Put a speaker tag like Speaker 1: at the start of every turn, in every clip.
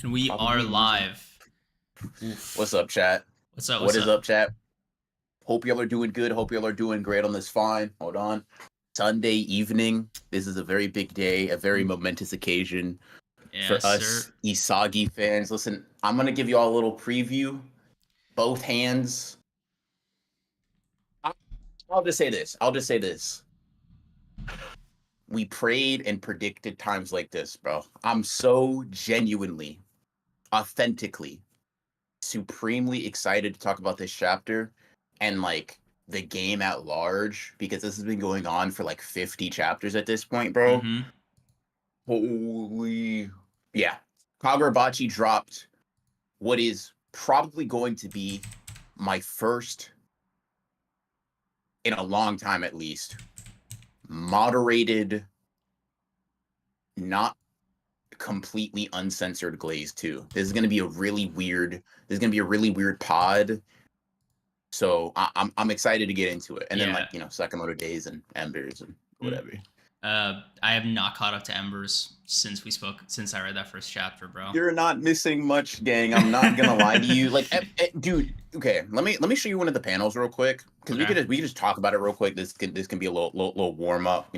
Speaker 1: And we are
Speaker 2: Probably losing.
Speaker 1: live.
Speaker 2: What's
Speaker 1: Oof.
Speaker 2: up, chat?
Speaker 1: What's up?
Speaker 2: What
Speaker 1: What's
Speaker 2: is
Speaker 1: up?
Speaker 2: up, chat? Hope y'all are doing good. Hope y'all are doing great on this fine. Hold on. Sunday evening. This is a very big day, a very momentous occasion for
Speaker 1: Yes,
Speaker 2: us
Speaker 1: sir.
Speaker 2: Isagi fans. Listen, I'm gonna give y'all a little preview. Both hands. I- I'll just say this. I'll just say this. We prayed and predicted times like this, bro. I'm so genuinely, authentically supremely excited to talk about this chapter and like the game at large because this has been going on for like 50 chapters at this point, bro.
Speaker 1: Mm-hmm.
Speaker 2: Holy yeah. Kagura Bachi dropped what is probably going to be my first in a long time at least moderated, not completely uncensored glaze too. This is gonna be a really weird. This is gonna be a really weird pod. So I'm excited to get into it. And then
Speaker 1: Yeah.
Speaker 2: like, Sakamoto Days and Embers and
Speaker 1: Mm.
Speaker 2: whatever.
Speaker 1: I have not caught up to Embers since I read that first chapter, bro.
Speaker 2: You're not missing much, gang. I'm not gonna lie to you. Like, dude. Okay, let me show you one of the panels real quick because we
Speaker 1: Okay.
Speaker 2: could we could just talk about it real quick. This can be a little warm up.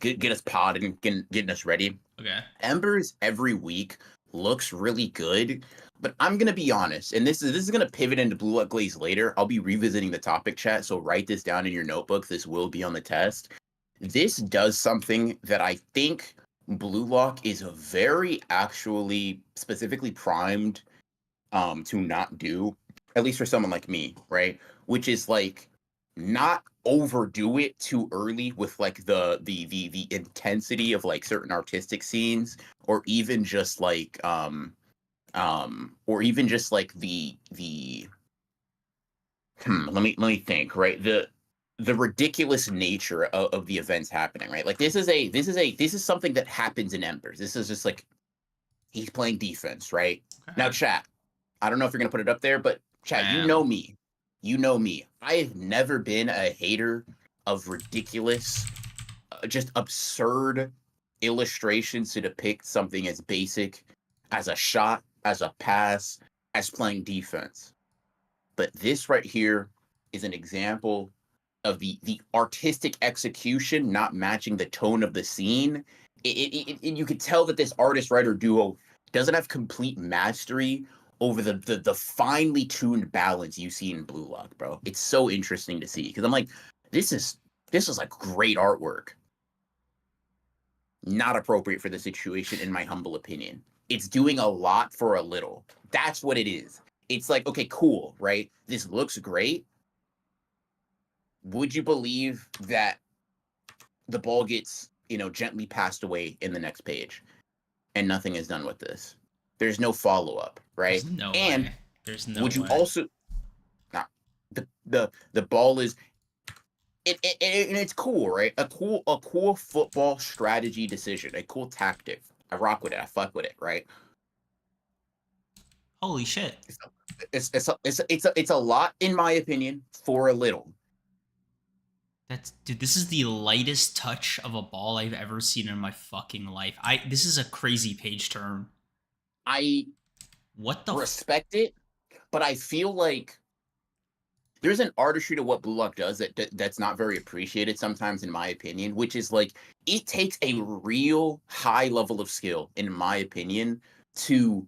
Speaker 2: Get us potted and getting us ready.
Speaker 1: Okay.
Speaker 2: Embers every week looks really good, but I'm gonna be honest, and this is gonna pivot into Blue Light Glaze later. I'll be revisiting the topic chat, so write this down in your notebook. This will be on the test. This does something that I think Blue Lock is a very actually specifically primed to not do, at least for someone like me, right? Which is like not overdo it too early with like the intensity of like certain artistic scenes or even just like or even just like the let me think, right? The ridiculous nature of the events happening, right? Like this is something that happens in Embers. This is just like he's playing defense, right? Now,
Speaker 1: Okay.
Speaker 2: chat, I don't know if you're gonna put it up there, but
Speaker 1: I
Speaker 2: chat, you know
Speaker 1: am.
Speaker 2: me. You know me. I have never been a hater of ridiculous, just absurd illustrations to depict something as basic as a shot, as a pass, as playing defense. But this right here is an example of the artistic execution not matching the tone of the scene. You could tell that this artist writer duo doesn't have complete mastery over the finely tuned balance you see in Blue Lock, bro. It's so interesting to see because I'm like, this is this is like great artwork, not appropriate for the situation in my humble opinion. It's doing a lot for a little. That's what it is. It's like, okay, cool, right? This looks great. Would you believe that the ball gets, gently passed away in the next page and nothing is done with this? There's no follow up,
Speaker 1: There's
Speaker 2: right?
Speaker 1: no
Speaker 2: And
Speaker 1: way. There's no
Speaker 2: would you
Speaker 1: way.
Speaker 2: also not the ball is and it's cool, right? A cool football strategy decision, a cool tactic. I rock with it. I fuck with it, right?
Speaker 1: Holy shit.
Speaker 2: It's a lot in my opinion for a little.
Speaker 1: Dude, this is the lightest touch of a ball I've ever seen in my fucking life. This is a crazy page turn.
Speaker 2: I
Speaker 1: What the
Speaker 2: respect it, but I feel like there's an artistry to what Blue Lock does that's not very appreciated sometimes, in my opinion, which is like it takes a real high level of skill, in my opinion, to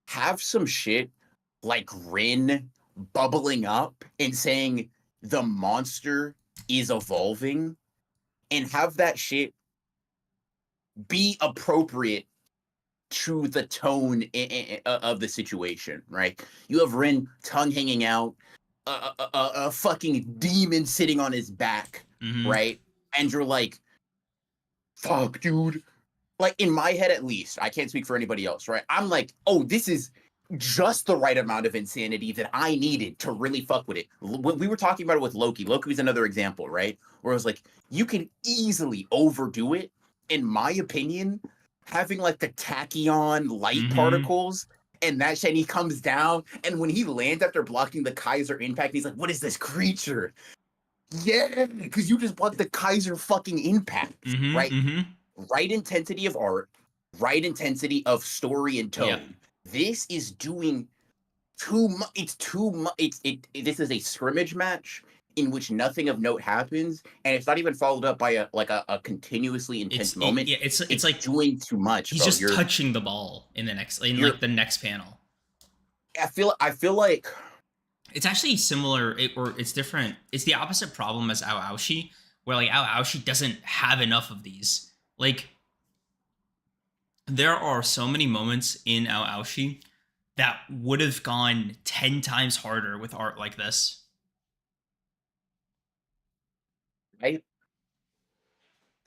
Speaker 2: have some shit like Rin bubbling up and saying the monster is evolving and have that shit be appropriate to the tone of the situation, right? You have Rin tongue hanging out, a fucking demon sitting on his back,
Speaker 1: Mm-hmm.
Speaker 2: right? And you're like, fuck, dude. Like in my head, at least, I can't speak for anybody else, right? I'm like, oh, this is just the right amount of insanity that I needed to really fuck with it. When we were talking about it with Loki, Loki was another example, right? Where I was like, you can easily overdo it, in my opinion, having like the tachyon light
Speaker 1: Mm-hmm.
Speaker 2: particles and that shit, and he comes down, and when he lands after blocking the Kaiser impact, he's like, what is this creature? Yeah, because you just blocked the Kaiser fucking impact,
Speaker 1: Mm-hmm.
Speaker 2: right?
Speaker 1: Mm-hmm.
Speaker 2: Right intensity of art, right intensity of story and tone.
Speaker 1: Yeah.
Speaker 2: This is doing too much. It's too much. This is a scrimmage match in which nothing of note happens, and it's not even followed up by a continuously intense moment.
Speaker 1: Yeah, it's
Speaker 2: It's
Speaker 1: like
Speaker 2: doing too much,
Speaker 1: he's
Speaker 2: bro.
Speaker 1: just touching the ball in
Speaker 2: You're.
Speaker 1: the next panel.
Speaker 2: I feel like
Speaker 1: It's actually similar, or it's different. It's the opposite problem as Aoaoshi, where like Aoaoshi doesn't have enough of these. Like there are so many moments in Aoaoshi that would have gone 10 times harder with art like this.
Speaker 2: I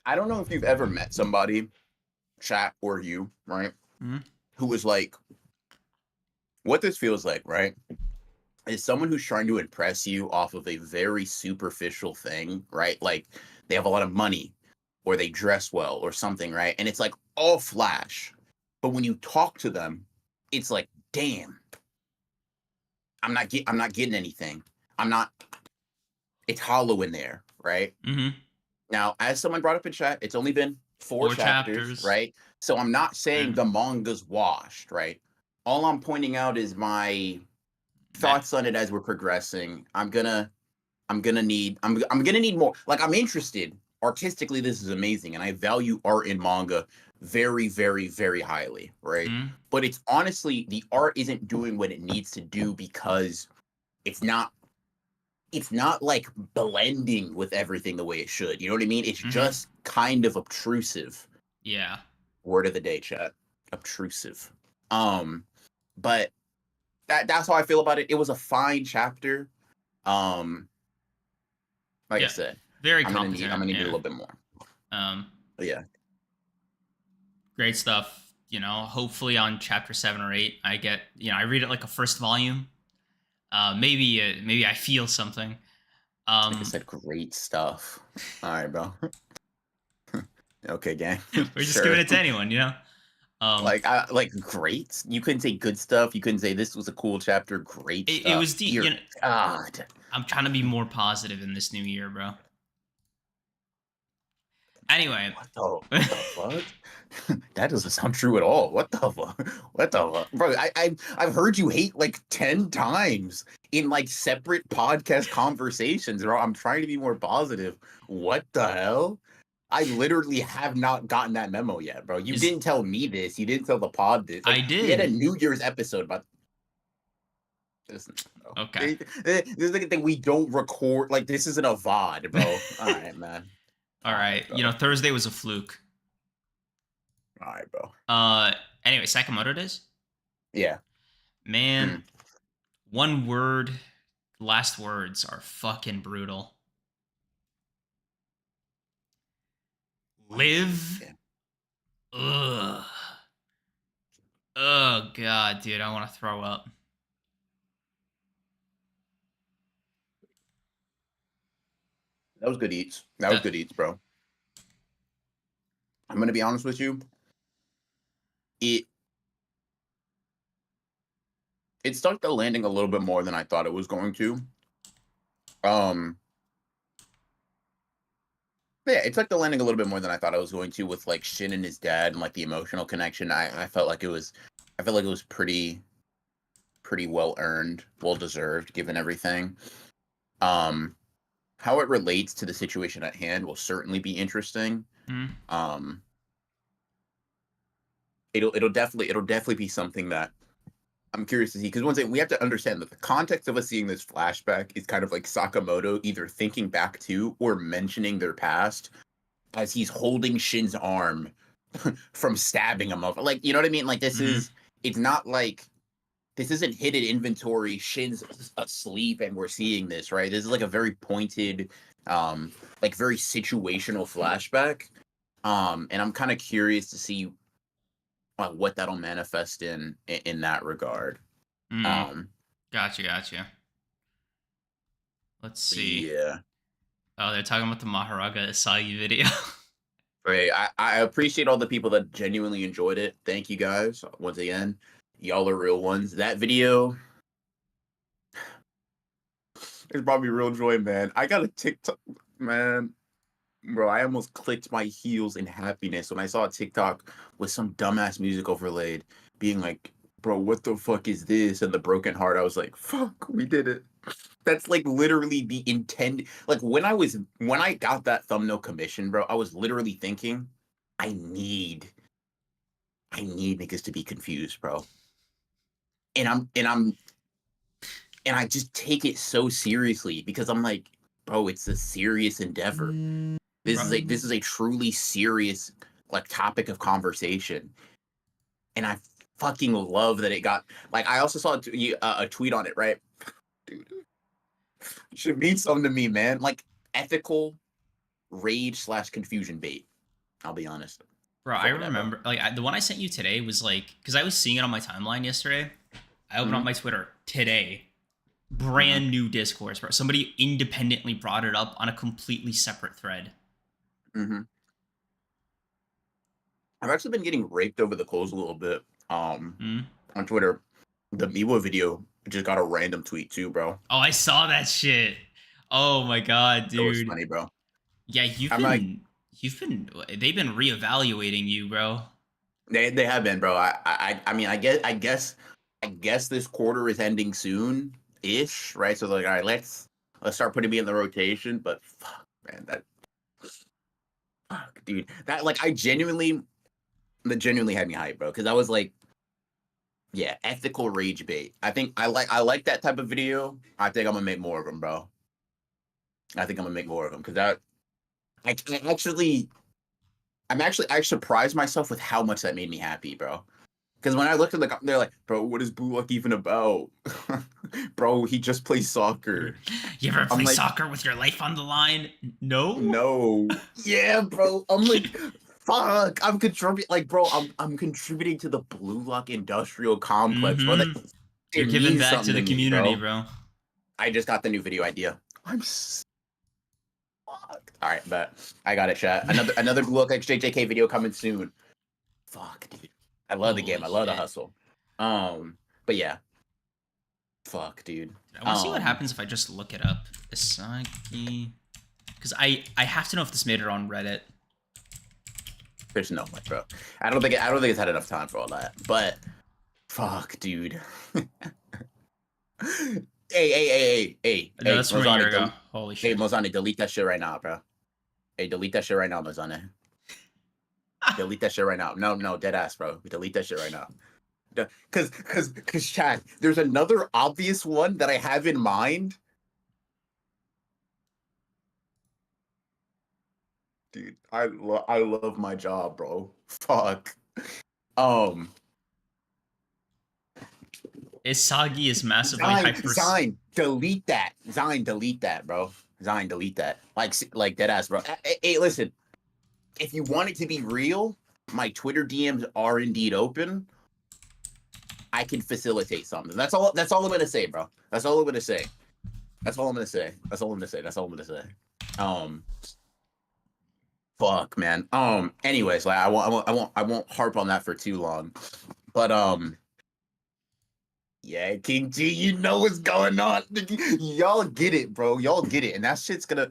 Speaker 2: I don't know if you've ever met somebody, chat or you, right,
Speaker 1: Mhm.
Speaker 2: who was like, what this feels like, right, is someone who's trying to impress you off of a very superficial thing, right? Like they have a lot of money or they dress well or something, right? And it's like all flash. But when you talk to them, it's like, damn, I'm not getting anything. I'm not it's hollow in there, right?
Speaker 1: Mhm.
Speaker 2: Now, as someone brought up in chat, it's only been 4
Speaker 1: 4
Speaker 2: chapters,
Speaker 1: chapters.
Speaker 2: right? So I'm not saying
Speaker 1: Yeah.
Speaker 2: the manga's washed, right? All I'm pointing out is my
Speaker 1: That
Speaker 2: thoughts on it as we're progressing. I'm gonna need more. Like I'm interested. Artistically, this is amazing, and I value art in manga very, very, very highly, right?
Speaker 1: mhm.
Speaker 2: But it's honestly the art isn't doing what it needs to do because it's not it's not like blending with everything the way it should. You know what I mean? It's
Speaker 1: Mhm.
Speaker 2: just kind of obtrusive.
Speaker 1: Yeah.
Speaker 2: Word of the day, chat. Obtrusive. Um, but that's how I feel about it. It was a fine chapter. Um, like I
Speaker 1: Yeah.
Speaker 2: said,
Speaker 1: Very
Speaker 2: I'm
Speaker 1: competent.
Speaker 2: gonna need a
Speaker 1: Yeah.
Speaker 2: little bit more.
Speaker 1: Um
Speaker 2: But yeah.
Speaker 1: Great stuff. Hopefully on chapter 7 or 8 I read it like a first volume. Maybe I feel something.
Speaker 2: Like I
Speaker 1: Um
Speaker 2: said, great stuff. All right, bro. Okay, gang.
Speaker 1: we're just giving
Speaker 2: Sure.
Speaker 1: it to anyone. Um
Speaker 2: Like great. You couldn't say good stuff. You couldn't say this was a cool chapter. Great
Speaker 1: it
Speaker 2: stuff.
Speaker 1: was the
Speaker 2: Dear God.
Speaker 1: I'm trying to be more positive in this new year, bro. Anyway,
Speaker 2: What the fuck? That doesn't sound true at all. What the fuck? What the fuck? Bro, I've heard you hate like 10 times in like separate podcast conversations, bro. I'm trying to be more positive. What the hell? I literally have not gotten that memo yet, bro. You
Speaker 1: is
Speaker 2: didn't tell me this. You didn't tell the pod this.
Speaker 1: I
Speaker 2: Like we had a
Speaker 1: did.
Speaker 2: New Year's episode about this. Bro.
Speaker 1: Okay.
Speaker 2: This is like a thing we don't record. Like this isn't a VOD, bro. All right, man.
Speaker 1: All
Speaker 2: All
Speaker 1: right.
Speaker 2: right, bro.
Speaker 1: Thursday was a fluke.
Speaker 2: All right, bro.
Speaker 1: Uh anyway, Sakamoto Days.
Speaker 2: Yeah.
Speaker 1: Man,
Speaker 2: Mm.
Speaker 1: one word, last words are fucking brutal. Live.
Speaker 2: Yeah.
Speaker 1: Ugh. Oh god, dude, I want to throw up.
Speaker 2: That was good eats. That was
Speaker 1: That
Speaker 2: good eats, bro. I'm gonna be honest with you. It it stuck the landing a little bit more than I thought it was going to. Um, yeah, it took the landing a little bit more than I thought it was going to with like Shin and his dad and like the emotional connection. I felt like I felt like it was pretty well earned, well deserved, given everything. Um, how it relates to the situation at hand will certainly be interesting.
Speaker 1: hmm?
Speaker 2: Um, it'll definitely be something that I'm curious to see because one thing we have to understand that the context of us seeing this flashback is kind of like Sakamoto either thinking back to or mentioning their past as he's holding Shin's arm from stabbing him up. Like, you know what I mean? Like
Speaker 1: Hmm.
Speaker 2: it's not like this isn't hidden inventory. Shin's asleep and we're seeing this, right? This is like a very pointed, like very situational flashback. And I'm kind of curious to see what that'll manifest in that regard.
Speaker 1: Hmm.
Speaker 2: Um,
Speaker 1: Gotcha. Let's see.
Speaker 2: yeah.
Speaker 1: Oh, they're talking about the Maharaga Isagi video.
Speaker 2: Right. I appreciate all the people that genuinely enjoyed it. Thank you guys. Once again, y'all are real ones. That video is probably real joy, man. I got a TikTok, man. bro, I almost clicked my heels in happiness when I saw a TikTok with some dumbass music overlaid, being like, "Bro, what the fuck is this?" And the broken heart. I was like, "Fuck, we did it." That's like literally the intended. Like when I got that thumbnail commission, bro, I was literally thinking, I need, I need niggas to be confused, bro. And I just take it so seriously because I'm like, bro, it's a serious endeavor. This is a truly serious like topic of conversation, and I fucking love that it got like. I also saw a tweet on it, right? Dude, it should mean something to me, man. Like ethical rage/confusion bait. I'll be honest.
Speaker 1: Bro, I
Speaker 2: Fucking that, bro.
Speaker 1: remember like the one I sent you today was like because I was seeing it on my timeline yesterday. I opened up
Speaker 2: Mhm,
Speaker 1: my Twitter today.
Speaker 2: mhm,
Speaker 1: Brand new discourse, bro. Somebody independently brought it up on a completely separate thread.
Speaker 2: mhm. I've actually been getting raped over the coals a little bit.
Speaker 1: Hmm?
Speaker 2: On Twitter, the Miwa video just got a random tweet too, bro.
Speaker 1: Oh, I saw that shit. Oh my god,
Speaker 2: It was
Speaker 1: dude.
Speaker 2: funny, bro.
Speaker 1: Yeah,
Speaker 2: I'm like,
Speaker 1: they've been reevaluating you, bro.
Speaker 2: they have been, bro. I mean, I guess this quarter is ending soon, ish, right? So like, all right, let's start putting me in the rotation. But fuck, man, that fuck, dude, that like, that genuinely had me hyped, bro. Because I was like, yeah, ethical rage bait. I like that type of video. I think I'm gonna make more of them, bro. I think I'm gonna make more of them because I actually I surprised myself with how much that made me happy, bro. Because when I looked at they're like, bro, what is Blue Luck even about? Bro, he just plays soccer.
Speaker 1: You ever
Speaker 2: I'm
Speaker 1: play
Speaker 2: like,
Speaker 1: soccer with your life on the line? No?
Speaker 2: no. Yeah, bro. I'm like, fuck. I'm contributing like, bro, I'm contributing to the Blue Luck industrial complex, bro. That
Speaker 1: Mm-hmm. You're
Speaker 2: it
Speaker 1: giving
Speaker 2: means
Speaker 1: back to
Speaker 2: something
Speaker 1: the
Speaker 2: to me,
Speaker 1: community,
Speaker 2: bro.
Speaker 1: bro.
Speaker 2: I just got the new video idea. I'm fucked. All right, but I got it, chat. Another Blue Luck XJJK video coming soon. Fuck, dude. I love the
Speaker 1: Holy
Speaker 2: game. I love the
Speaker 1: shit.
Speaker 2: hustle. But yeah. Fuck, dude.
Speaker 1: I want to see what happens if I just look it up. Isagi. Because I have to know if this made it on Reddit.
Speaker 2: There's no way, bro. I don't think it's had enough time for all that. But fuck, dude.
Speaker 1: No,
Speaker 2: Hey,
Speaker 1: that's from a year
Speaker 2: Mozani,
Speaker 1: ago. Holy
Speaker 2: hey,
Speaker 1: shit.
Speaker 2: Mozani, delete that shit right now, bro. Hey, delete that shit right now, Mozani. Delete that shit right now. No, dead ass, bro. Delete that shit right now. Cause, chat. There's another obvious one that I have in mind. Dude, I love my job, bro. Fuck. Um,
Speaker 1: Isagi is massively hyper.
Speaker 2: Delete that. Zine, delete that, bro. Zine, delete that. Like dead ass, bro. Hey, listen. If you want it to be real, my Twitter DMs are indeed open. I can facilitate something. That's all I'm gonna say, bro. That's all I'm gonna say. That's all I'm gonna say. That's all I'm gonna say. That's all I'm gonna say. Um, fuck, man. Anyways, like I won't harp on that for too long. But yeah, King G, you know what's going on. Y'all get it, bro. Y'all get it. And that shit's gonna.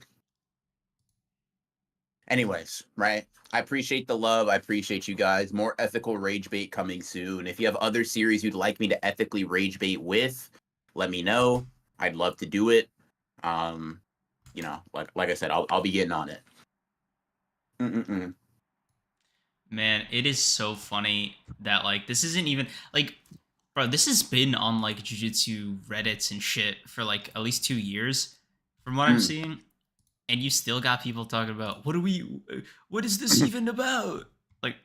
Speaker 2: Anyways, right? I appreciate the love. I appreciate you guys. More ethical rage bait coming soon. If you have other series you'd like me to ethically rage bait with, let me know. I'd love to do it. Um, like I said, I'll be getting on it. Mm-mm-mm.
Speaker 1: Man, it is so funny that like this isn't even like bro, this has been on like jujitsu Reddits and shit for like at least 2 years from what I'm
Speaker 2: Mm.
Speaker 1: seeing. And you still got people talking about what is this even about? Like,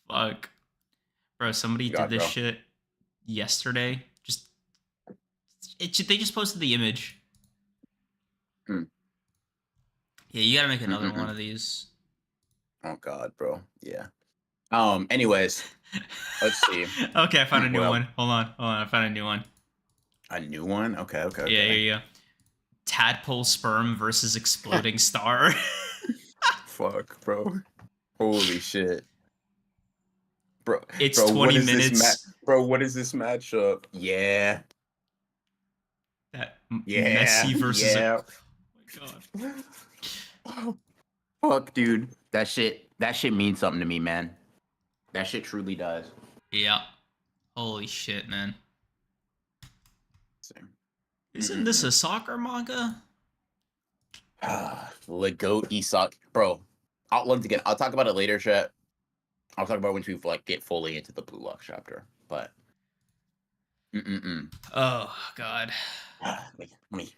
Speaker 1: fuck. Bro, somebody did
Speaker 2: God,
Speaker 1: this
Speaker 2: bro.
Speaker 1: shit yesterday. They just posted the image.
Speaker 2: Mm.
Speaker 1: Yeah, you gotta make another one
Speaker 2: Mm-mm-mm.
Speaker 1: of these.
Speaker 2: Oh God, bro. Yeah. Anyways, let's see.
Speaker 1: Okay, I found a new
Speaker 2: Well,
Speaker 1: one. Hold on. I found a new one.
Speaker 2: a new one. Okay, okay,
Speaker 1: Yeah, here
Speaker 2: okay.
Speaker 1: you go. Tadpole sperm versus exploding star.
Speaker 2: Fuck, bro. Holy shit. Bro,
Speaker 1: It's 20 minutes.
Speaker 2: bro, what is this matchup? Yeah.
Speaker 1: That
Speaker 2: Yeah.
Speaker 1: Messi versus a.
Speaker 2: Yeah.
Speaker 1: Oh my god.
Speaker 2: Fuck, dude. That shit means something to me, man. That shit truly does.
Speaker 1: Yeah. Holy shit, man.
Speaker 2: Same.
Speaker 1: Isn't this a soccer manga?
Speaker 2: Lego Isak, bro. Once again, I'll talk about it later, chat. I'll talk about it once we like get fully into the Blue Lock chapter. But
Speaker 1: Oh god.
Speaker 2: let me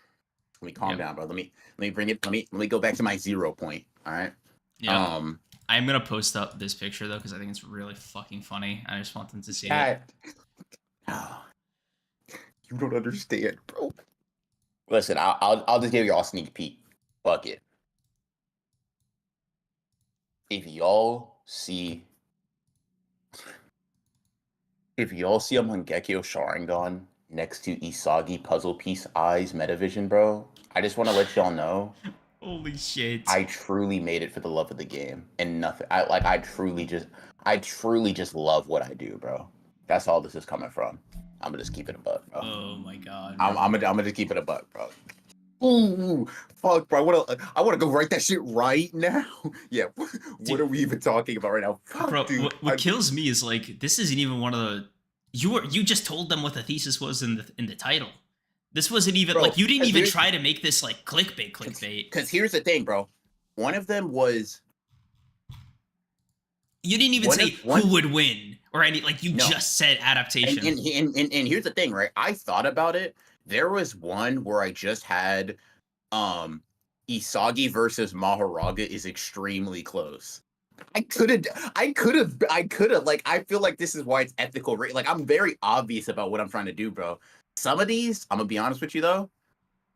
Speaker 2: calm down, bro. Let me bring it. Let me go back to my 0 point. All right.
Speaker 1: Yeah. I'm gonna post up this picture though because I think it's really fucking funny. I just want them to see it.
Speaker 2: You don't understand, bro. Listen, I'll just give y'all a sneak peek. Fuck it. If y'all see a Mangekyo Sharingan next to Isagi puzzle piece eyes metavision, bro, I just want to let y'all know.
Speaker 1: Holy shit.
Speaker 2: I truly made it for the love of the game and nothing. I truly just love what I do, bro. That's all this is coming from. I'm gonna just keep it a buck, bro.
Speaker 1: Oh my god.
Speaker 2: I'm gonna just keep it a buck, bro. Ooh, fuck, bro. I wanna go write that shit right now. Yeah. What are we even talking about right now? Fuck,
Speaker 1: bro,
Speaker 2: dude.
Speaker 1: what kills me is like this isn't even one of the you just told them what the thesis was in the title. This wasn't even
Speaker 2: Bro,
Speaker 1: like you didn't even try to make this like clickbait.
Speaker 2: Because here's the thing, bro. One of them was
Speaker 1: you didn't even say who would win or any like you just said adaptation.
Speaker 2: And here's the thing, right? I thought about it. There was one where I just had Isagi versus Maharaga is extremely close. I could have like I feel like this is why it's ethical. Like I'm very obvious about what I'm trying to do, bro. Some of these, I'm gonna be honest with you though.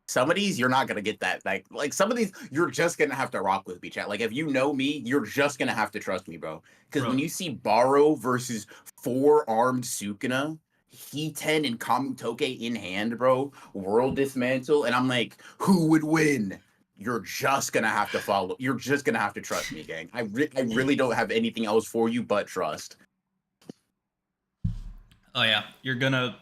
Speaker 2: Some of these you're not gonna get that. Like some of these you're just gonna have to rock with me, chat. Like if you know me, you're just gonna have to trust me, bro. Because when you see Baro versus 4-armed Sukuna, Hiten and Kamutoke in hand, bro, world dismantle, and I'm like, who would win? You're just gonna have to follow. You're just gonna have to trust me, gang. I really don't have anything else for you but trust.
Speaker 1: Oh yeah, you're gonna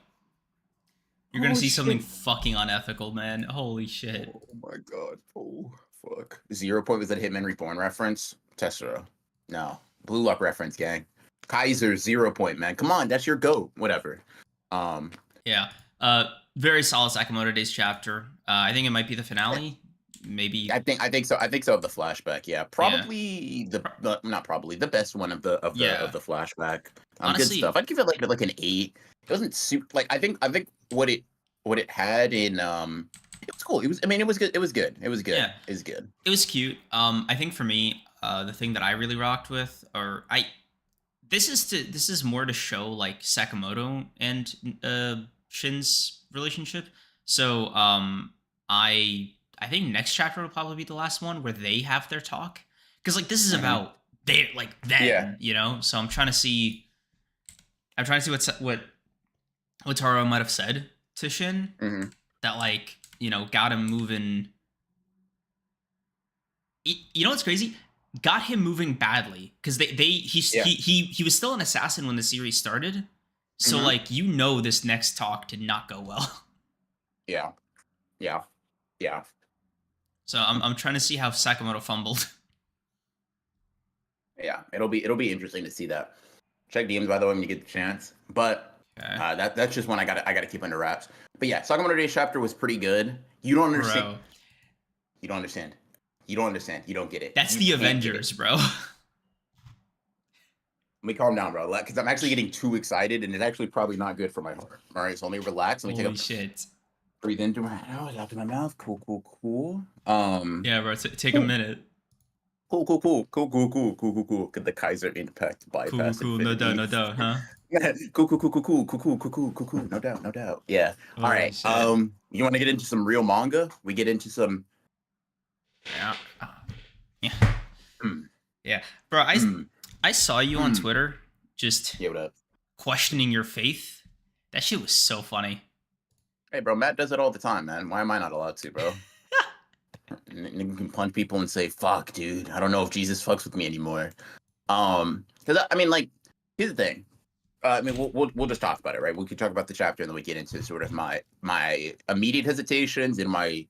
Speaker 1: see something fucking unethical, man. Holy shit.
Speaker 2: Oh my god. Oh fuck. 0 point was that Hitman Reborn reference? Tessera. No. Blue Lock reference, gang. Kaiser 0 point, man. Come on, that's your goat. Whatever.
Speaker 1: Yeah. Very solid Sakamoto Days chapter. I think it might be the finale. Maybe
Speaker 2: I think so. I think so of the flashback. Yeah, probably not probably the best one of the flashback. Honestly, good stuff. I'd give it like an 8. It wasn't super like I think what it had in it was cool. It was good. It was good. Yeah. It was good.
Speaker 1: It was cute. I think for me, the thing that I really rocked with this is more to show like Sakamoto and Shin's relationship. So I think next chapter will probably be the last one where they have their talk. Because like this is about they like them, you know? So I'm trying to see what Taro might have said to Shin that like, you know, got him moving. You know what's crazy? Got him moving badly. Because he was still an assassin when the series started. So like you know this next talk did not go well.
Speaker 2: Yeah.
Speaker 1: So I'm trying to see how Sakamoto fumbled.
Speaker 2: Yeah, it'll be interesting to see that. Check DMs by the way when you get the chance. But that's just one I gotta keep under wraps. But yeah, Sakamoto Days chapter was pretty good. You don't understand. Bro. You don't understand. You don't understand. You don't get it.
Speaker 1: That's the Avengers, bro.
Speaker 2: Let me calm down, bro. Because I'm actually getting too excited, and it's actually probably not good for my heart. All right, so let me relax. Let me
Speaker 1: Holy shit.
Speaker 2: Breathe into my nose, out to my mouth. Cool.
Speaker 1: Yeah, bro. Take a minute.
Speaker 2: Cool. Could the Kaiser impact bypass?
Speaker 1: Cool. No doubt, huh?
Speaker 2: Cool. No doubt. Yeah. All right.
Speaker 1: Shit.
Speaker 2: You want to get into some real manga? We get into some.
Speaker 1: Yeah. Yeah, bro. I saw you on Twitter just questioning your faith. That shit was so funny.
Speaker 2: Hey, bro, Matt does it all the time, man. Why am I not allowed to, bro? You can punch people and say, fuck, dude. I don't know if Jesus fucks with me anymore. Because, I mean, like, here's the thing. I mean, we'll just talk about it, right? We can talk about the chapter and then we get into sort of my immediate hesitations and my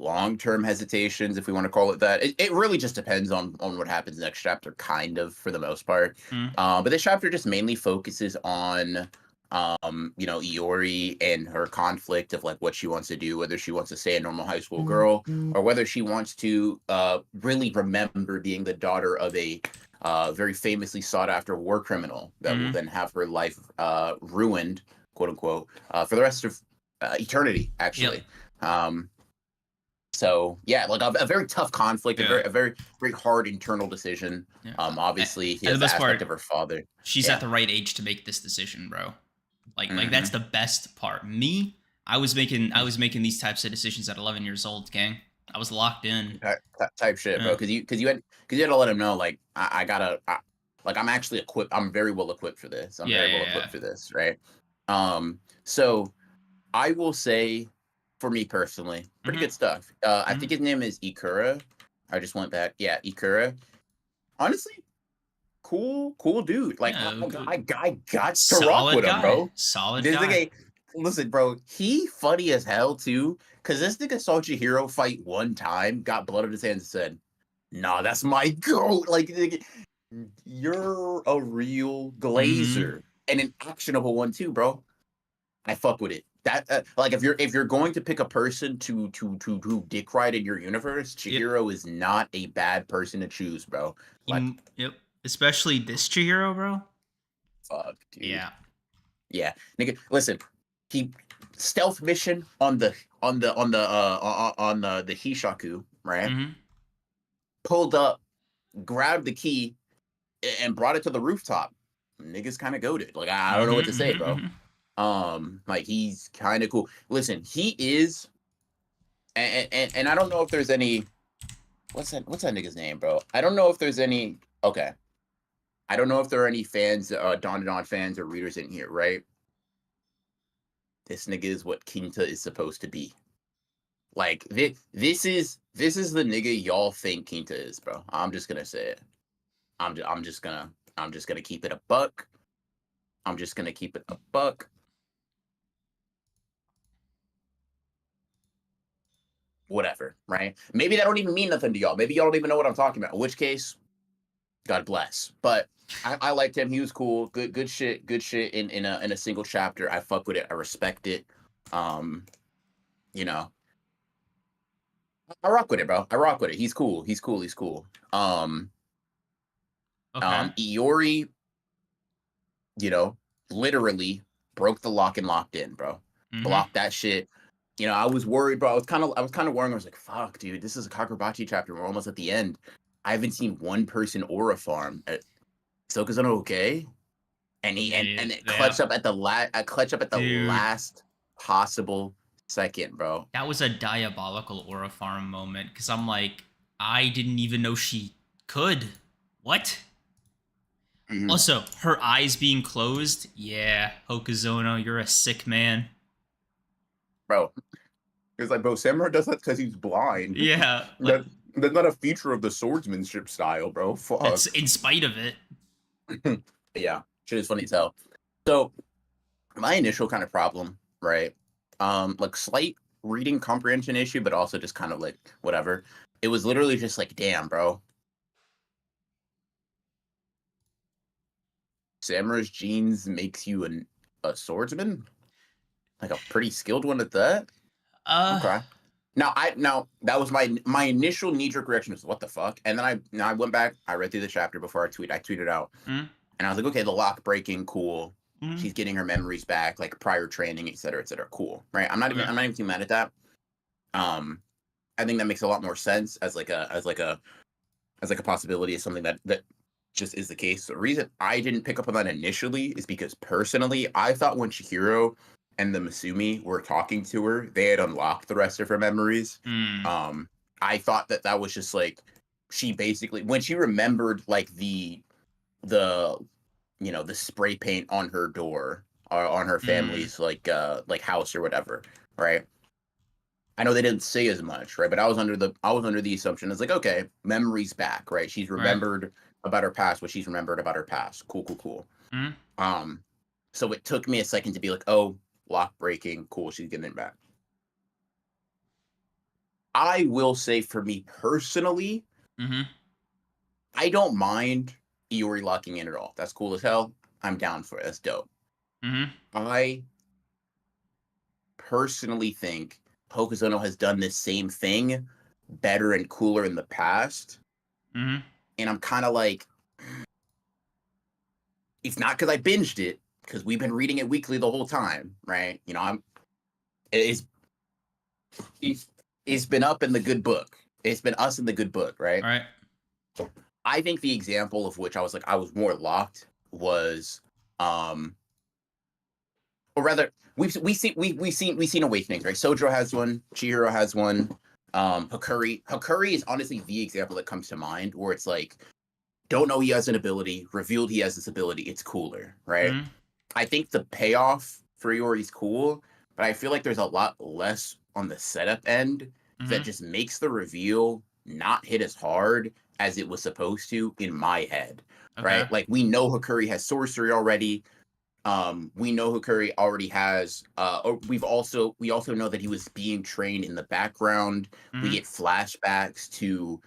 Speaker 2: long-term hesitations, if we want to call it that. It really just depends on what happens next chapter, kind of, for the most part.
Speaker 1: Mm.
Speaker 2: But this chapter just mainly focuses on Iori and her conflict of like what she wants to do, whether she wants to stay a normal high school girl or whether she wants to really remember being the daughter of a very famously sought after war criminal that will then have her life ruined, quote unquote, for the rest of eternity, actually.
Speaker 1: Yep.
Speaker 2: So yeah, like a very tough conflict, a very hard internal decision.
Speaker 1: Yeah.
Speaker 2: Obviously, he
Speaker 1: And
Speaker 2: has
Speaker 1: the
Speaker 2: the
Speaker 1: best
Speaker 2: aspect
Speaker 1: part,
Speaker 2: of her father.
Speaker 1: she's at the right age to make this decision, bro. Like that's the best part. Me, I was making these types of decisions at 11 years old, gang. I was locked in.
Speaker 2: Type shit, bro. Because you had to let him know, like, I'm actually equipped. I'm very well equipped for this. I'm very well equipped for this, right? So I will say, for me personally, pretty good stuff. I think his name is Ikura. I just went back. Yeah, Ikura. Honestly, cool dude. Like, I got to rock with him, bro.
Speaker 1: Solid
Speaker 2: This
Speaker 1: guy.
Speaker 2: nigga, listen, bro, he funny as hell too. Cause this nigga saw Chihiro fight one time, got blood on his hands, and said, "Nah, that's my goat." Like, nigga, you're a real glazer and an actionable one too, bro. I fuck with it. That like if you're going to pick a person to dick ride in your universe, Chihiro is not a bad person to choose, bro. Like,
Speaker 1: yep. Especially this Chihiro, bro.
Speaker 2: Fuck, dude.
Speaker 1: Yeah.
Speaker 2: Nigga, listen. He stealth mission on the Hishaku, right? Pulled up, grabbed the key, and brought it to the rooftop. Niggas kind of goated. Like, I don't know what to say, bro. Like, he's kind of cool. Listen, he is, and I don't know if there's any. What's that nigga's name, bro? I don't know if there's any. Okay. I don't know if there are any fans, Don fans or readers in here, right? This nigga is what Kinta is supposed to be. Like, this is the nigga y'all think Kinta is, bro. I'm just gonna say it. I'm just gonna keep it a buck. I'm just gonna keep it a buck. Whatever, right? Maybe that don't even mean nothing to y'all. Maybe y'all don't even know what I'm talking about. In which case, God bless. But I liked him. He was cool. Good shit in a single chapter. I fuck with it. I respect it. You know, I rock with it, bro. I rock with it. He's cool. Iori, literally broke the lock and locked in, bro. Blocked that shit. I was worried, bro. I was kind of worried. I was like, fuck, dude, this is a Kagura Bachi chapter. We're almost at the end. I haven't seen one person aura farm. Soka's okay? And it clutched up at the last possible second, bro.
Speaker 1: That was a diabolical aura farm moment because I'm like, I didn't even know she could. What? Also, her eyes being closed. Yeah, Hokazono, you're a sick man.
Speaker 2: Bro. It's like, bro, Samurai does that because he's blind.
Speaker 1: Yeah.
Speaker 2: That's not a feature of the swordsmanship style, bro. Fuck.
Speaker 1: That's in spite of it.
Speaker 2: Yeah. Shit is funny as hell. So, my initial kind of problem, right? Like slight reading comprehension issue, but also just kind of like whatever. It was literally just like, damn, bro. Samurai's genes makes you a swordsman? Like a pretty skilled one at that? Okay. Now that was my initial knee-jerk reaction was what the fuck? And then I went back, I read through the chapter before I tweeted out. And I was like, okay, the lock breaking, cool. She's getting her memories back, like prior training, et cetera, cool. Right. I'm not even too mad at that. I think that makes a lot more sense as like a possibility of something that just is the case. The reason I didn't pick up on that initially is because personally, I thought when Chihiro and the Masumi were talking to her, they had unlocked the rest of her memories. I thought that was just like she basically when she remembered like the spray paint on her door or on her family's like house or whatever, right? I know they didn't say as much, right? But I was under the assumption it's like, okay, memories back, right? She's remembered about her past, what she's remembered about her past. Cool. So it took me a second to be like, oh, lock breaking, cool, she's getting it back. I will say for me personally,
Speaker 1: Mm-hmm.
Speaker 2: I don't mind Iori locking in at all. That's cool as hell. I'm down for it. That's dope.
Speaker 1: Mm-hmm.
Speaker 2: I personally think Hokuzono has done this same thing better and cooler in the past.
Speaker 1: Mm-hmm.
Speaker 2: And I'm kind of like, it's not because I binged it, because we've been reading it weekly the whole time, right? You know, it's it's been up in the good book. It's been us in the good book, right?
Speaker 1: All right.
Speaker 2: I think the example of which I was more locked was, or rather, we've seen awakenings, right? Sojo has one, Chihiro has one, Hakuri is honestly the example that comes to mind where it's like, don't know he has an ability, revealed he has this ability, it's cooler, right?
Speaker 1: Mm-hmm.
Speaker 2: I think the payoff for Iori's cool, but I feel like there's a lot less on the setup end that
Speaker 1: Mm-hmm.
Speaker 2: just makes the reveal not hit as hard as it was supposed to in my head,
Speaker 1: Okay.
Speaker 2: right? Like, we know Hakuri has sorcery already. We know Hakuri already has. We also know that he was being trained in the background. We
Speaker 1: Mm-hmm.
Speaker 2: get flashbacks to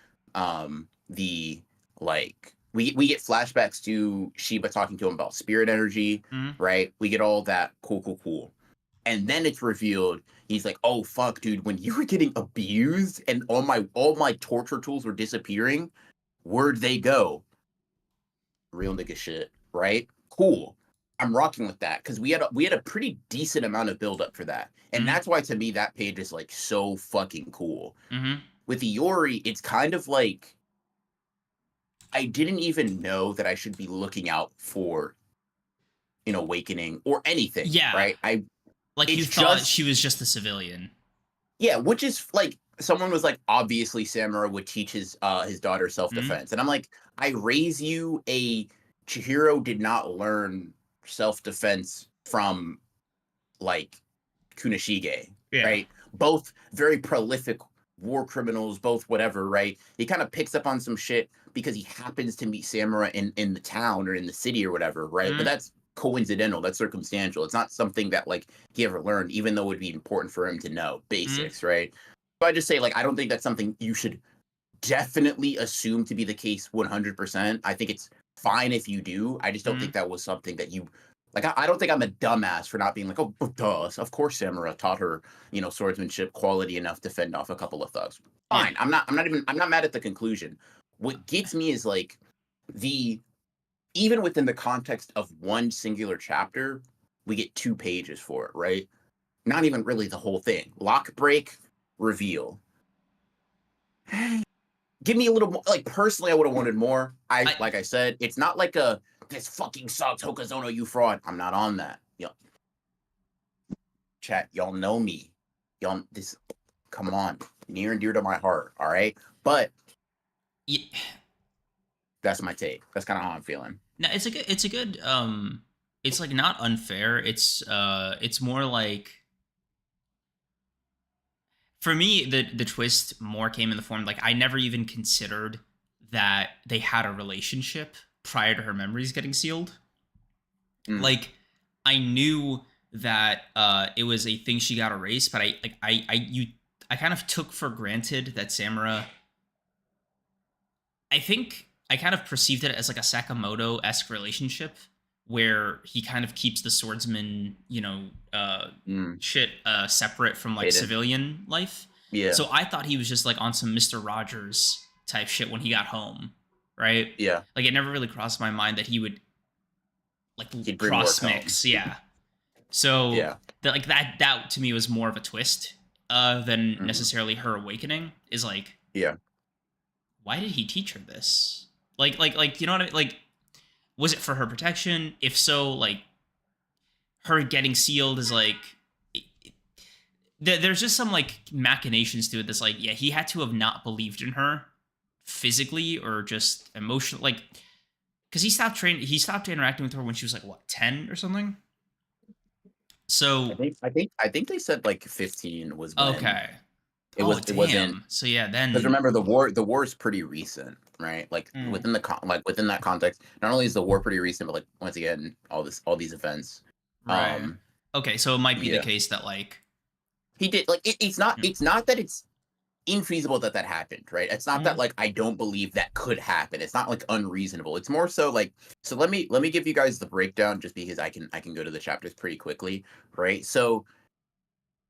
Speaker 2: the like we get flashbacks to Shiba talking to him about spirit energy,
Speaker 1: Mm-hmm.
Speaker 2: right? We get all that cool. And then it's revealed he's like, "Oh fuck, dude, when you were getting abused and all my torture tools were disappearing, where'd they go? Real nigga shit, right? Cool. I'm rocking with that because we had a pretty decent amount of buildup for that. And
Speaker 1: Mm-hmm.
Speaker 2: that's why to me that page is like so fucking cool.
Speaker 1: Mm-hmm.
Speaker 2: With Iori, it's kind of like I didn't even know that I should be looking out for an awakening or anything,
Speaker 1: Yeah.
Speaker 2: right?
Speaker 1: Like you
Speaker 2: It's
Speaker 1: thought
Speaker 2: just
Speaker 1: she was just a civilian.
Speaker 2: yeah, which is like someone was like, obviously Samura would teach his daughter
Speaker 1: Mm-hmm.
Speaker 2: self-defense. And I'm like, I raise you a Chihiro did not learn self-defense from like Kunishige,
Speaker 1: Yeah.
Speaker 2: right? Both very prolific war criminals, both whatever, right? He kind of picks up on some shit because he happens to meet Samura in the town or in the city or whatever, right? But
Speaker 1: Mm-hmm.
Speaker 2: that's coincidental, that's circumstantial. It's not something that like he ever learned, even though it would be important for him to know
Speaker 1: Mm-hmm.
Speaker 2: basics, right? So I just say, like, I don't think that's something you should definitely assume to be the case 100%. I think it's fine if you do. I just don't
Speaker 1: Mm-hmm.
Speaker 2: think that was something that you like. I don't think I'm a dumbass for not being like, oh, duh. Of course, Samura taught her, swordsmanship quality enough to fend off a couple of thugs.
Speaker 1: Yeah.
Speaker 2: Fine. I'm not mad at the conclusion. What gets me is like the even within the context of one singular chapter, we get 2 pages for it, right? Not even really the whole thing. Lock break, reveal. Give me a little more. Like, personally, I would have wanted more.
Speaker 1: I
Speaker 2: Like I said, it's not like this fucking sucks, Hokuzono, you fraud. I'm not on that. Chat, y'all know me. This, come on, near and dear to my heart. All right, but
Speaker 1: yeah.
Speaker 2: that's my take. That's kind of how I'm feeling.
Speaker 1: No, it's a good it's like not unfair. It's more like for me the twist more came in the form like I never even considered that they had a relationship prior to her memories getting sealed.
Speaker 2: Mm.
Speaker 1: Like I knew that it was a thing she got erased, but I kind of took for granted that Samura I think I kind of perceived it as like a Sakamoto-esque relationship where he kind of keeps the swordsman,
Speaker 2: Mm.
Speaker 1: shit separate from like
Speaker 2: Hidden.
Speaker 1: civilian life.
Speaker 2: Yeah.
Speaker 1: So I thought he was just like on some Mr. Rogers type shit when he got home, right?
Speaker 2: Yeah.
Speaker 1: Like it never really crossed my mind that he would like
Speaker 2: He'd bring work
Speaker 1: cross
Speaker 2: home.
Speaker 1: mix, yeah. So
Speaker 2: Yeah.
Speaker 1: that to me was more of a twist than
Speaker 2: Mhm.
Speaker 1: necessarily her awakening. Is like,
Speaker 2: Yeah.
Speaker 1: why did he teach her this? Like you know what I mean? Like, was it for her protection? If so, like her getting sealed is like there's just some like machinations to it that's like, yeah, he had to have not believed in her physically or just emotionally, like because he stopped interacting with her when she was like what 10 or something. So
Speaker 2: I think they said like 15 was when
Speaker 1: okay.
Speaker 2: it
Speaker 1: Oh
Speaker 2: wasn't.
Speaker 1: damn. So yeah,
Speaker 2: Because
Speaker 1: then
Speaker 2: remember, the war is pretty recent, right? Like
Speaker 1: mm,
Speaker 2: within that context, not only is the war pretty recent, but like once again, all these events.
Speaker 1: right. Okay, so it might be the
Speaker 2: Yeah,
Speaker 1: case that like
Speaker 2: he did like it's
Speaker 1: mm,
Speaker 2: not that it's infeasible that that happened, right? It's not that like I don't believe that could happen. It's not like unreasonable. It's more so like, so let me give you guys the breakdown just because I can go to the chapters pretty quickly, right? So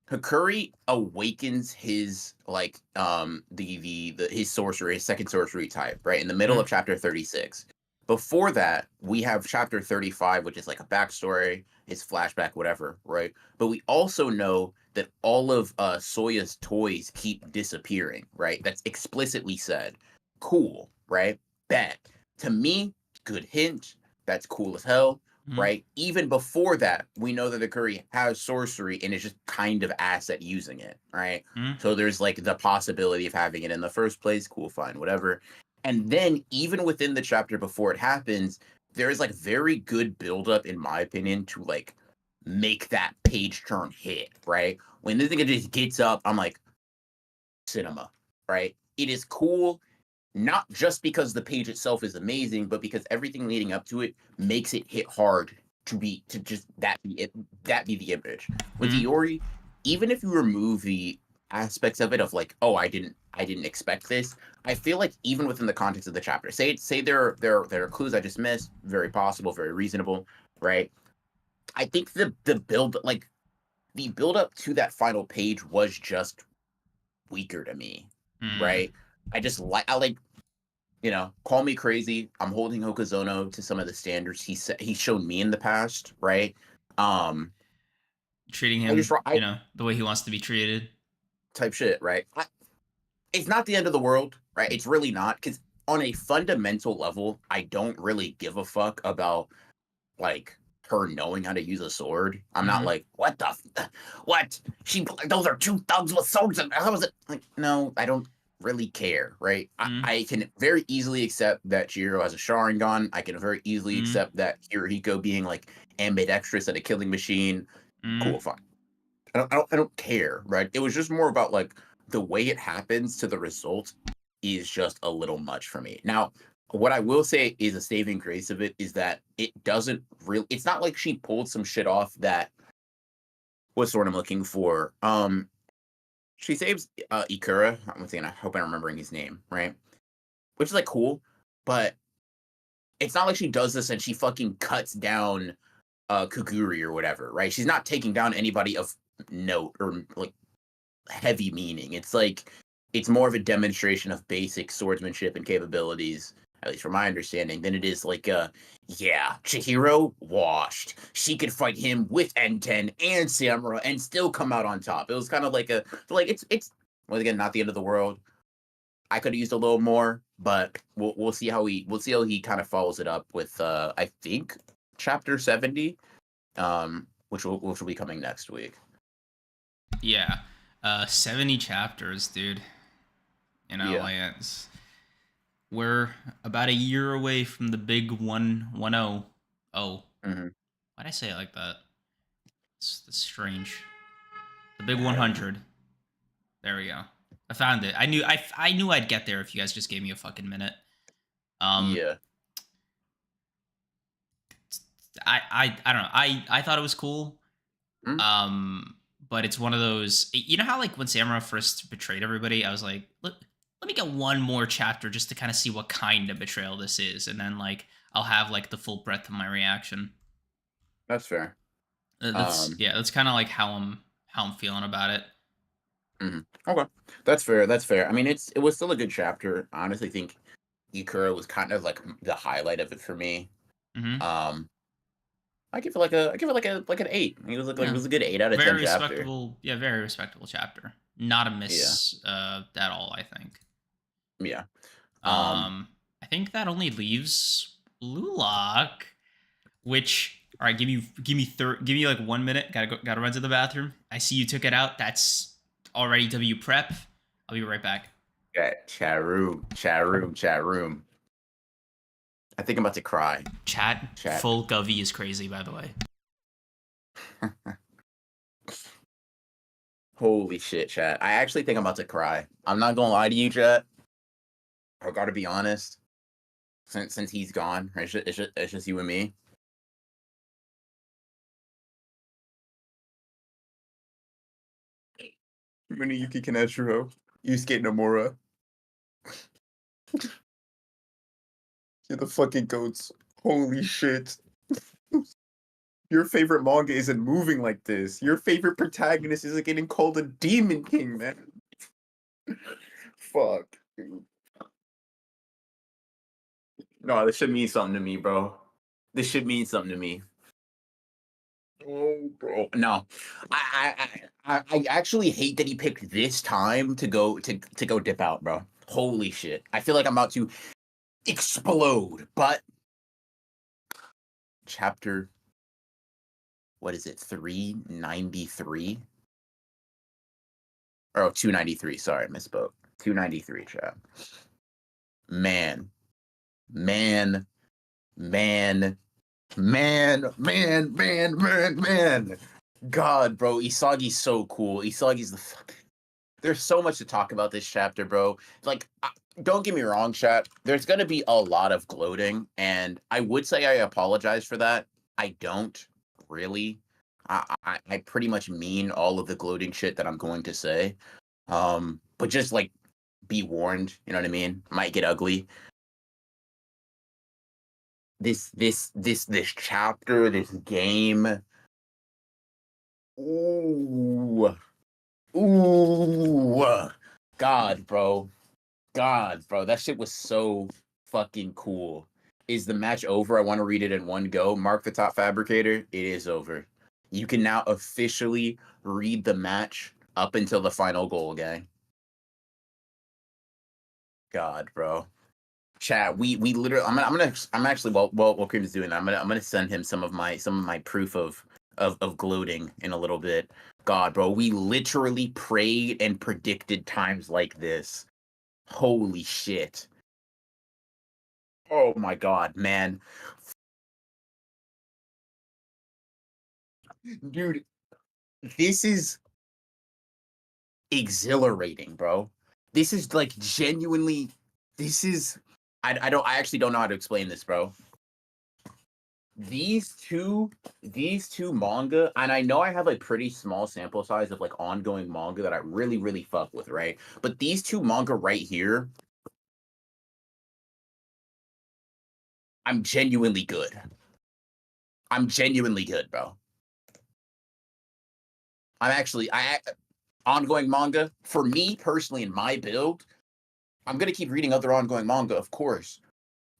Speaker 2: Hakuri awakens his like the his sorcery, his second sorcery type, right? In the middle of chapter 36. Before that, we have chapter 35, which is like a backstory, his flashback, whatever, right? But we also know that all of Soya's toys keep disappearing, right? That's explicitly said. Cool, right? Bet. To me, good hint. That's cool as hell, right? Even before that, we know that the Curry has sorcery and is just kind of ass at using it, right? So there's like the possibility of having it in the first place. Cool, fine, whatever. And then even within the chapter before it happens, there is like very good buildup, in my opinion, to like make that page turn hit, right? When this thing just gets up, I'm like, cinema, right? It is cool, not just because the page itself is amazing, but because everything leading up to it makes it hit hard to just that be it, that be the image. With Iori, even if you remove the aspects of it of like, oh, I didn't expect this, I feel like even within the context of the chapter, say there are clues I just missed, very possible, very reasonable, right? I think the build like the build up to that final page was just weaker to me, right? I like, you know, call me crazy. I'm holding Hokazono to some of the standards he's shown me in the past, right?
Speaker 1: Treating
Speaker 2: I just
Speaker 1: him,
Speaker 2: I
Speaker 1: the way he wants to be treated.
Speaker 2: type shit, right? It's not the end of the world, right? It's really not, because on a fundamental level, I don't really give a fuck about like her knowing how to use a sword. I'm not like, what the what? Those are two thugs with swords, and how is it like? No, I don't really care, right? I can very easily accept that Chihiro has a Sharingan. I can very easily accept that Hirohiko being like ambidextrous at a killing machine. Cool, fine. I don't care, right? It was just more about like the way it happens to the result is just a little much for me. Now, what I will say is a saving grace of it is that it doesn't really, it's not like she pulled some shit off that, what's the word I'm looking for? She saves Ikura. I'm saying, I hope I'm remembering his name, right? Which is like cool, but it's not like she does this and she fucking cuts down Kaguri or whatever, right? She's not taking down anybody of note or like heavy meaning. It's like it's more of a demonstration of basic swordsmanship and capabilities, at least from my understanding, than it is like yeah, Chihiro washed. She could fight him with N10 and Samura and still come out on top. It was kind of like a like it's once again not the end of the world. I could have used a little more, but we'll see how he kind of follows it up with I think chapter 70, which will be coming next week.
Speaker 1: Yeah. 70 chapters, dude.
Speaker 2: Yeah.
Speaker 1: Like we're about a year away from the big 110. Oh.
Speaker 2: Mm-hmm.
Speaker 1: Why'd I say it like that? That's strange. The big
Speaker 2: I don't know.
Speaker 1: 100. There we go. I found it. I knew I'd get there if you guys just gave me a fucking minute.
Speaker 2: Yeah.
Speaker 1: I don't know. I thought it was cool.
Speaker 2: Mm.
Speaker 1: But it's one of those, you know how like when Samura first betrayed everybody, I was like, let me get one more chapter just to kind of see what kind of betrayal this is, and then like I'll have like the full breadth of my reaction.
Speaker 2: That's fair.
Speaker 1: That's kind of like how I'm feeling about it.
Speaker 2: Okay. That's fair. That's fair. I mean, it was still a good chapter. I honestly think Ikura was kind of like the highlight of it for me.
Speaker 1: Hmm.
Speaker 2: Um, I give it like an 8. It
Speaker 1: Yeah,
Speaker 2: was a good 8 out of 10
Speaker 1: very
Speaker 2: chapter.
Speaker 1: respectable. Yeah, very respectable chapter. Not a
Speaker 2: Yeah.
Speaker 1: miss at all, I think.
Speaker 2: Yeah. Um,
Speaker 1: I think that only leaves Blue Lock, which all right, give me like 1 minute. Gotta run to the bathroom. I see you took it out. That's already W prep. I'll be right back.
Speaker 2: yeah, chat room. I think I'm about to cry.
Speaker 1: Chat
Speaker 2: Chat.
Speaker 1: full Govy is crazy, by the way.
Speaker 2: Holy shit, chat. I actually think I'm about to cry. I'm not gonna lie to you, chat. I gotta be honest. Since he's gone, it's just you and me. Yuki Kaneshiro. Yusuke Nomura. You're the fucking goats. Holy shit. Your favorite manga isn't moving like this. Your favorite protagonist isn't getting called a Demon King, man. Fuck. No, this should mean something to me, bro. This should mean something to me. Oh, bro. No, I actually hate that he picked this time to go dip out, bro. Holy shit! I feel like I'm about to explode. But chapter, what is it? 393 or 293? Sorry, I misspoke. 293, chat. Man. God, bro, Isagi's so cool. Isagi's the fuck. There's so much to talk about this chapter, bro. Like, don't get me wrong, chat. There's gonna be a lot of gloating, and I would say I apologize for that. I don't really. I pretty much mean all of the gloating shit that I'm going to say. But just like be warned, you know what I mean? Might get ugly. This chapter, this game. Ooh. God, bro. That shit was so fucking cool. Is the match over? I want to read it in one go. Mark the Top Fabricator. It is over. You can now officially read the match up until the final goal, gang. God, bro. Chat, we literally I'm actually while Cream is doing that, I'm gonna send him some of my proof of gloating in a little bit. God, bro, we literally prayed and predicted times like this. Holy shit. Oh my god, man. Dude, this is exhilarating, bro. This is like genuinely I actually don't know how to explain this, bro. These two manga, and I know I have a pretty small sample size of like ongoing manga that I really fuck with, right? But these two manga right here, I'm genuinely good. Bro. Ongoing manga for me personally in my build. I'm gonna keep reading other ongoing manga, of course.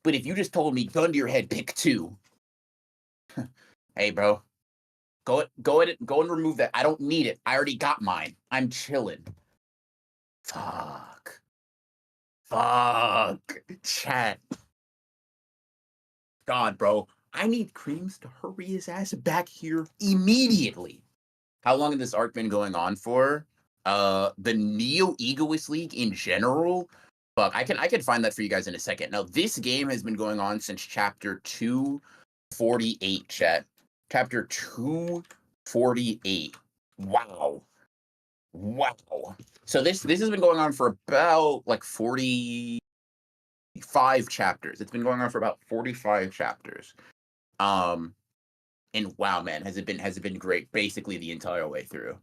Speaker 2: But if you just told me, gun to your head, pick two. Hey, bro, go and remove that. I don't need it. I already got mine. I'm chilling. Fuck. Chat. God, bro. I need Creams to hurry his ass back here immediately. How long has this arc been going on for? The Neo Egoist League in general. Fuck, I can find that for you guys in a second. Now, this game has been going on since chapter 248, chat. Chapter 248. Wow. So this has been going on for about like 45 chapters. It's been going on for about 45 chapters. And wow, man, has it been great basically the entire way through.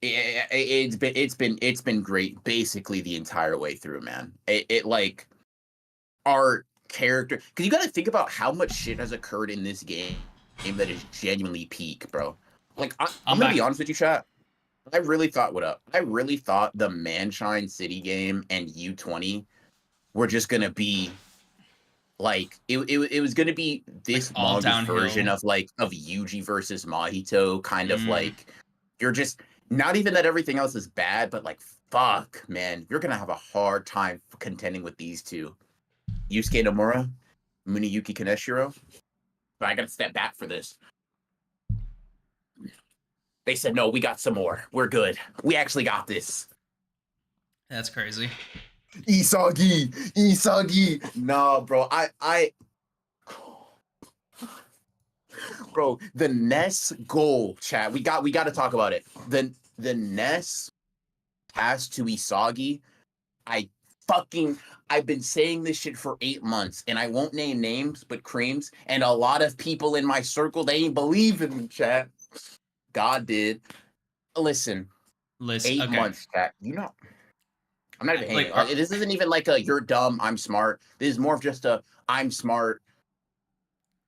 Speaker 2: It's been great basically the entire way through, man. It like our character, because you got to think about how much shit has occurred in this game that is genuinely peak, bro. Like I'm gonna be honest with you, chat. I really thought the Manshine City game and U20 were just gonna be like it was gonna be this
Speaker 1: all
Speaker 2: manga
Speaker 1: downhill
Speaker 2: version of Yuji versus Mahito, kind of like you're just not even that everything else is bad, but like fuck, man, you're gonna have a hard time contending with these two. Yusuke Nomura, Muneyuki Kaneshiro. But I gotta step back for this. They said, no, we got some more. We're good. We actually got this.
Speaker 1: That's crazy.
Speaker 2: Isagi. Nah, bro. Bro, the Ness goal, chat. We got to talk about it. The Ness pass to Isagi. I've been saying this shit for 8 months, and I won't name names, but Creams, and a lot of people in my circle, they ain't believe in me, chat. God did. Listen, 8
Speaker 1: okay.
Speaker 2: months, chat. You know. I'm not even hating.
Speaker 1: Like,
Speaker 2: This isn't even like a "you're dumb, I'm smart." This is more of just a "I'm smart,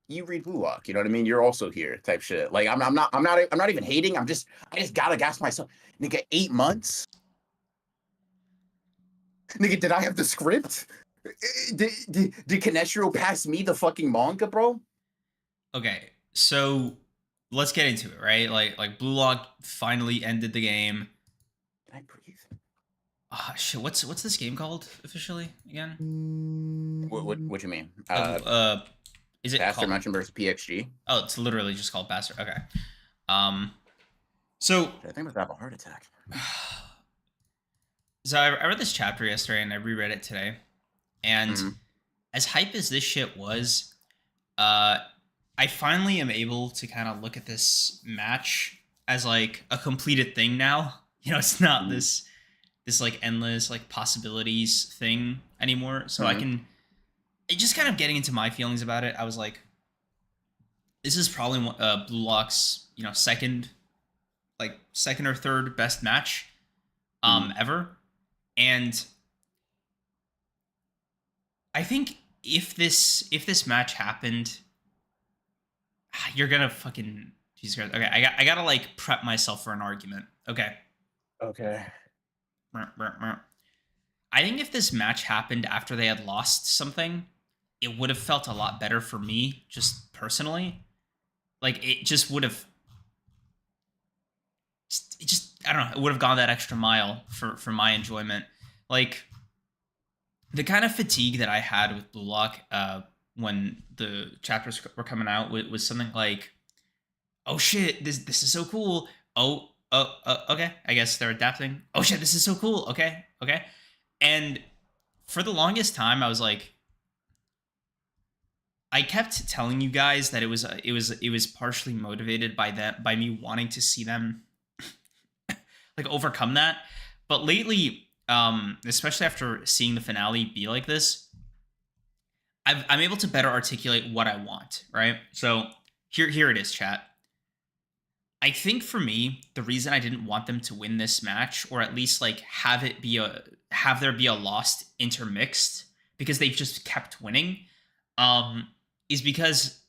Speaker 2: you read Blue Lock." You know what I mean? You're also here type shit. Like I'm not even hating. I just gotta gas myself. Nigga, 8 months. Nigga, did I have the script? Did Kaneshiro pass me the fucking manga, bro?
Speaker 1: okay, so let's get into it, right? Like Blue Lock finally ended the game.
Speaker 2: Can I breathe?
Speaker 1: Shit, what's this game called officially again?
Speaker 2: What you mean?
Speaker 1: Is it
Speaker 2: Pastor
Speaker 1: called?
Speaker 2: Mention versus PXG.
Speaker 1: Oh, it's literally just called Bastard. Okay. So
Speaker 2: I think I'm about to have a heart attack.
Speaker 1: so I read this chapter yesterday and I reread it today, and as hype as this shit was, I finally am able to kind of look at this match as like a completed thing now. You know, it's not this like endless like possibilities thing anymore. So I can just kind of getting into my feelings about it. I was like, this is probably Blue Lock's, you know, second or third best match ever. And I think if this match happened, you're gonna fucking Jesus Christ. Okay, I gotta like prep myself for an argument. Okay.
Speaker 2: Okay.
Speaker 1: I think if this match happened after they had lost something, it would have felt a lot better for me, just personally. Like it just would have. It just I don't know. It would have gone that extra mile for my enjoyment. Like the kind of fatigue that I had with Blue Lock when the chapters were coming out was something like, oh shit, this is so cool. Oh, okay, I guess they're adapting. Oh shit, this is so cool. Okay. And for the longest time, I was like, I kept telling you guys that it was partially motivated by me wanting to see them like overcome that. But lately, especially after seeing the finale be like this, I'm able to better articulate what I want. Right. So here it is, chat. I think for me, the reason I didn't want them to win this match, or at least like have there be a lost intermixed, because they've just kept winning, is because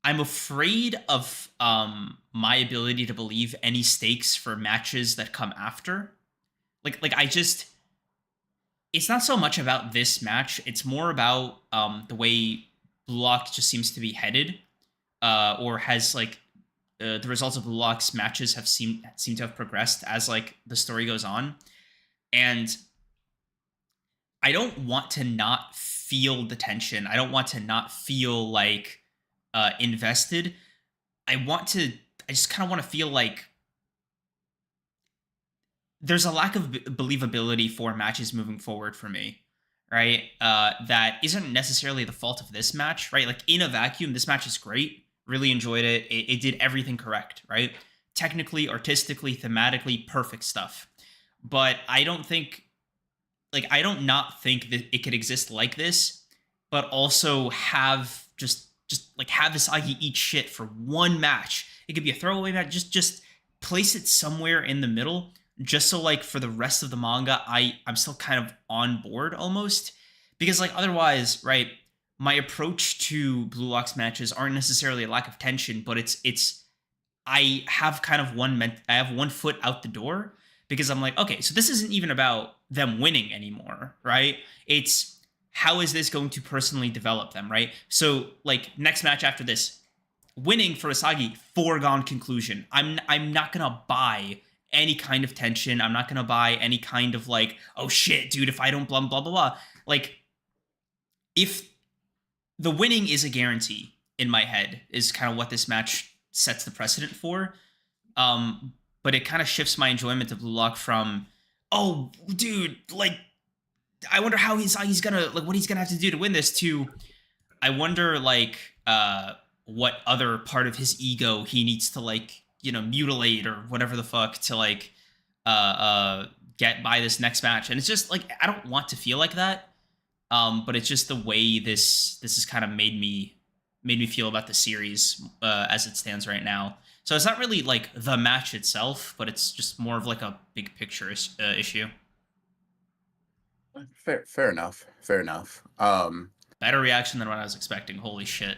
Speaker 1: I'm afraid of my ability to believe any stakes for matches that come after. Like I just, it's not so much about this match. It's more about the way Blue Lock just seems to be headed, or has like the results of Blue Lock's matches have seem to have progressed as like the story goes on, and I don't want to not feel the tension. I don't want to not feel like invested. I just kind of want to feel like there's a lack of believability for matches moving forward for me, right? That isn't necessarily the fault of this match, right? Like in a vacuum, this match is great. Really enjoyed it. It did everything correct, right? Technically, artistically, thematically, perfect stuff. But I don't not think that it could exist like this, but also have just like have Isagi eat shit for one match. It could be a throwaway match. Just place it somewhere in the middle, just so like for the rest of the manga, I'm still kind of on board almost, because like otherwise, right? My approach to Blue Lock's matches aren't necessarily a lack of tension, but it's I have kind of I have one foot out the door, because I'm like, okay, so this isn't even about them winning anymore, right? It's how is this going to personally develop them, right? So like next match after this, winning for Isagi, foregone conclusion. I'm not gonna buy any kind of tension. I'm not gonna buy any kind of like, oh shit, dude, if I don't blah blah blah blah. Like if the winning is a guarantee in my head is kind of what this match sets the precedent for. But it kind of shifts my enjoyment of Blue Lock from, oh, dude, like, I wonder how he's gonna, like, what he's gonna have to do to win this, to, I wonder, like, what other part of his ego he needs to, like, you know, mutilate or whatever the fuck to, like, get by this next match. And it's just, like, I don't want to feel like that. But it's just the way this has kind of made me feel about the series as it stands right now. So it's not really like the match itself, but it's just more of like a big picture issue.
Speaker 2: Fair enough. Fair enough.
Speaker 1: Better reaction than what I was expecting. Holy shit.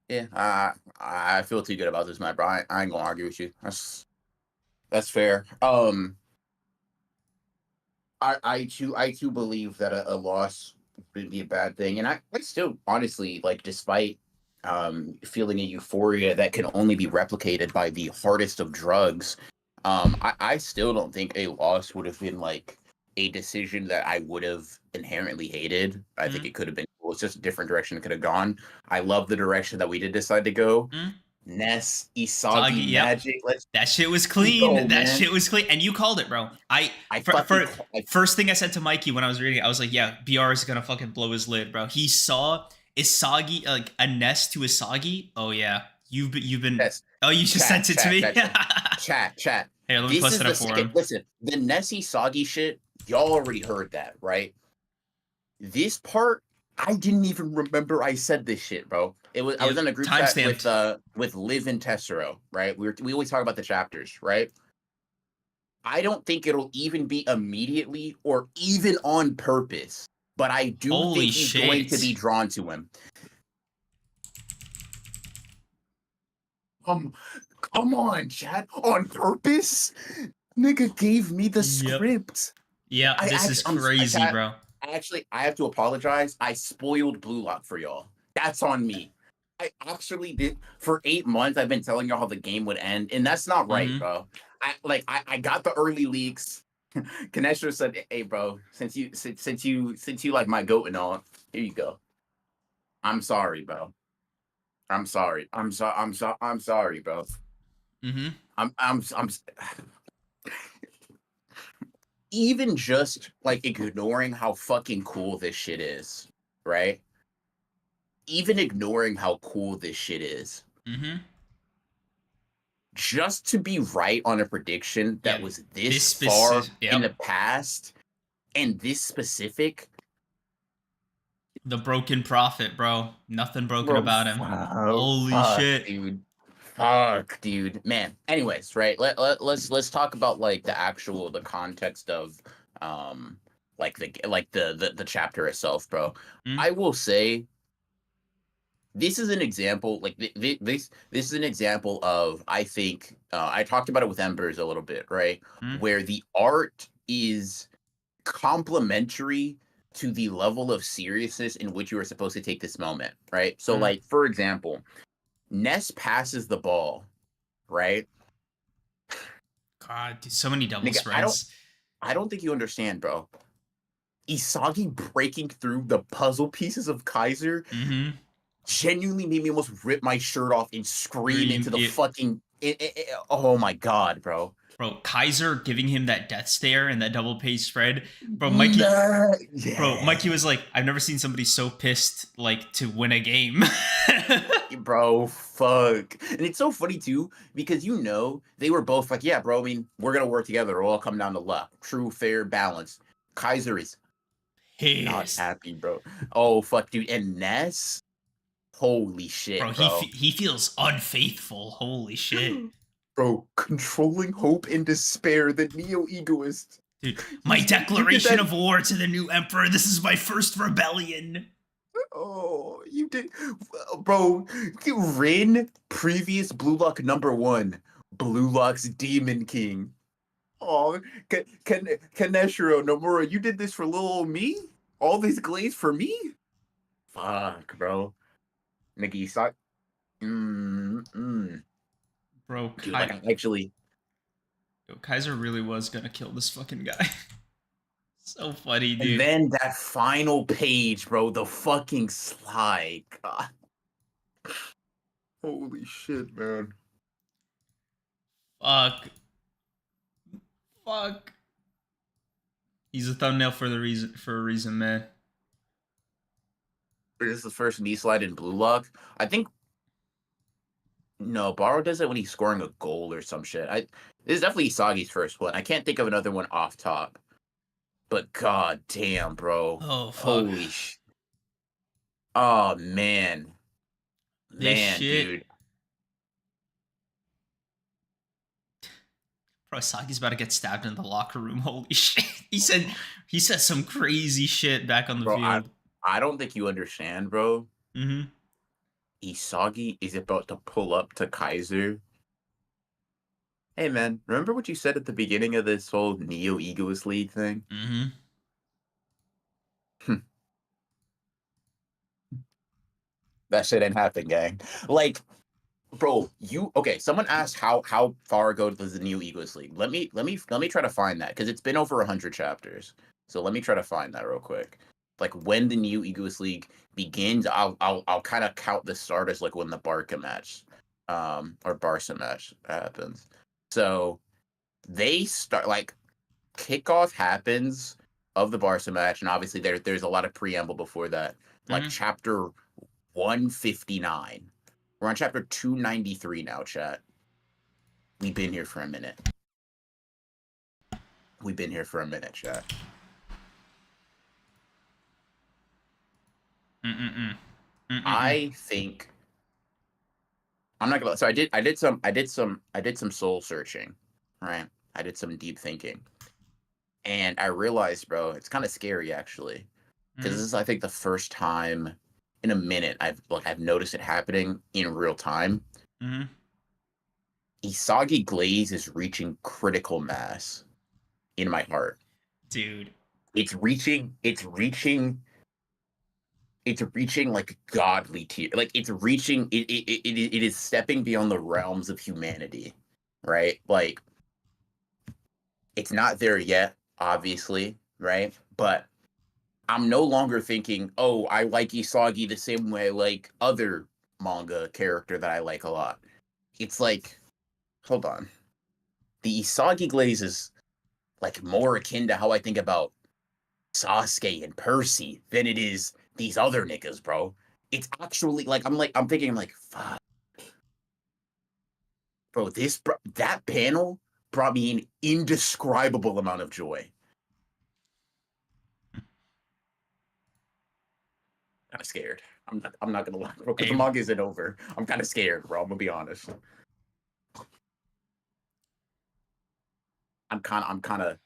Speaker 2: Yeah, I feel too good about this, man, bro. I ain't gonna argue with you. That's fair. I too believe that a loss would be a bad thing, and I still honestly like, despite feeling a euphoria that can only be replicated by the hardest of drugs. I still don't think a loss would have been like a decision that I would have inherently hated. I think
Speaker 1: Mm,
Speaker 2: it could have been cool. It's just a different direction it could have gone. I love the direction that we did decide to go.
Speaker 1: mm.
Speaker 2: Ness,
Speaker 1: Soggy,
Speaker 2: Isagi,
Speaker 1: yep.
Speaker 2: Magic. Let's
Speaker 1: That shit was
Speaker 2: go,
Speaker 1: clean. That
Speaker 2: man.
Speaker 1: shit was clean. And you called it, bro.
Speaker 2: I
Speaker 1: For,
Speaker 2: fucking
Speaker 1: for first thing I said to Mikey when I was reading it, I was like, yeah, BR is gonna fucking blow his lid, bro. He saw Isagi, like a nest to Isagi. Oh yeah. You've been
Speaker 2: Yes.
Speaker 1: Oh, you just
Speaker 2: Chat,
Speaker 1: sent it to
Speaker 2: chat,
Speaker 1: me?
Speaker 2: chat, chat, chat.
Speaker 1: Here, let me
Speaker 2: This
Speaker 1: post
Speaker 2: is
Speaker 1: it
Speaker 2: the
Speaker 1: up for
Speaker 2: second.
Speaker 1: him.
Speaker 2: Listen, the Nessie Soggy shit, y'all already heard that, right? This part, I didn't even remember I said this shit, bro. I was
Speaker 1: Yep.
Speaker 2: in a group
Speaker 1: Time
Speaker 2: chat
Speaker 1: stamped.
Speaker 2: with Liv and Tessero, right? We always talk about the chapters, right? I don't think it'll even be immediately or even on purpose, but I do
Speaker 1: Holy
Speaker 2: think he's going to
Speaker 1: shit.
Speaker 2: be drawn to him. Um, come on, Chad. On purpose? Nigga gave me the
Speaker 1: Yep.
Speaker 2: script.
Speaker 1: Yeah,
Speaker 2: I
Speaker 1: this is
Speaker 2: actually,
Speaker 1: crazy,
Speaker 2: Chad,
Speaker 1: bro.
Speaker 2: I have to apologize. I spoiled Blue Lock for y'all. That's on me. I actually did. For 8 months, I've been telling y'all how the game would end, and that's not right,
Speaker 1: Mm-hmm.
Speaker 2: bro. I got the early leaks. Connection said, "Hey, bro, since you like my goat and all, here you go. I'm sorry, bro. I'm sorry. I'm sorry, bro.
Speaker 1: Mm-hmm.
Speaker 2: I'm even just like ignoring how fucking cool this shit is, right? Even ignoring how cool this shit is,
Speaker 1: Mm-hmm.
Speaker 2: just to be right on a prediction
Speaker 1: Yeah.
Speaker 2: that was
Speaker 1: This
Speaker 2: this far
Speaker 1: specific
Speaker 2: in
Speaker 1: yep.
Speaker 2: the past and this specific,
Speaker 1: The broken prophet, bro. Nothing broken
Speaker 2: bro.
Speaker 1: about him. Holy
Speaker 2: Fuck,
Speaker 1: shit.
Speaker 2: dude. Fuck, dude. Man. Anyways, right? Let's talk about like the context of like the chapter itself, bro.
Speaker 1: Mm,
Speaker 2: I will say this is an example like this is an example of, I think, I talked about it with Embers a little bit, right,
Speaker 1: mm,
Speaker 2: where the art is complementary to the level of seriousness in which you are supposed to take this moment, right? So
Speaker 1: mm.
Speaker 2: like, for example, Ness passes the ball, right?
Speaker 1: God, dude, so many double
Speaker 2: Nigga, I don't
Speaker 1: spreads.
Speaker 2: I don't think you understand, bro. Isagi breaking through the puzzle pieces of Kaiser
Speaker 1: Mm-hmm.
Speaker 2: genuinely made me almost rip my shirt off and scream into the
Speaker 1: It,
Speaker 2: fucking. Oh my god, bro.
Speaker 1: bro, Kaiser giving him that death stare and that double page spread. Bro,
Speaker 2: Nah,
Speaker 1: Mikey
Speaker 2: yeah,
Speaker 1: was like, I've never seen somebody so pissed like to win a game.
Speaker 2: bro. Fuck. And it's so funny too because they were both like, yeah, bro. I mean, we're gonna work together. It'll all come down to luck. True, fair, balance. Kaiser is not
Speaker 1: Pissed.
Speaker 2: happy, bro. Oh fuck, dude. And Ness, holy
Speaker 1: Bro,
Speaker 2: shit, bro.
Speaker 1: he feels unfaithful. Holy shit.
Speaker 2: Bro, controlling hope and despair, the neo egoist.
Speaker 1: Dude, my
Speaker 2: You did
Speaker 1: declaration
Speaker 2: that.
Speaker 1: of war to the new emperor. This is my first rebellion.
Speaker 2: Oh, you did, bro. Rin, previous Blue Lock #1, Blue Lock's Demon King. Oh, Kaneshiro Nomura, you did this for little old me? All this glaze for me? Fuck, bro. Nigga, you suck.
Speaker 1: Bro,
Speaker 2: Dude, like, I actually.
Speaker 1: Kaiser really was gonna kill this fucking guy. So funny,
Speaker 2: And
Speaker 1: dude.
Speaker 2: then that final page, bro, the fucking slide. God. Holy shit, man.
Speaker 1: Fuck. Fuck. He's a thumbnail for a reason, man.
Speaker 2: This is the first knee slide in Blue Lock. I think no, Baro does it when he's scoring a goal or some shit. This is definitely Isagi's first one. I can't think of another one off top. But god damn, bro.
Speaker 1: Oh fuck.
Speaker 2: Holy oh man.
Speaker 1: This
Speaker 2: Man,
Speaker 1: shit.
Speaker 2: dude.
Speaker 1: Bro, Saki's about to get stabbed in the locker room. Holy shit! He said some crazy shit back on the
Speaker 2: Bro,
Speaker 1: field.
Speaker 2: I don't think you understand, bro.
Speaker 1: Mm-hmm.
Speaker 2: Isagi is about to pull up to Kaiser. Hey man, remember what you said at the beginning of this whole Neo Egoist League thing?
Speaker 1: Mm-hmm.
Speaker 2: That shit ain't happen, gang. Like, bro, you okay? Someone asked how far ago does the Neo Egoist League? Let me try to find that because it's been over 100 chapters. So let me try to find that real quick. Like when the Neo Egoist League begins, I'll kind of count the start as like when the Barca match, or Barca match happens. So they start like kickoff happens of the Barca match, and obviously there's a lot of preamble before that. Like
Speaker 1: Mm-hmm.
Speaker 2: chapter 159. We're on chapter 293 now, chat. We've been here for a minute. We've been here for a minute, chat.
Speaker 1: Mm-mm-mm. Mm-mm-mm.
Speaker 2: I think I'm not gonna. So I did some soul searching, right? I did some deep thinking, and I realized, bro, it's kind of scary actually, because
Speaker 1: Mm-hmm.
Speaker 2: this is I think the first time in a minute I've noticed it happening in real time.
Speaker 1: Mm-hmm.
Speaker 2: Isagi Glaze is reaching critical mass in my heart.
Speaker 1: Dude.
Speaker 2: It's reaching like godly tier. Like it's reaching it is stepping beyond the realms of humanity, right? Like it's not there yet, obviously, right? But I'm no longer thinking, oh, I like Isagi the same way I like other manga character that I like a lot. It's like, hold on. The Isagi glaze is like more akin to how I think about Sasuke and Percy than it is these other niggas, bro. It's actually I'm thinking like, fuck, bro, that panel brought me an indescribable amount of joy. Kind of scared. I'm not gonna lie, bro, because the
Speaker 1: Hey,
Speaker 2: manga isn't over. I'm kind of scared, bro. I'm gonna be honest. I'm kind of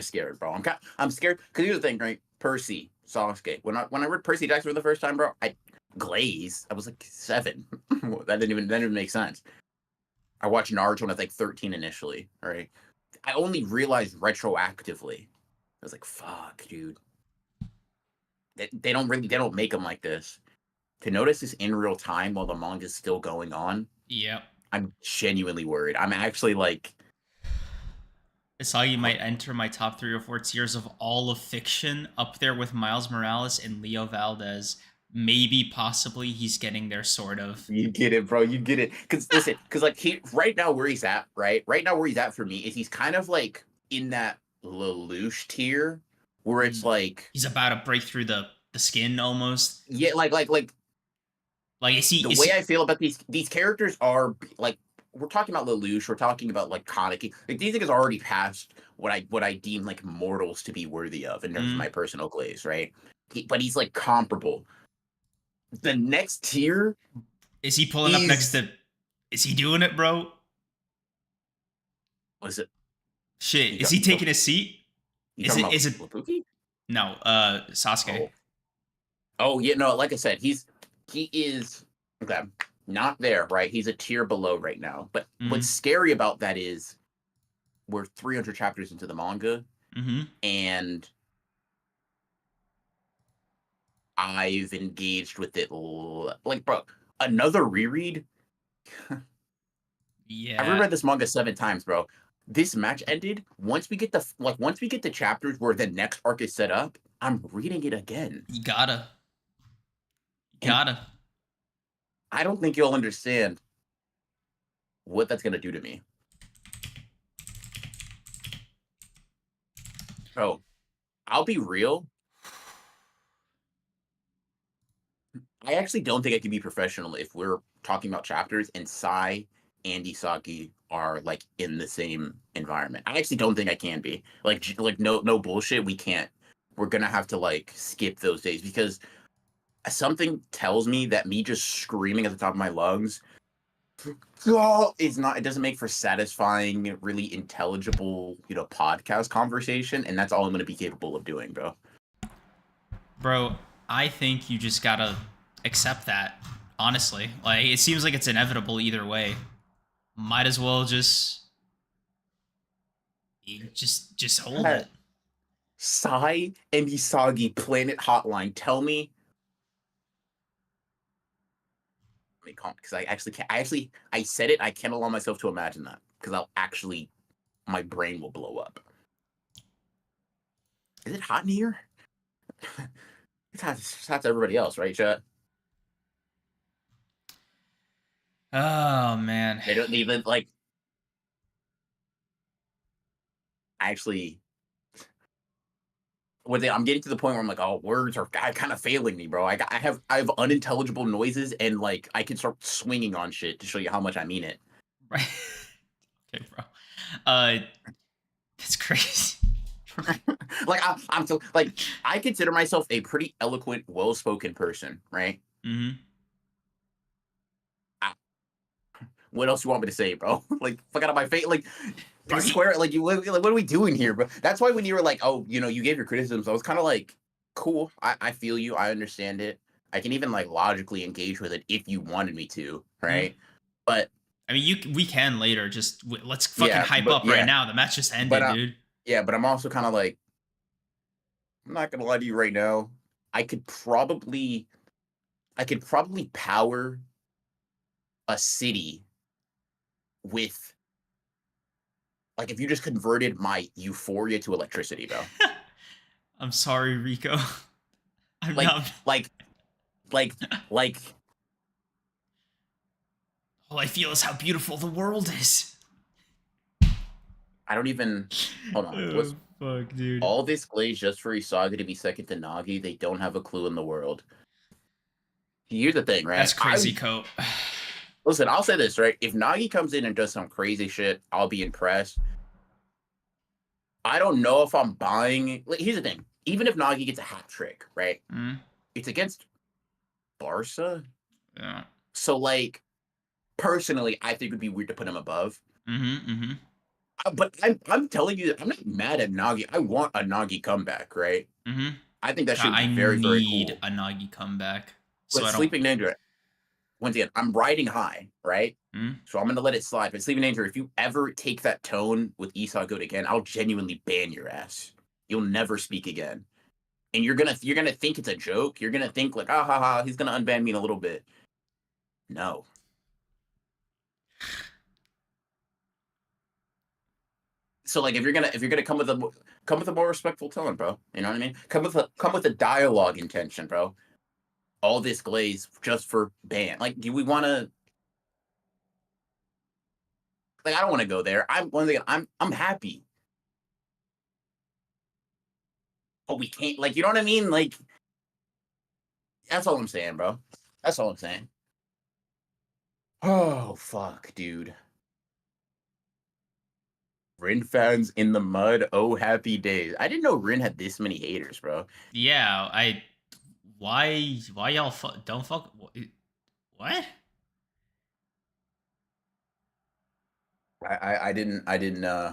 Speaker 2: scared, bro. I'm scared because here's the thing, right? Percy, Sasuke. When I read Percy Jackson for the first time, bro, I was like 7. That didn't even make sense. I watched Naruto when I was like 13 initially. All right, I only realized retroactively. I was like, fuck, dude. They don't make them like this. To notice this in real time while the manga's still going on,
Speaker 1: yep.
Speaker 2: I'm genuinely worried. I'm actually like,
Speaker 1: Isagi might enter my top 3 or 4 tiers of all of fiction, up there with Miles Morales and Leo Valdez. Maybe, possibly, he's getting there, sort of.
Speaker 2: you get it, bro. You get it. Because listen, because like he right now where he's at, right? Right now where he's at for me is he's kind of like in that Lelouch tier where it's
Speaker 1: Mm.
Speaker 2: like,
Speaker 1: He's about to break through the skin almost.
Speaker 2: yeah,
Speaker 1: Like, is he?
Speaker 2: the
Speaker 1: Is
Speaker 2: way I
Speaker 1: he?
Speaker 2: feel about these characters are like we're talking about Lelouch, we're talking about like Kaneki. Like these niggas already passed what I deem like mortals to be worthy of in terms of
Speaker 1: Mm,
Speaker 2: my personal glaze, right? But he's like comparable. The next tier
Speaker 1: is he pulling up next
Speaker 2: is
Speaker 1: to? Is he doing it, bro?
Speaker 2: was it
Speaker 1: Shit,
Speaker 2: you
Speaker 1: is
Speaker 2: got
Speaker 1: he
Speaker 2: you,
Speaker 1: taking a seat?
Speaker 2: you
Speaker 1: Is
Speaker 2: talking
Speaker 1: it?
Speaker 2: about
Speaker 1: Is it?
Speaker 2: Lapuki?
Speaker 1: No, Sasuke.
Speaker 2: Oh. Oh yeah, no, like I said, he is okay, not there, right? He's a tier below right now. But what's
Speaker 1: Mm,
Speaker 2: scary about that is we're 300 chapters into the manga,
Speaker 1: mm-hmm.
Speaker 2: and I've engaged with it like, bro, another reread. I've
Speaker 1: Yeah,
Speaker 2: reread this manga 7 times, bro. This match ended. Once we get the chapters where the next arc is set up, I'm reading it again.
Speaker 1: you gotta, you
Speaker 2: And
Speaker 1: gotta.
Speaker 2: I don't think you'll understand what that's gonna do to me. Bro, I'll be real. I actually don't think I can be professional if we're talking about chapters and Sai and Isagi are like in the same environment. I actually don't think I can be. Like no bullshit, we can't. We're gonna have to like skip those days because something tells me that me just screaming at the top of my lungs Oh, it's not. It doesn't make for satisfying, really intelligible, podcast conversation, and that's all I'm going to be capable of doing, bro.
Speaker 1: Bro, I think you just gotta accept that. Honestly, like it seems like it's inevitable either way. Might as well just hold it.
Speaker 2: Sae and Isagi Planet Hotline. Tell me. Let me calm because I actually can't. I said it. I can't allow myself to imagine that because my brain will blow up. Is it hot in here? It's hot to everybody else, right, chat?
Speaker 1: Oh man.
Speaker 2: They don't even like. Actually, I'm getting to the point where I'm like, oh, words are kind of failing me, bro. I have unintelligible noises and like I can start swinging on shit to show you how much I mean it.
Speaker 1: Right. Okay, bro. That's crazy.
Speaker 2: Like I'm so like I consider myself a pretty eloquent, well-spoken person, right?
Speaker 1: Mm-hmm.
Speaker 2: What else you want me to say, bro? Like, fuck out of my face. Like,
Speaker 1: Bro,
Speaker 2: square. Like, what are we doing here, bro? That's why when you were like, oh, you gave your criticisms, I was kind of like, cool. I feel you. I understand it. I can even like logically engage with it if you wanted me to, right? But
Speaker 1: I mean, we can later. Just let's fucking
Speaker 2: yeah,
Speaker 1: hype
Speaker 2: but
Speaker 1: up right
Speaker 2: yeah,
Speaker 1: now. The match just
Speaker 2: but
Speaker 1: ended, dude.
Speaker 2: yeah, but I'm also kind of like, I'm not gonna lie to you right now. I could probably, power a city with like if you just converted my euphoria to electricity, bro.
Speaker 1: I'm sorry, Rico. I'm
Speaker 2: Like,
Speaker 1: not.
Speaker 2: like, like, like.
Speaker 1: All I feel is how beautiful the world is.
Speaker 2: I don't even. Hold on.
Speaker 1: Oh
Speaker 2: What's
Speaker 1: fuck, dude.
Speaker 2: all this glaze just for Isaga to be second to Nagi? They don't have a clue in the world. Here's the thing,
Speaker 1: That's
Speaker 2: right?
Speaker 1: crazy, Coat.
Speaker 2: Listen. I'll say this, right? If Nagi comes in and does some crazy shit, I'll be impressed. I don't know if I'm buying. Like, here's the thing. Even if Nagi gets a hat trick, right?
Speaker 1: Mm,
Speaker 2: It's against Barca.
Speaker 1: yeah.
Speaker 2: So, like, personally, I think it would be weird to put him above.
Speaker 1: Mm-hmm. Mm-hmm.
Speaker 2: But I'm telling you, I'm not mad at Nagi. I want a Nagi comeback, right?
Speaker 1: Mm-hmm.
Speaker 2: I think that should
Speaker 1: I
Speaker 2: be very, very
Speaker 1: need
Speaker 2: cool.
Speaker 1: a Nagi comeback, so
Speaker 2: But
Speaker 1: I don't.
Speaker 2: Sleeping Ninja, once again, I'm riding high, right?
Speaker 1: Mm?
Speaker 2: So I'm gonna let it slide. But Sleeping Ninja, if you ever take that tone with Isago again, I'll genuinely ban your ass. You'll never speak again. And you're gonna think it's a joke. You're gonna think like, ah ha ha, he's gonna unban me in a little bit. No. So like if you're gonna come with a more respectful tone, bro. You know what I mean? Come with a dialogue intention, bro. All this glaze just for ban. Like, do we wanna like I don't wanna go there. I'm happy. But we can't like you know what I mean? Like that's all I'm saying, bro. That's all I'm saying. Oh fuck, dude. Rin fans in the mud. Oh happy days. I didn't know Rin had this many haters, bro.
Speaker 1: Yeah. Why y'all don't fuck? What?
Speaker 2: I didn't know.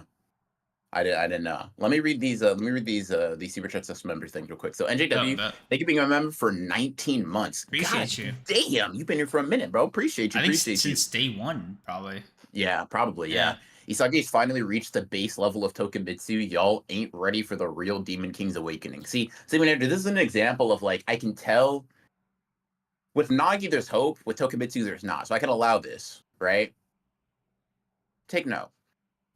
Speaker 2: Let me read these. These super chats us member things real quick. So
Speaker 1: Oh,
Speaker 2: NJW,
Speaker 1: but
Speaker 2: thank you for being a member for 19 months.
Speaker 1: appreciate
Speaker 2: God
Speaker 1: you.
Speaker 2: damn, you've been here for a minute, bro. Appreciate you.
Speaker 1: I think
Speaker 2: Appreciate you.
Speaker 1: since day one, probably.
Speaker 2: Yeah, probably.
Speaker 1: Yeah.
Speaker 2: Yeah. Isagi's finally reached the base level of Tokimitsu. Y'all ain't ready for the real Demon King's awakening. See, this is an example of like I can tell with Nagi there's hope, with Tokimitsu there's not. So I can allow this, right? Take note.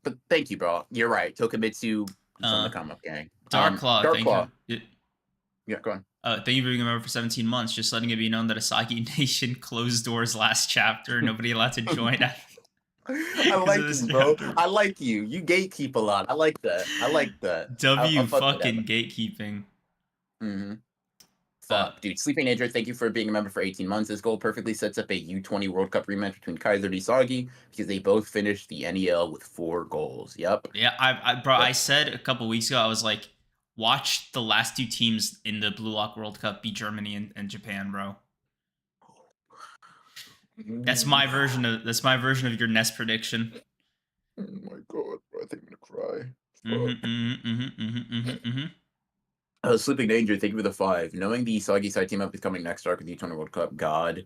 Speaker 2: But thank you, bro. You're right. Tokimitsu, he's on the come up, gang.
Speaker 1: Dark Claw,
Speaker 2: Dark
Speaker 1: thank
Speaker 2: Claw.
Speaker 1: you.
Speaker 2: Yeah, go on.
Speaker 1: Thank you for being a member for 17 months. Just letting it be known that Asagi Nation closed doors last chapter. Nobody allowed to join.
Speaker 2: I like you, bro. I like you. You gatekeep a lot. I like that. I like that.
Speaker 1: W
Speaker 2: I'll fuck with that.
Speaker 1: fucking gatekeeping.
Speaker 2: Mm-hmm. Fuck, dude. Sleeping Ninja, thank you for being a member for 18 months. This goal perfectly sets up a U20 World Cup rematch between Kaiser and Isagi because they both finished the NEL with 4 goals. Yep.
Speaker 1: Yeah, I said a couple weeks ago, I was like, watch the last 2 teams in the Blue Lock World Cup be Germany and Japan, bro. That's my version of your Nest prediction.
Speaker 2: Oh my god, bro, I think I'm gonna cry.
Speaker 1: Mm-hmm,
Speaker 2: Fuck.
Speaker 1: mm-hmm, mm-hmm, mm-hmm, mm-hmm, mm-hmm.
Speaker 2: Sleeping Danger, thank you for the 5. Knowing the Isagi side team up is coming next arc of the U20 World Cup, God.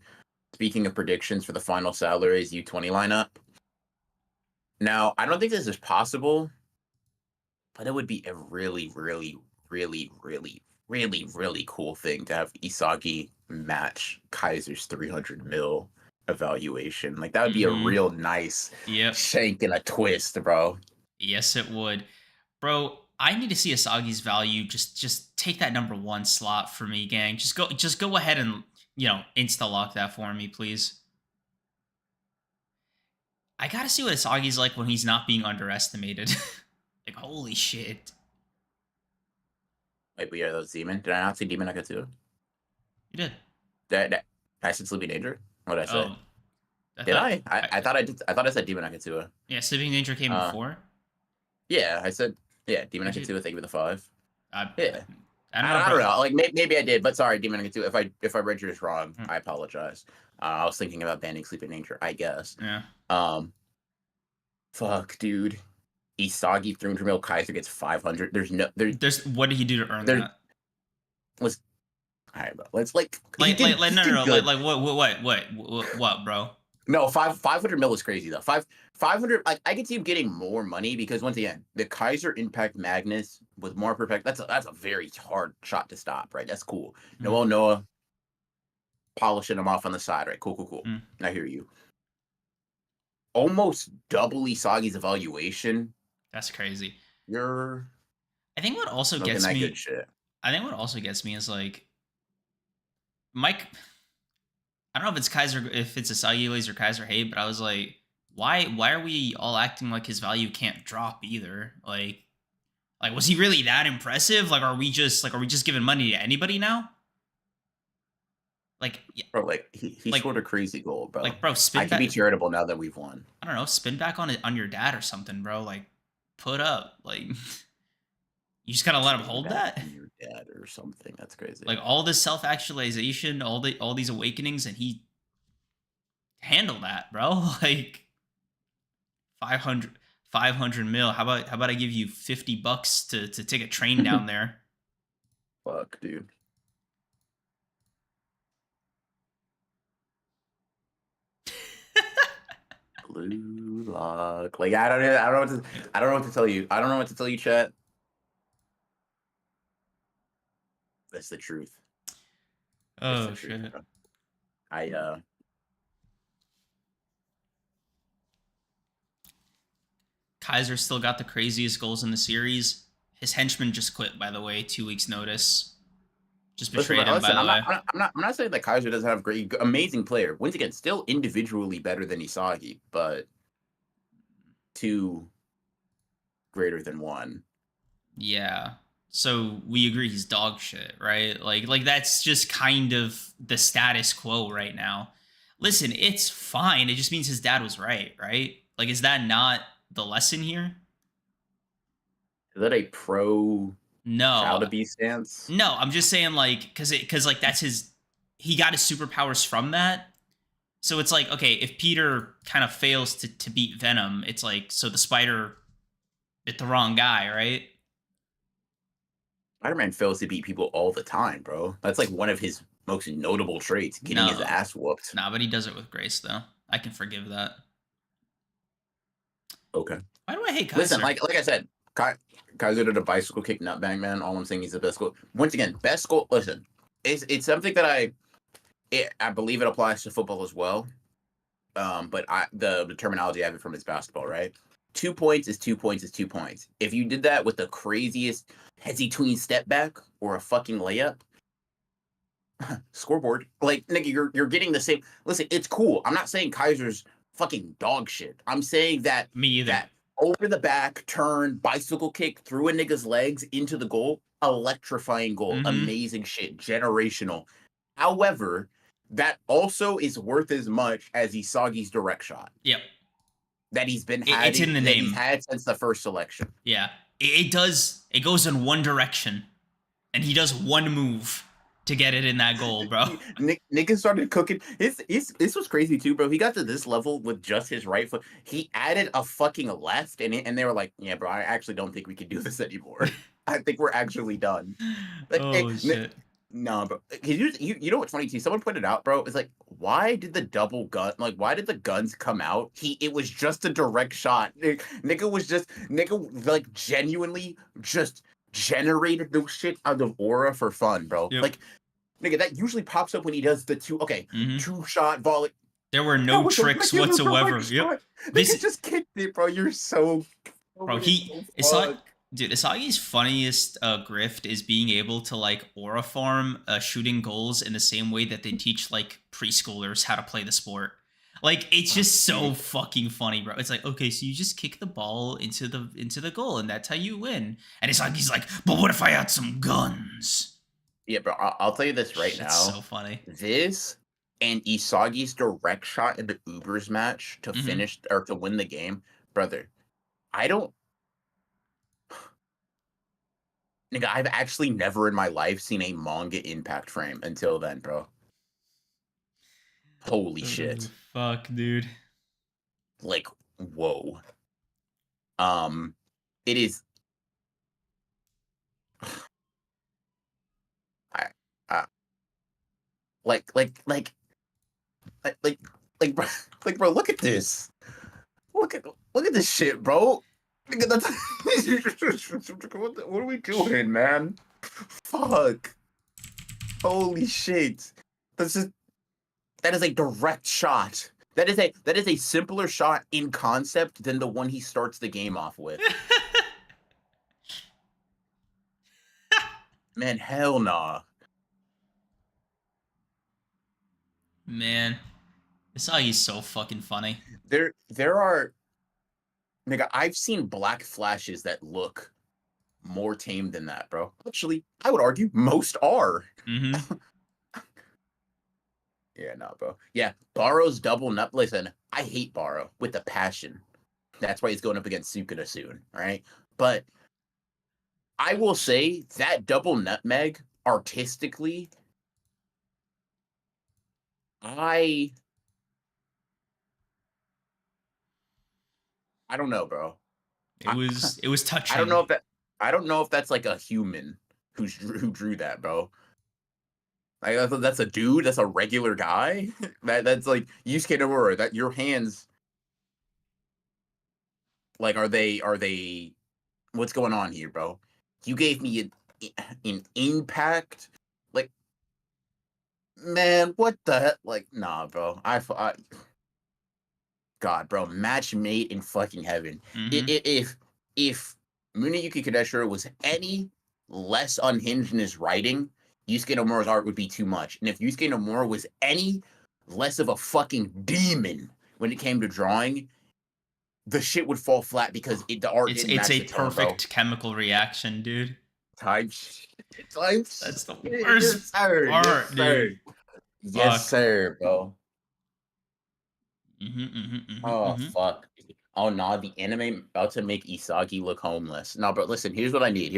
Speaker 2: Speaking of predictions for the final salaries U20 lineup. Now, I don't think this is possible, but it would be a really, really, really, really, really, really cool thing to have Isagi match Kaiser's 300 mil evaluation. Like, that would be a
Speaker 1: Mm-hmm.
Speaker 2: real nice
Speaker 1: Yep.
Speaker 2: shank and a twist, bro.
Speaker 1: Yes, it would. Bro, I need to see Asagi's value. Just take that number 1 slot for me, gang. Just go ahead and, insta lock that for me, please. I gotta see what Asagi's like when he's not being underestimated. Like, holy shit.
Speaker 2: Wait, but yeah, that was Demon. Did I not say Demon Akatsuki?
Speaker 1: You did.
Speaker 2: I said Sleeping Danger? What did I say?
Speaker 1: Oh.
Speaker 2: Did I? I thought I did. I thought I said Demon Akatsuki.
Speaker 1: Yeah, Sleeping Danger came before.
Speaker 2: Yeah, I said, yeah, Demon
Speaker 1: Did you?
Speaker 2: Akatsuki, thank you for the 5.
Speaker 1: I
Speaker 2: Yeah.
Speaker 1: don't know,
Speaker 2: I
Speaker 1: bro.
Speaker 2: don't know. Like, maybe I did, but sorry, Demon Akatsuki. If I read yours wrong, I apologize. I was thinking about banning Sleeping Danger, I guess.
Speaker 1: Yeah.
Speaker 2: Fuck, dude. Isagi 300 mil, Kaiser gets 500.
Speaker 1: There's what did he do to earn that?
Speaker 2: Let's, all right, bro. Let's like
Speaker 1: No,
Speaker 2: good.
Speaker 1: what, bro?
Speaker 2: No, 500 mil is crazy though. 500. Like, I could see him getting more money because once again, the Kaiser Impact Magnus with more perfect. That's a very hard shot to stop, right? That's cool. Noah polishing him off on the side, right? Cool. I hear you. Almost double Isagi's evaluation.
Speaker 1: That's crazy.
Speaker 2: I
Speaker 1: think what also gets me. Good shit. I think what also gets me is like Mike. I don't know if it's Isagi Glaze or Kaiser hate, but I was like, why are we all acting like his value can't drop either? Like was he really that impressive? Like, are we just giving money to anybody now? Like,
Speaker 2: bro, like he scored a crazy goal, bro.
Speaker 1: Like, bro,
Speaker 2: I can be charitable now that we've won.
Speaker 1: I don't know, spin back on your dad or something, bro. Like, put up, like, you just gotta let him hold that.
Speaker 2: Your dad or something. That's crazy.
Speaker 1: Like, all this self-actualization, all these awakenings, and he handled that, bro. Like, 500 mil. How about I give you $50 to take a train down there?
Speaker 2: Fuck, dude. Blue lock. Like, I don't know what to tell you. I don't know what to tell you, chat. That's the truth.
Speaker 1: Oh shit. Kaiser still got the craziest goals in the series. His henchman just quit, by the way, 2 weeks notice. Just betrayed him, by the way.
Speaker 2: I'm not saying that Kaiser doesn't have amazing player. Once again, still individually better than Isagi, but 2 greater than 1.
Speaker 1: Yeah. So we agree he's dog shit, right? Like that's just kind of the status quo right now. Listen, it's fine. It just means his dad was right? Like, is that not the lesson here?
Speaker 2: Is that a pro child abuse stance?
Speaker 1: No, I'm just saying, like, because like that's he got his superpowers from that. So it's like, okay, if Peter kind of fails to beat Venom, it's like, so the spider bit the wrong guy, right?
Speaker 2: Spider-Man fails to beat people all the time, bro. That's like one of his most notable traits, getting his ass whooped.
Speaker 1: Nah, but he does it with grace, though. I can forgive that.
Speaker 2: Okay.
Speaker 1: Why do I hate Kaiser?
Speaker 2: Listen, like I said, Kaiser did a bicycle kick nutbang, man. All I'm saying, he's the best goal. Once again, best goal. Listen, it's something that I believe it applies to football as well. But the terminology I have it from is basketball, right? 2 points is 2 points is 2 points. If you did that with the craziest headsy tween step back or a fucking layup, scoreboard. Like, nigga, you're getting the same. Listen, it's cool. I'm not saying Kaiser's fucking dog shit. I'm saying that
Speaker 1: me either.
Speaker 2: That over the back turn bicycle kick through a nigga's legs into the goal, electrifying goal, amazing shit, generational. However, that also is worth as much as Isagi's direct shot.
Speaker 1: Yep.
Speaker 2: That he's been
Speaker 1: it's in the name.
Speaker 2: He's had since the first selection.
Speaker 1: Yeah. It does. It goes in one direction, and he does one move to get it in that goal, bro.
Speaker 2: Nick started cooking. This was crazy too, bro. He got to this level with just his right foot. He added a fucking left, and they were like, "Yeah, bro, I actually don't think we can do this anymore. I think we're actually done." Like,
Speaker 1: Oh shit.
Speaker 2: no, bro. 'Cause you know what's funny too? Someone pointed out, bro. It's like, why did the double gun? Like, why did the guns come out? It was just a direct shot. Nika like genuinely just generated those shit out of aura for fun, bro.
Speaker 1: Yep.
Speaker 2: Like, nigga, that usually pops up when he does the two shot volley.
Speaker 1: There were no tricks whatsoever. Yep.
Speaker 2: This just kicked it, bro. You're so
Speaker 1: bro. It's like, dude, Isagi's funniest grift is being able to like aura farm shooting goals in the same way that they teach like preschoolers how to play the sport. Like, it's just so fucking funny, bro. It's like, okay, so you just kick the ball into the goal, and that's how you win. And it's like, he's like, but what if I had some guns?
Speaker 2: Yeah, bro. I'll tell you this right now.
Speaker 1: So funny.
Speaker 2: This and Isagi's direct shot in the Ubers match to finish or to win the game, brother. I don't. Nigga, I've actually never in my life seen a manga impact frame until then, bro. Holy shit.
Speaker 1: Fuck, dude.
Speaker 2: Like, whoa. It is. Bro, look at this. Look at this shit, bro. What are we doing, man? Fuck. Holy shit. That is a direct shot. That is a simpler shot in concept than the one he starts the game off with. Man, hell nah.
Speaker 1: Man, Isagi's so fucking funny.
Speaker 2: There are, nigga, I've seen black flashes that look more tame than that, bro. Actually, I would argue most are. Yeah, nah, bro. Yeah, Barrow's double nut. Listen, I hate Barrow with a passion. That's why he's going up against Sukuna soon, right? But I will say that double nutmeg artistically, I don't know, bro.
Speaker 1: It was touching.
Speaker 2: I don't know if that's like a human who drew that, bro. Like, that's a dude. That's a regular guy. That's like Yusuke Nomura. That your hands. Like, are they? What's going on here, bro? You gave me an impact. Like, man, what the heck? Like, nah, bro. God, bro, match made in fucking heaven. If Muneyuki Kadeshiro was any less unhinged in his writing, Yusuke Nomura's art would be too much. And if Yusuke Nomura was any less of a fucking demon when it came to drawing, the shit would fall flat because the art didn't match
Speaker 1: it's a
Speaker 2: the tone,
Speaker 1: perfect chemical reaction, dude.
Speaker 2: That's
Speaker 1: the worst
Speaker 2: art,
Speaker 1: yes, dude.
Speaker 2: Yes, sir, bro. Fuck. Oh, nah, the anime about to make Isagi look homeless. No, but listen, here's what I need.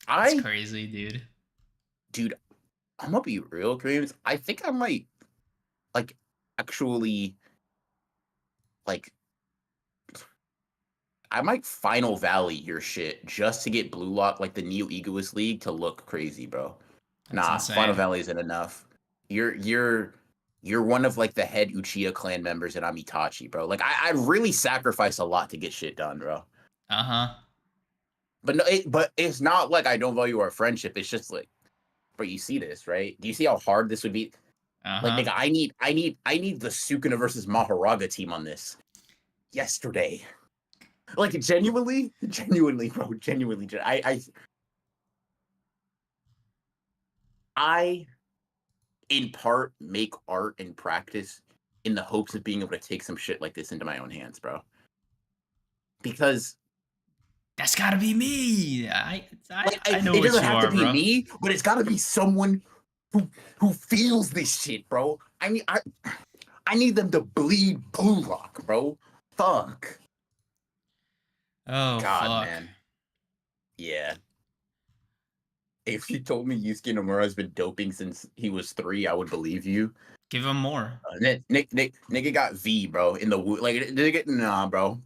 Speaker 1: That's crazy, dude.
Speaker 2: Dude, I'm gonna be real, Dreams. I think I might, like, actually, like, I might Final Valley your shit just to get Blue Lock, like the Neo Egoist League, to look crazy, bro. That's insane. Final Valley isn't enough. You're one of like the head Uchiha clan members in Amitachi, bro. Like I really sacrifice a lot to get shit done, bro. But no, but it's not like I don't value our friendship. It's just like, bro, you see this, right? Do you see how hard this would be? Like, nigga, I need the Sukuna versus Maharaga team on this yesterday. Like, genuinely, bro, genuinely. I in part make art and practice in the hopes of being able to take some shit like this into my own hands, bro. Because
Speaker 1: that's gotta be me. I know
Speaker 2: it doesn't have to be
Speaker 1: bro.
Speaker 2: me, but it's gotta be someone who feels this shit, bro. I need them to bleed Blue Lock, bro. Fuck.
Speaker 1: Oh,
Speaker 2: God,
Speaker 1: fuck.
Speaker 2: man. Yeah. If you told me Yusuke Nomura has been doping since he was 3, I would believe you.
Speaker 1: Give him more.
Speaker 2: Nigga got V, bro. In the like, nigga, nah, bro.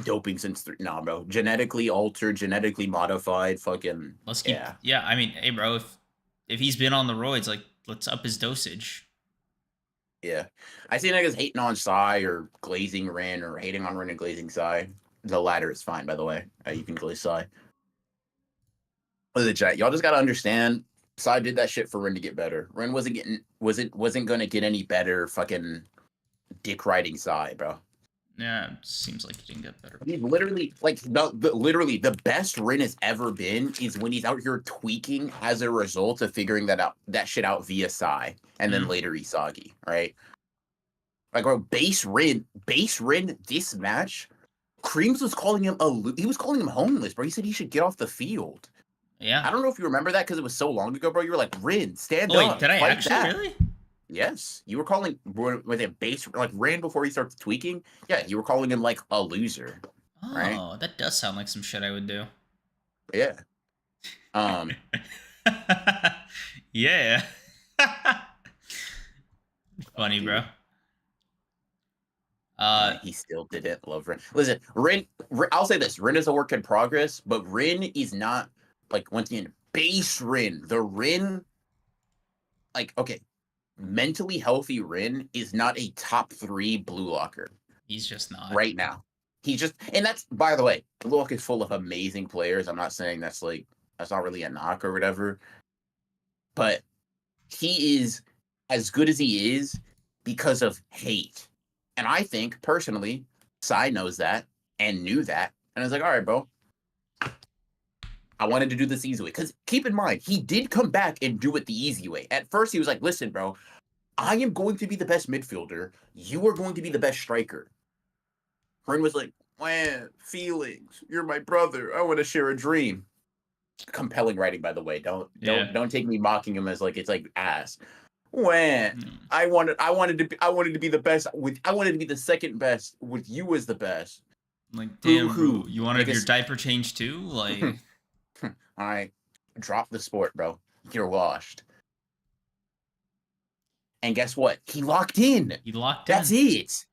Speaker 2: Doping since 3, nah, bro. Genetically altered, genetically modified, fucking.
Speaker 1: Let's keep. Yeah, I mean, hey, bro, if he's been on the roids, like, let's up his dosage.
Speaker 2: Yeah, I see niggas hating on Sae or glazing Ren or hating on Ren and glazing Sae. The latter is fine, by the way. You can glaze Sae. But the chat, y'all just gotta understand. Sae did that shit for Ren to get better. Ren wasn't gonna get any better. Fucking dick riding Sae, bro.
Speaker 1: Yeah, it seems like he didn't get better.
Speaker 2: He's literally like literally the best Ren has ever been is when he's out here tweaking as a result of figuring that shit out via Sae and then later Isagi, right? Like, bro, base Ren, this match, Creams was calling him he was calling him homeless, bro. He said he should get off the field.
Speaker 1: Yeah.
Speaker 2: I don't know if you remember that because it was so long ago, bro. You were like, Ren, stand up.
Speaker 1: Wait, did I actually really?
Speaker 2: Yes, you were calling with a base like Ren before he started tweaking. Yeah, you were calling him like a loser.
Speaker 1: Oh,
Speaker 2: right?
Speaker 1: That does sound like some shit I would do.
Speaker 2: Yeah.
Speaker 1: Yeah. Funny, bro.
Speaker 2: He still didn't love Ren. Listen, Ren, I'll say this: Ren is a work in progress, but Ren is not like once again base Ren. The Ren, like okay. Mentally healthy Ren is not a top 3 blue locker.
Speaker 1: He's just not
Speaker 2: right now. He's just, and that's, by the way, blue locker is full of amazing players. I'm not saying that's not really a knock or whatever, but he is as good as he is because of hate. And I think personally, Sae knows that and knew that, and I was like, all right, bro. I wanted to do this easy way. Because keep in mind, he did come back and do it the easy way. At first, he was like, listen, bro, I am going to be the best midfielder. You are going to be the best striker. Ren was like, man, feelings. You're my brother. I want to share a dream. Compelling writing, by the way. Don't take me mocking him as like it's like ass. When I wanted to be the best I wanted to be the second best with you as the best.
Speaker 1: Like, damn, bro, you wanted your diaper change too? Like,
Speaker 2: all right, drop the sport, bro. You're washed. And guess what? He locked in. That's it.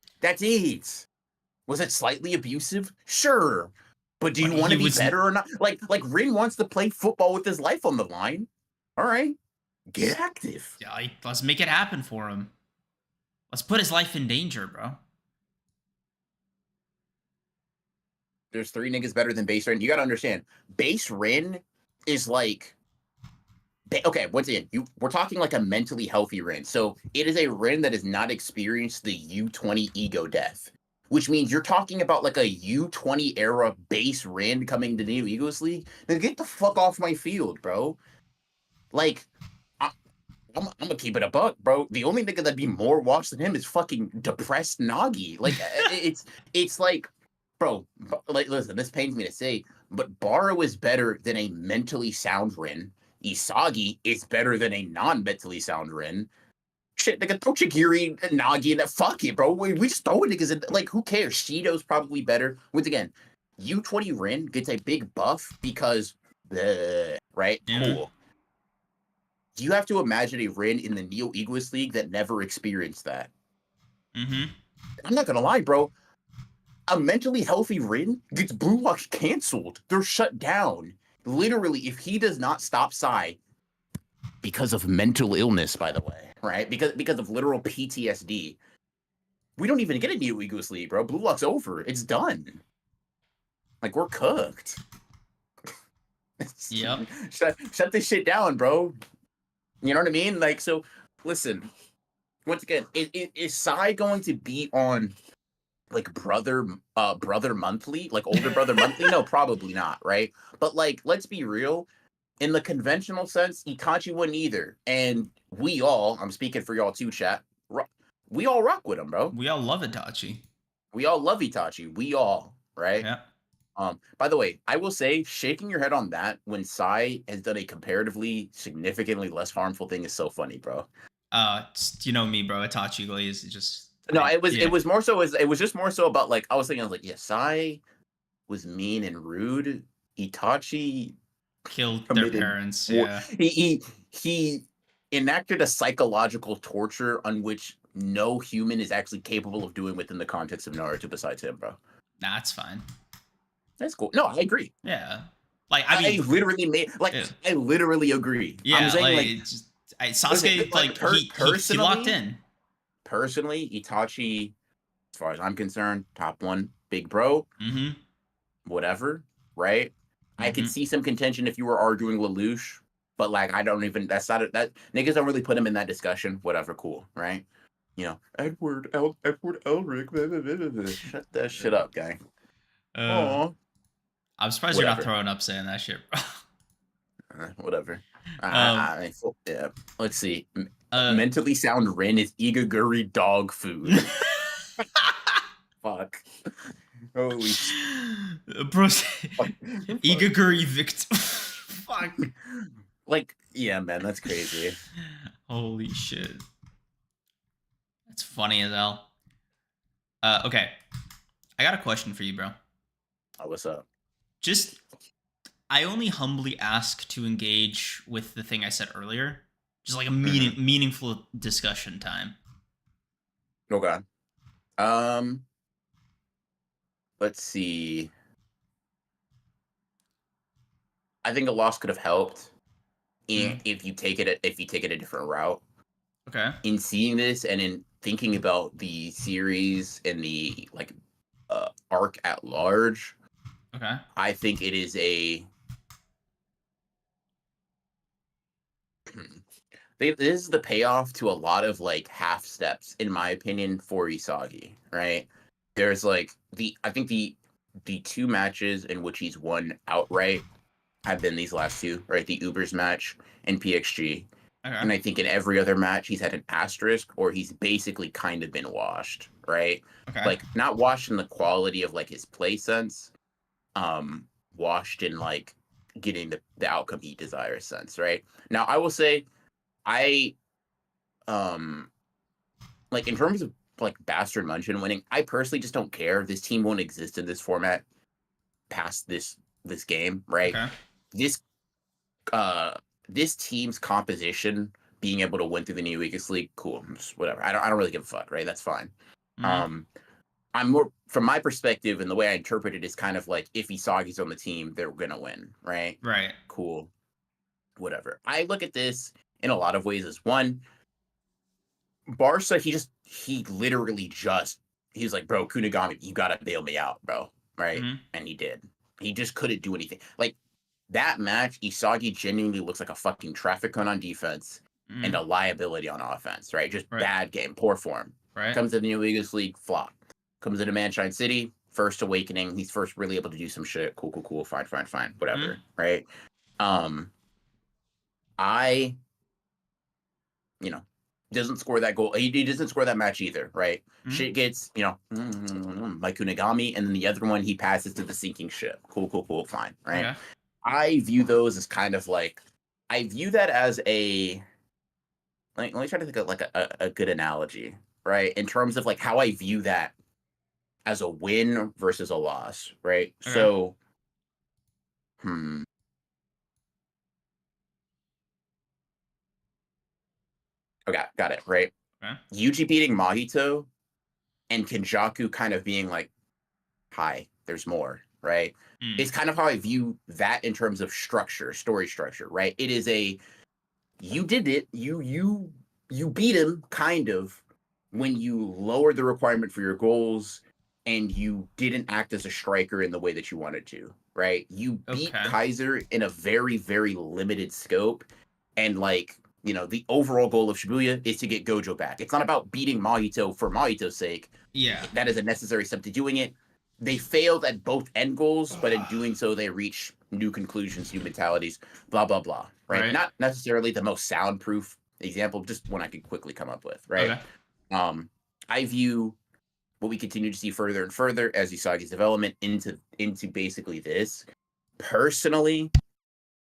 Speaker 2: Was it slightly abusive? Sure. But do you want to be better or not? Like Ren wants to play football with his life on the line. All right. Get active.
Speaker 1: Yeah, let's make it happen for him. Let's put his life in danger, bro.
Speaker 2: There's 3 niggas better than base Ren. You gotta understand, base Ren is like, okay, once again, we're talking like a mentally healthy Ren. So it is a Ren that has not experienced the U20 ego death, which means you're talking about like a U20 era base Ren coming to Neo Egos League. Now get the fuck off my field, bro. Like, I'm gonna keep it a buck, bro. The only nigga that'd be more washed than him is fucking depressed Nagi. Like, it's like, bro, like, listen, this pains me to say, but Baro is better than a mentally sound Ren. Isagi is better than a non-mentally sound Ren. Shit, nigga, throw Chigiri and Nagi and that. Fuck it, bro. We just throw niggas in. Like, who cares? Shido's probably better. Once again, U20 Ren gets a big buff because, right? Yeah. Cool. You have to imagine a Ren in the Neo Egos League that never experienced that.
Speaker 1: Mm-hmm.
Speaker 2: I'm not gonna lie, bro. A mentally healthy Ren gets blue lock canceled. They're shut down. Literally, if he does not stop Sae, because of mental illness, by the way, right? Because of literal PTSD, we don't even get a Neo Egos League, bro. Blue lock's over. It's done. Like, we're cooked.
Speaker 1: Yep.
Speaker 2: Shut this shit down, bro. You know what I mean? Like, so, listen. Once again, is Sae going to be on like brother monthly, like older brother monthly? No, probably not, right? But like, let's be real. In the conventional sense, Itachi wouldn't either. And we all, I'm speaking for y'all too, chat. We all rock with him, bro.
Speaker 1: We all love Itachi.
Speaker 2: We all love Itachi. We all, right?
Speaker 1: Yeah.
Speaker 2: By the way, I will say, shaking your head on that when Sae has done a comparatively significantly less harmful thing is so funny, bro.
Speaker 1: You know me, bro. Itachi glaze is just
Speaker 2: no. It was more so. It was just more so about like I was like, yeah, Sae was mean and rude. Itachi
Speaker 1: killed their
Speaker 2: committed
Speaker 1: parents.
Speaker 2: war.
Speaker 1: Yeah,
Speaker 2: He enacted a psychological torture on which no human is actually capable of doing within the context of Naruto besides him, bro.
Speaker 1: that's fine.
Speaker 2: That's cool. No, I agree.
Speaker 1: Yeah, like I mean, yeah,
Speaker 2: I literally agree. I'm
Speaker 1: yeah,
Speaker 2: saying
Speaker 1: like
Speaker 2: like
Speaker 1: it's just
Speaker 2: listen,
Speaker 1: Sasuke,
Speaker 2: like
Speaker 1: like he locked in.
Speaker 2: personally, Itachi, as far as I'm concerned, top one, big bro,
Speaker 1: Mm-hmm.
Speaker 2: whatever, right? I could
Speaker 1: Mm-hmm.
Speaker 2: see some contention if you were arguing Lelouch, but like I don't even that's not that niggas don't really put him in that discussion. Whatever, cool, right? You know, Edward Elric, blah, blah, blah, blah, blah. Shut that shit up, guy.
Speaker 1: Uh,
Speaker 2: Oh,
Speaker 1: I'm surprised you're not
Speaker 2: whatever,
Speaker 1: throwing up saying that shit, bro.
Speaker 2: whatever.
Speaker 1: um,
Speaker 2: Yeah. Let's see.
Speaker 1: uh,
Speaker 2: Mentally sound Ren is Igaguri dog food. Fuck. Holy
Speaker 1: bro,
Speaker 2: fuck.
Speaker 1: Igaguri victim. Fuck.
Speaker 2: Like, yeah, man, that's crazy.
Speaker 1: Holy shit. That's funny as hell. Okay. I got a question for you, bro.
Speaker 2: Oh, what's up?
Speaker 1: Just, I only humbly ask to engage with the thing I said earlier. Just like a
Speaker 2: Mhm.
Speaker 1: meaningful discussion time.
Speaker 2: Okay. Um, let's see. I think a loss could have helped
Speaker 1: Mm,
Speaker 2: if you take it a different route.
Speaker 1: okay.
Speaker 2: In seeing this and in thinking about the series and the like arc at large,
Speaker 1: Okay.
Speaker 2: I think it is a this is the payoff to a lot of like half steps, in my opinion, for Isagi, right? There's like I think the two matches in which he's won outright have been these last two, right? The Ubers match and PXG.
Speaker 1: Okay.
Speaker 2: And I think in every other match he's had an asterisk or he's basically kind of been washed, right?
Speaker 1: Okay.
Speaker 2: Like not washed in the quality of like his play sense, washed in like getting the outcome he desires sense, right? Now I will say I um like in terms of like Bastard Munchen winning, I personally just don't care. This team won't exist in this format past this game, right?
Speaker 1: Okay.
Speaker 2: This uh this team's composition being able to win through the New Weakest League, cool, whatever. I don't really give a fuck, right? That's fine.
Speaker 1: Mm,
Speaker 2: Um I'm more from my perspective and the way I interpret it is kind of like if Isagi's on the team, they're gonna win, right?
Speaker 1: right.
Speaker 2: Cool, whatever. I look at this in a lot of ways as one, Barca, he literally just he was like, bro, Kunigami, you gotta bail me out, bro. Right?
Speaker 1: Mm,
Speaker 2: And he did. He just couldn't do anything. Like that match, Isagi genuinely looks like a fucking traffic cone on defense and
Speaker 1: mm,
Speaker 2: a liability on offense, right? Just
Speaker 1: right.
Speaker 2: bad game, poor form.
Speaker 1: Right.
Speaker 2: Comes to the New League's League, flop. Comes into Manshine City, first awakening. He's first really able to do some shit. Cool. Fine.
Speaker 1: Mm,
Speaker 2: Whatever. Right? Um, I you know, doesn't score that goal. He doesn't score that match either, right?
Speaker 1: mm,
Speaker 2: Shit gets, by Kunigami, and then the other one he passes to the sinking ship. Cool, fine, right?
Speaker 1: okay.
Speaker 2: I view those as kind of like, I view that as a, let me try to think of like a good analogy, right? In terms of like how I view that as a win versus a loss, right?
Speaker 1: Okay.
Speaker 2: So, hmm, okay, got it, right?
Speaker 1: Okay.
Speaker 2: Yuji beating Mahito and Kenjaku kind of being like, hi, there's more, right?
Speaker 1: Mm,
Speaker 2: It's kind of how I view that in terms of structure, story structure, right? It is a you did it, you beat him kind of when you lowered the requirement for your goals and you didn't act as a striker in the way that you wanted to, right? You beat
Speaker 1: okay.
Speaker 2: Kaiser in a very, very limited scope. And like, the overall goal of Shibuya is to get Gojo back. It's not about beating Mahito for Mahito's sake.
Speaker 1: Yeah.
Speaker 2: That is a necessary step to doing it. They failed at both end goals, but in doing so, they reach new conclusions, new mentalities, blah, blah, blah, right?
Speaker 1: Right.
Speaker 2: Not necessarily the most soundproof example, just one I could quickly come up with, right?
Speaker 1: Okay.
Speaker 2: I view what we continue to see further and further as Usagi's development into basically this. Personally,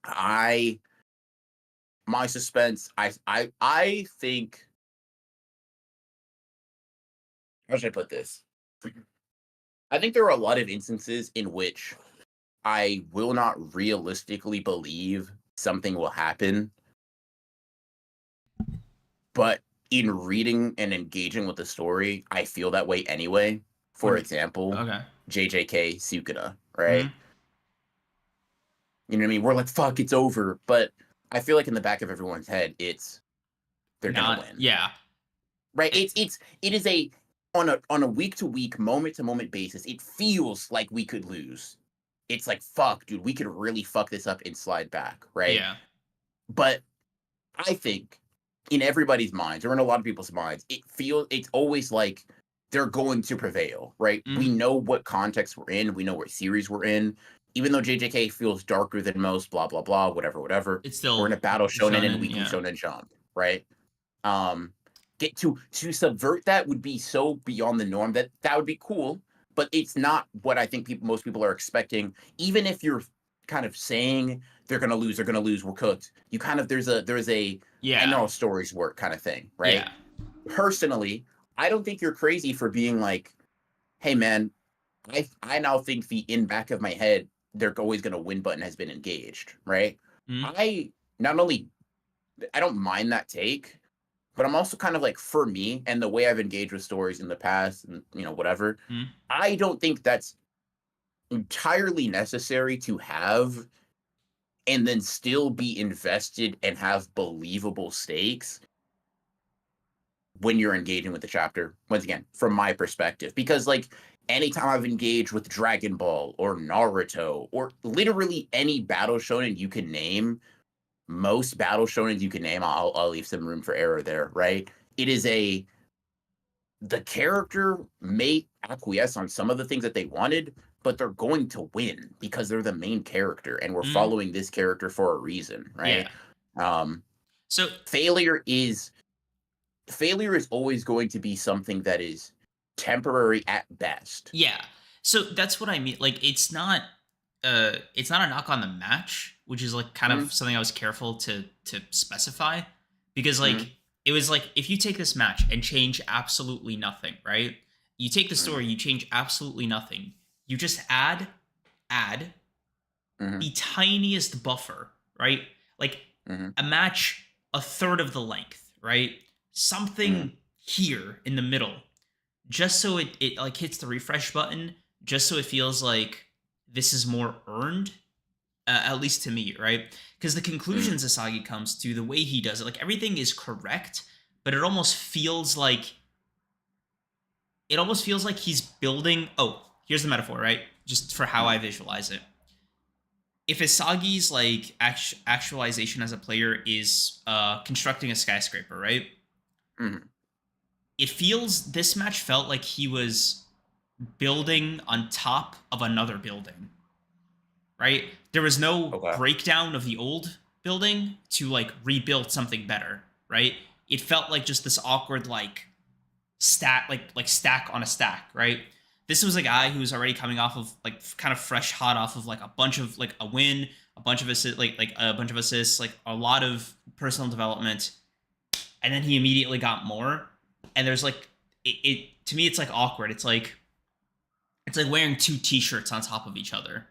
Speaker 2: I my suspense, I think how should I put this? I think there are a lot of instances in which I will not realistically believe something will happen, but in reading and engaging with the story, I feel that way anyway. For
Speaker 1: When
Speaker 2: example,
Speaker 1: okay.
Speaker 2: JJK Sukuna,
Speaker 1: Hmm.
Speaker 2: right? You know what I mean? We're like, fuck, it's over. But I feel like in the back of everyone's head, it's they're gonna
Speaker 1: Not
Speaker 2: win.
Speaker 1: yeah.
Speaker 2: Right?
Speaker 1: It,
Speaker 2: It is a on a week to week, moment to moment basis, it feels like we could lose. It's like, fuck, dude, we could really fuck this up and slide back, right?
Speaker 1: yeah.
Speaker 2: But I think in everybody's minds, or in a lot of people's minds, it's always like they're going to prevail, right? We
Speaker 1: Hmm.
Speaker 2: know what context we're in, we know what series we're in. Even though JJK feels darker than most, blah blah blah, whatever, whatever.
Speaker 1: It's
Speaker 2: We're in a
Speaker 1: still
Speaker 2: battle shonen and
Speaker 1: shonen.
Speaker 2: weekly
Speaker 1: Yeah.
Speaker 2: shonen jump, right? Um, get to subvert that would be so beyond the norm that would be cool, but it's not what I think most people are expecting. Even if you're kind of saying they're gonna lose, we're cooked. You kind of there's a I
Speaker 1: Yeah.
Speaker 2: know how stories work kind of thing, right?
Speaker 1: Yeah.
Speaker 2: Personally, I don't think you're crazy for being like, hey man, I now think the in back of my head they're always gonna win button has been engaged, right?
Speaker 1: Hmm.
Speaker 2: I not only I don't mind that take, but I'm also kind of like, for me and the way I've engaged with stories in the past and, whatever,
Speaker 1: Hmm.
Speaker 2: I don't think that's entirely necessary to have and then still be invested and have believable stakes when you're engaging with the chapter. Once again, from my perspective, because like anytime I've engaged with Dragon Ball or Naruto or literally any battle shonen you can name, most battle shonens you can name, I'll leave some room for error there, right? It is a the character may acquiesce on some of the things that they wanted, but they're going to win because they're the main character and we're
Speaker 1: Hmm.
Speaker 2: following this character for a reason,
Speaker 1: Yeah.
Speaker 2: right? Um,
Speaker 1: So
Speaker 2: failure is failure is always going to be something that is temporary at best.
Speaker 1: yeah. So that's what I mean. Like it's not a knock on the match, which is like kind
Speaker 2: Mhm,
Speaker 1: of something I was careful to specify because like
Speaker 2: mhm,
Speaker 1: it was like if you take this match and change absolutely nothing, right? You take the
Speaker 2: mhm,
Speaker 1: story, you change absolutely nothing. You just add
Speaker 2: mhm,
Speaker 1: the tiniest buffer, right? Like
Speaker 2: mhm,
Speaker 1: a match a third of the length, right?
Speaker 2: mhm,
Speaker 1: Something here in the middle just so it like hits the refresh button, just so it feels like this is more earned, at least to me, right? Because the
Speaker 2: mhm.
Speaker 1: conclusions Asagi comes to, the way he does it, like everything is correct, but it almost feels like he's building. Oh, here's the metaphor, right? Just for how I
Speaker 2: Mhm,
Speaker 1: visualize it. If Asagi's like actualization as a player is constructing a skyscraper, right?
Speaker 2: mhm.
Speaker 1: This match felt like he was building on top of another building, right? There was no
Speaker 2: Okay.
Speaker 1: breakdown of the old building to like rebuild something better, right? It felt like just this awkward like stack on a stack, right? This was a guy who was already coming off of like kind of fresh hot off of like a bunch of like a win, a bunch of assists, like a bunch of assists, like a lot of personal development, and then he immediately got more. And there's like it to me, it's like awkward. It's like wearing two t-shirts on top of each other,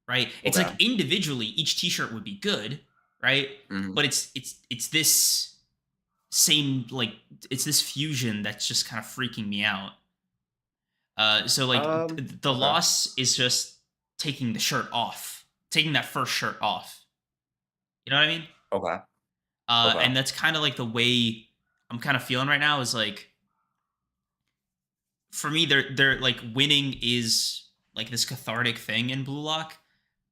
Speaker 1: right? It's like
Speaker 2: Okay.
Speaker 1: individually each t-shirt would be good, right?
Speaker 2: Mhm.
Speaker 1: But it's this same like it's this fusion that's just kind of freaking me out. So like the
Speaker 2: Okay.
Speaker 1: loss is just taking the shirt off, taking that first shirt off. You know what I mean?
Speaker 2: Okay. Okay.
Speaker 1: And that's kind of like the way I'm kind of feeling right now is like for me they're like winning is like this cathartic thing in Blue Lock.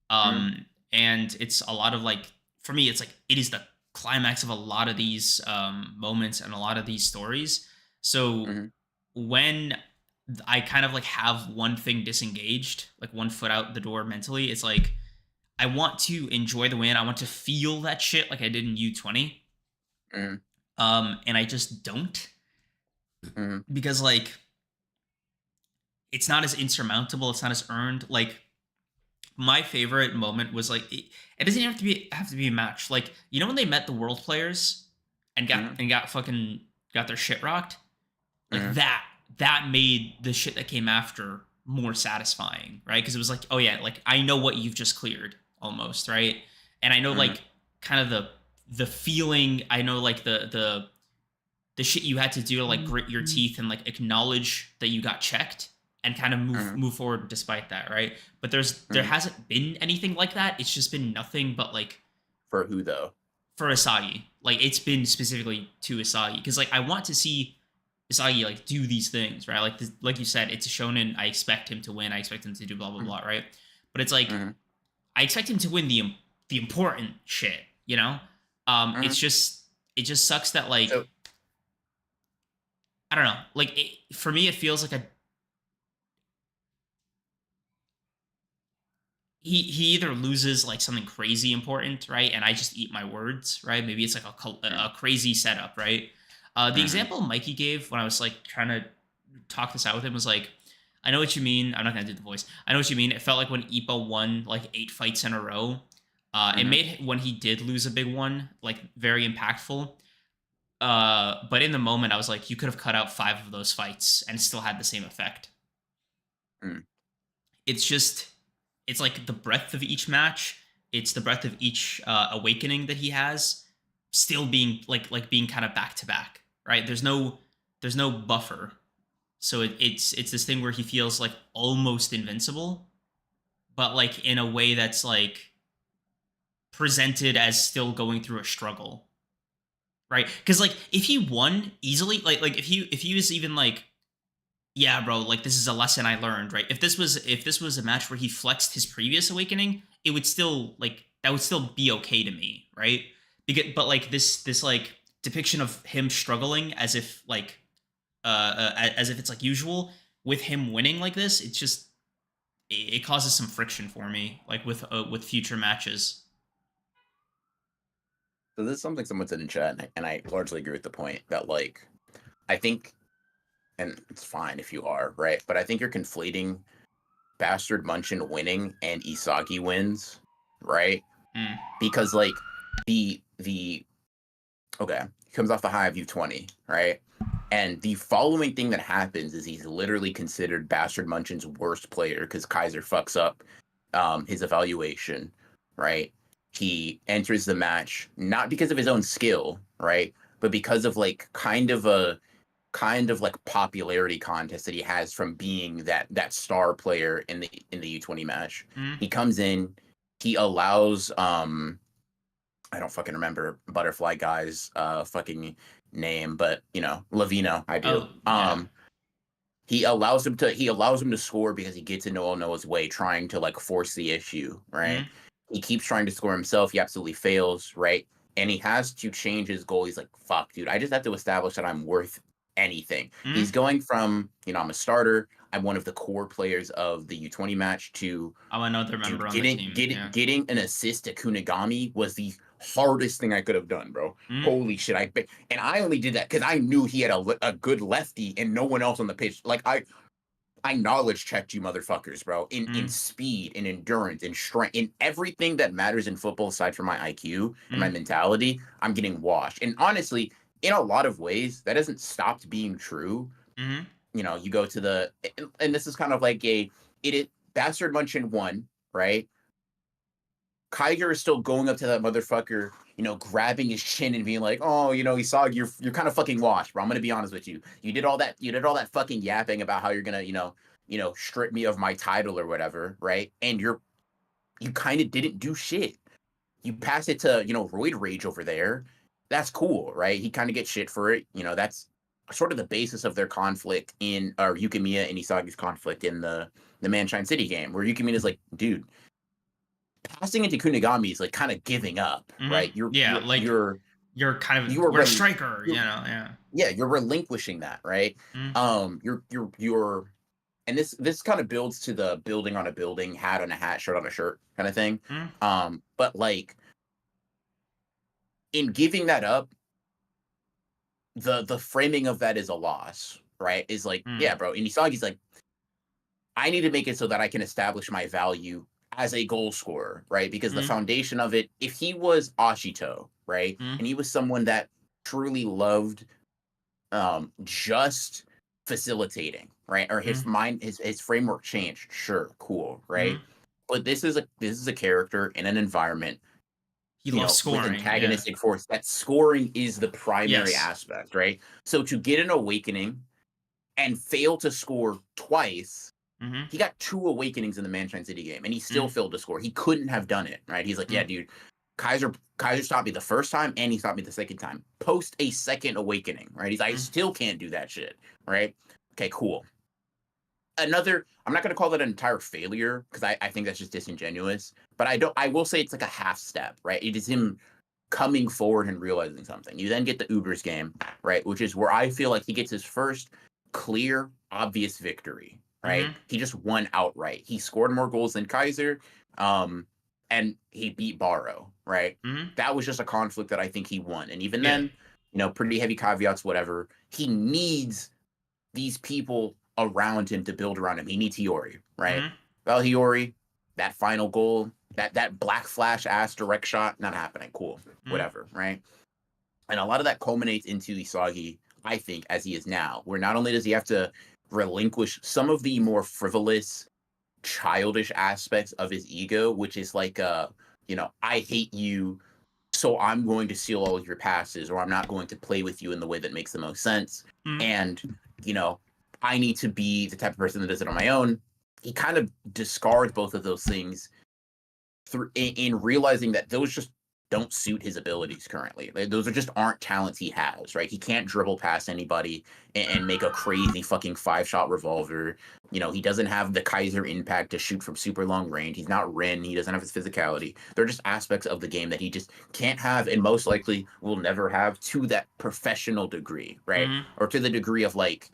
Speaker 2: Mhm,
Speaker 1: And it's a lot of like for me it's like it is the climax of a lot of these moments and a lot of these stories. So
Speaker 2: mhm,
Speaker 1: when I kind of like have one thing disengaged, like one foot out the door mentally, it's like I want to enjoy the win. I want to feel that shit like I did in U20.
Speaker 2: mhm,
Speaker 1: And I just don't
Speaker 2: mhm,
Speaker 1: because like it's not as insurmountable, it's not as earned. Like my favorite moment was like it doesn't have to be a match. Like you know when they met the world players
Speaker 2: mhm,
Speaker 1: and got fucking got their shit rocked? Like
Speaker 2: mhm.
Speaker 1: that made the shit that came after more satisfying, right? Because it was like, oh yeah, like I know what you've just cleared almost, right? And I know
Speaker 2: Mm-hmm.
Speaker 1: like kind of the feeling. I know like the shit you had to do to like grit your teeth and like acknowledge that you got checked and kind of
Speaker 2: Mm-hmm.
Speaker 1: move forward despite that, right? But there
Speaker 2: Mm-hmm.
Speaker 1: hasn't been anything like that. It's just been nothing but like
Speaker 2: For who though?
Speaker 1: for Isagi. Like it's been specifically to Isagi because like I want to see Isagi like do these things, right? Like like you said, it's a shonen. I expect him to win. I expect him to do blah blah blah, right? But it's like
Speaker 2: Mm-hmm.
Speaker 1: I expect him to win the important shit, you know?
Speaker 2: Mm-hmm.
Speaker 1: It's just it just sucks that like
Speaker 2: So
Speaker 1: I don't know. Like for me, it feels like a he either loses like something crazy important, right? And I just eat my words, right? Maybe it's like a crazy setup, right? The
Speaker 2: mm-hmm.
Speaker 1: example Mikey gave when I was like trying to talk this out with him was like, I know what you mean. I'm not gonna do the voice. I know what you mean. It felt like when Ippo won like 8 fights in a row. It
Speaker 2: Mm-hmm.
Speaker 1: made when he did lose a big one like very impactful. But in the moment, I was like, you could have cut out 5 of those fights and still had the same effect.
Speaker 2: Mm.
Speaker 1: It's just it's like the breadth of each match. It's the breadth of each awakening that he has, still being like being kind of back to back, right? There's no buffer, so it's this thing where he feels like almost invincible, but like in a way that's like presented as still going through a struggle, right? Because like if he won easily, like if he was even like yeah, bro, like this is a lesson I learned, right? If this was a match where he flexed his previous awakening, it would still like that would still be okay to me, right? Because but like this like depiction of him struggling as if like as if it's like usual with him winning like this, it's just it causes some friction for me like with future matches.
Speaker 2: So this is something someone said in chat, and I largely agree with the point that like I think, and it's fine if you are right, but I think you're conflating Bastard Munchin winning and Isagi wins, right?
Speaker 1: Mm.
Speaker 2: Because like the okay, he comes off the high of U20, right? And the following thing that happens is he's literally considered Bastard Munchin's worst player because Kaiser fucks up his evaluation, right? He enters the match not because of his own skill, right? But because of like kind of like popularity contest that he has from being that star player in the U20 match.
Speaker 1: Mm.
Speaker 2: He comes in, he allows I don't fucking remember Butterfly guy's fucking name, but you know, Lavino, I do.
Speaker 1: Oh yeah.
Speaker 2: He allows him to score because he gets in Noah's way, trying to like force the issue, right?
Speaker 1: Mm.
Speaker 2: He keeps trying to score himself, he absolutely fails, right? And he has to change his goal. He's like, fuck, dude, I just have to establish that I'm worth anything. He's
Speaker 1: Mm.
Speaker 2: going from, you know, I'm a starter, I'm one of the core players of the U20 match to
Speaker 1: I'm another
Speaker 2: dude,
Speaker 1: member on the team. Yeah.
Speaker 2: getting an assist to Kunigami was the hardest thing I could have done, bro.
Speaker 1: Mm.
Speaker 2: Holy shit! And I only did that because I knew he had a good lefty and no one else on the pitch. Like I knowledge checked you motherfuckers, bro. In
Speaker 1: Mm.
Speaker 2: speed, in endurance, in strength, in everything that matters in football aside from my IQ and my
Speaker 1: Mm.
Speaker 2: mentality, I'm getting washed. And honestly, in a lot of ways, that hasn't stopped being true.
Speaker 1: Mm.
Speaker 2: You know, you go to and this is kind of like it Bastard Munchin won, right? Kaiser is still going up to that motherfucker, you know, grabbing his chin and being like, "Oh, you know, he saw you're kind of fucking washed, bro. I'm gonna be honest with you. You did all that fucking yapping about how you're gonna, strip me of my title or whatever, right? And you kind of didn't do shit. You pass it to, Roid Rage over there. That's cool, right? He kind of gets shit for it. You know, that's sort of the basis of their conflict in, or Yukimiya and Isagi's conflict in the Manshine City game, where Yukimiya is like, dude, passing into Kunigami is like kind of giving up,
Speaker 1: Mm.
Speaker 2: right? You're
Speaker 1: Yeah,
Speaker 2: you're
Speaker 1: like
Speaker 2: you're
Speaker 1: you're kind of
Speaker 2: you are
Speaker 1: we're a
Speaker 2: rel-
Speaker 1: striker, you
Speaker 2: you're
Speaker 1: know, yeah.
Speaker 2: yeah, you're relinquishing that, right?
Speaker 1: Mm.
Speaker 2: You're and this kind of builds to the building on a building, hat on a hat, shirt on a shirt kind of thing.
Speaker 1: Mm.
Speaker 2: But like in giving that up, the framing of that is a loss, right? Is like,
Speaker 1: Mm.
Speaker 2: yeah, bro. And Isagi's like, I need to make it so that I can establish my value as a goal scorer, right? Because the
Speaker 1: Mm.
Speaker 2: foundation of it, if he was Ashito, right,
Speaker 1: Mm.
Speaker 2: and he was someone that truly loved just facilitating, right? Or his
Speaker 1: Mm-hmm.
Speaker 2: mind, his framework changed. Sure, cool, right?
Speaker 1: Mm-hmm.
Speaker 2: But this is a character in an environment,
Speaker 1: He loves
Speaker 2: with
Speaker 1: scoring. Yeah.
Speaker 2: antagonistic force. That scoring is the primary
Speaker 1: Yes.
Speaker 2: aspect, right? So to get an awakening and fail to score twice,
Speaker 1: Mm-hmm.
Speaker 2: he got two awakenings in the Manshine City game, and he still
Speaker 1: Mm-hmm.
Speaker 2: failed to score. He couldn't have done it, right? He's like, yeah, dude, Kaiser stopped me the first time, and he stopped me the second time. Post a second awakening, right? He's like, I
Speaker 1: Mm-hmm.
Speaker 2: still can't do that shit, right? Okay, cool. I'm not going to call that an entire failure because I think that's just disingenuous. But I will say it's like a half step, right? It is him coming forward and realizing something. You then get the Ubers game, right? Which is where I feel like he gets his first clear, obvious victory, right?
Speaker 1: Mm-hmm.
Speaker 2: He just won outright. He scored more goals than Kaiser, and he beat Barrow, right?
Speaker 1: Mm-hmm.
Speaker 2: That was just a conflict that I think he won. And even
Speaker 1: Yeah.
Speaker 2: then, pretty heavy caveats, whatever. He needs these people around him to build around him. He needs Hiyori, right?
Speaker 1: Mm-hmm.
Speaker 2: Well, Hiyori, that final goal, that black flash ass direct shot, not happening. Cool,
Speaker 1: Mm-hmm.
Speaker 2: whatever, right? And a lot of that culminates into Isagi, I think, as he is now, where not only does he have to relinquish some of the more frivolous, childish aspects of his ego, which is like, I hate you, so I'm going to steal all of your passes, or I'm not going to play with you in the way that makes the most sense.
Speaker 1: Mm-hmm.
Speaker 2: And, you know, I need to be the type of person that does it on my own. He kind of discards both of those things through in realizing that those just don't suit his abilities currently. Those are just aren't talents he has, right? He can't dribble past anybody and make a crazy fucking 5-shot revolver. He doesn't have the Kaiser impact to shoot from super long range. He's not Ren. He doesn't have his physicality. They're just aspects of the game that he just can't have and most likely will never have to that professional degree, right?
Speaker 1: Mm-hmm.
Speaker 2: Or to the degree of like,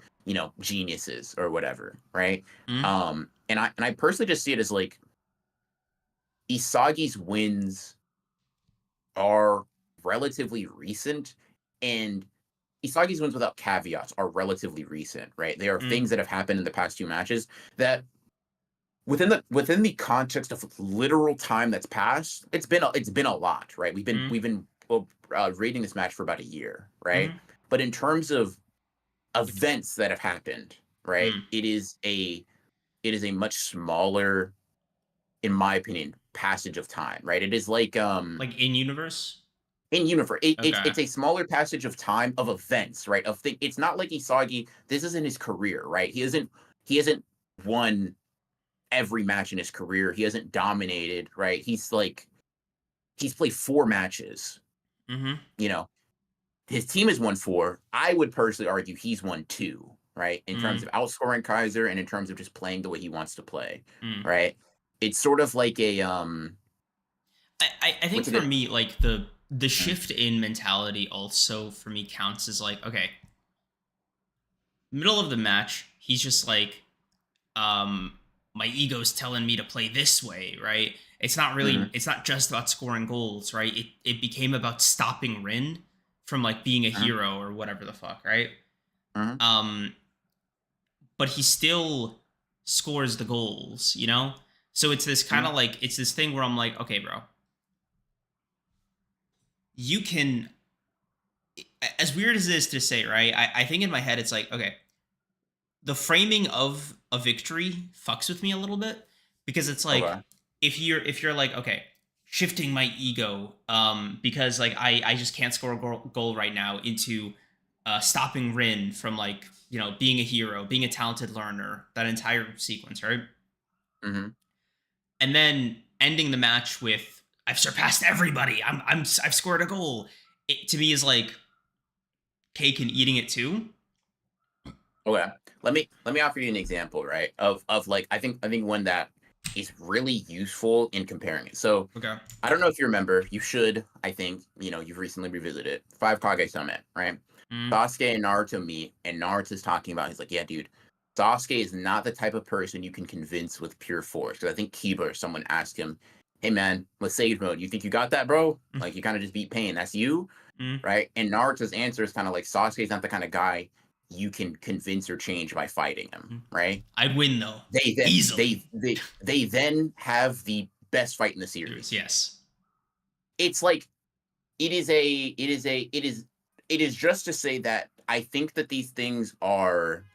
Speaker 2: geniuses or whatever, right?
Speaker 1: Mm-hmm.
Speaker 2: And I personally just see it as like Isagi's wins are relatively recent, and Isagi's wins without caveats are relatively recent, right? They are
Speaker 1: Mm-hmm.
Speaker 2: things that have happened in the past two matches that within the context of literal time that's passed, it's been a lot, right? We've been rating this match for about a year, right?
Speaker 1: Mm-hmm.
Speaker 2: But in terms of events that have happened, right,
Speaker 1: Mm-hmm.
Speaker 2: it is a much smaller, in my opinion, passage of time, right? It is like
Speaker 1: Like in universe.
Speaker 2: in universe, it's
Speaker 1: Okay.
Speaker 2: it's a smaller passage of time of events, right? It's not like Isagi. This isn't his career, right? He hasn't won every match in his career. He hasn't dominated, right? He's played 4 matches.
Speaker 1: Mm-hmm.
Speaker 2: You know, his team has won 4. I would personally argue he's won 2, right? In terms
Speaker 1: Mm-hmm.
Speaker 2: of outscoring Kaiser and in terms of just playing the way he wants to play,
Speaker 1: Mm-hmm.
Speaker 2: right? It's sort of like a
Speaker 1: I think
Speaker 2: what's a
Speaker 1: for
Speaker 2: good
Speaker 1: me, like the shift in mentality also for me counts as like, okay, middle of the match, he's just like, um, my ego's telling me to play this way, right?
Speaker 2: Mhm,
Speaker 1: It's not just about scoring goals, right? It became about stopping Rin from like being a
Speaker 2: mhm,
Speaker 1: hero or whatever the fuck, right?
Speaker 2: mhm,
Speaker 1: Um, but he still scores the goals, you know? So it's this kind
Speaker 2: mhm,
Speaker 1: of like it's this thing where I'm like, okay, bro, you can, as weird as it is to say, right? I think in my head it's like, okay, the framing of a victory fucks with me a little bit because it's like
Speaker 2: okay,
Speaker 1: if you're like, okay, shifting my ego because like I just can't score a goal right now into stopping Rin from like, being a hero, being a talented learner, that entire sequence, right?
Speaker 2: mhm.
Speaker 1: And then ending the match with I've surpassed everybody. I've scored a goal. It to me is like cake and eating it too.
Speaker 2: Okay. Let me offer you an example, right? Of like I think one that is really useful in comparing it. So
Speaker 1: Okay.
Speaker 2: I don't know if you remember, you should, I think, you've recently revisited it. Five Kage Summit, right?
Speaker 1: Mm,
Speaker 2: Sasuke and Naruto meet, and Naruto's talking about, he's like, yeah, dude, Sasuke is not the type of person you can convince with pure force. Because I think Kiba or someone asked him, hey man, with Sage Mode, you think you got that, bro?
Speaker 1: mm,
Speaker 2: Like you kind of just beat pain. That's you?
Speaker 1: mm,
Speaker 2: Right? And Naruto's answer is kind of like Sasuke's not the kind of guy you can convince or change by fighting him,
Speaker 1: mm.
Speaker 2: right?
Speaker 1: I'd win though
Speaker 2: They then
Speaker 1: easily.
Speaker 2: they then have the best fight in the
Speaker 1: Serious,
Speaker 2: series.
Speaker 1: yes.
Speaker 2: It's like it is just to say that I think that these things are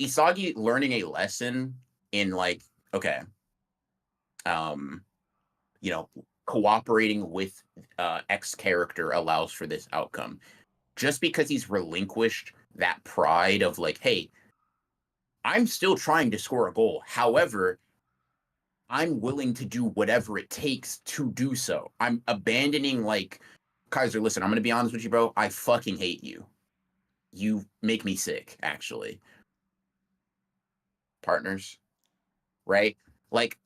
Speaker 2: Isagi learning a lesson in like, okay, um, you know, cooperating with X character allows for this outcome. Just because he's relinquished that pride of like, hey, I'm still trying to score a goal. However, I'm willing to do whatever it takes to do so. I'm abandoning like Kaiser, listen, I'm gonna be honest with you, bro. I fucking hate you. You make me sick, actually. Partners, right? Like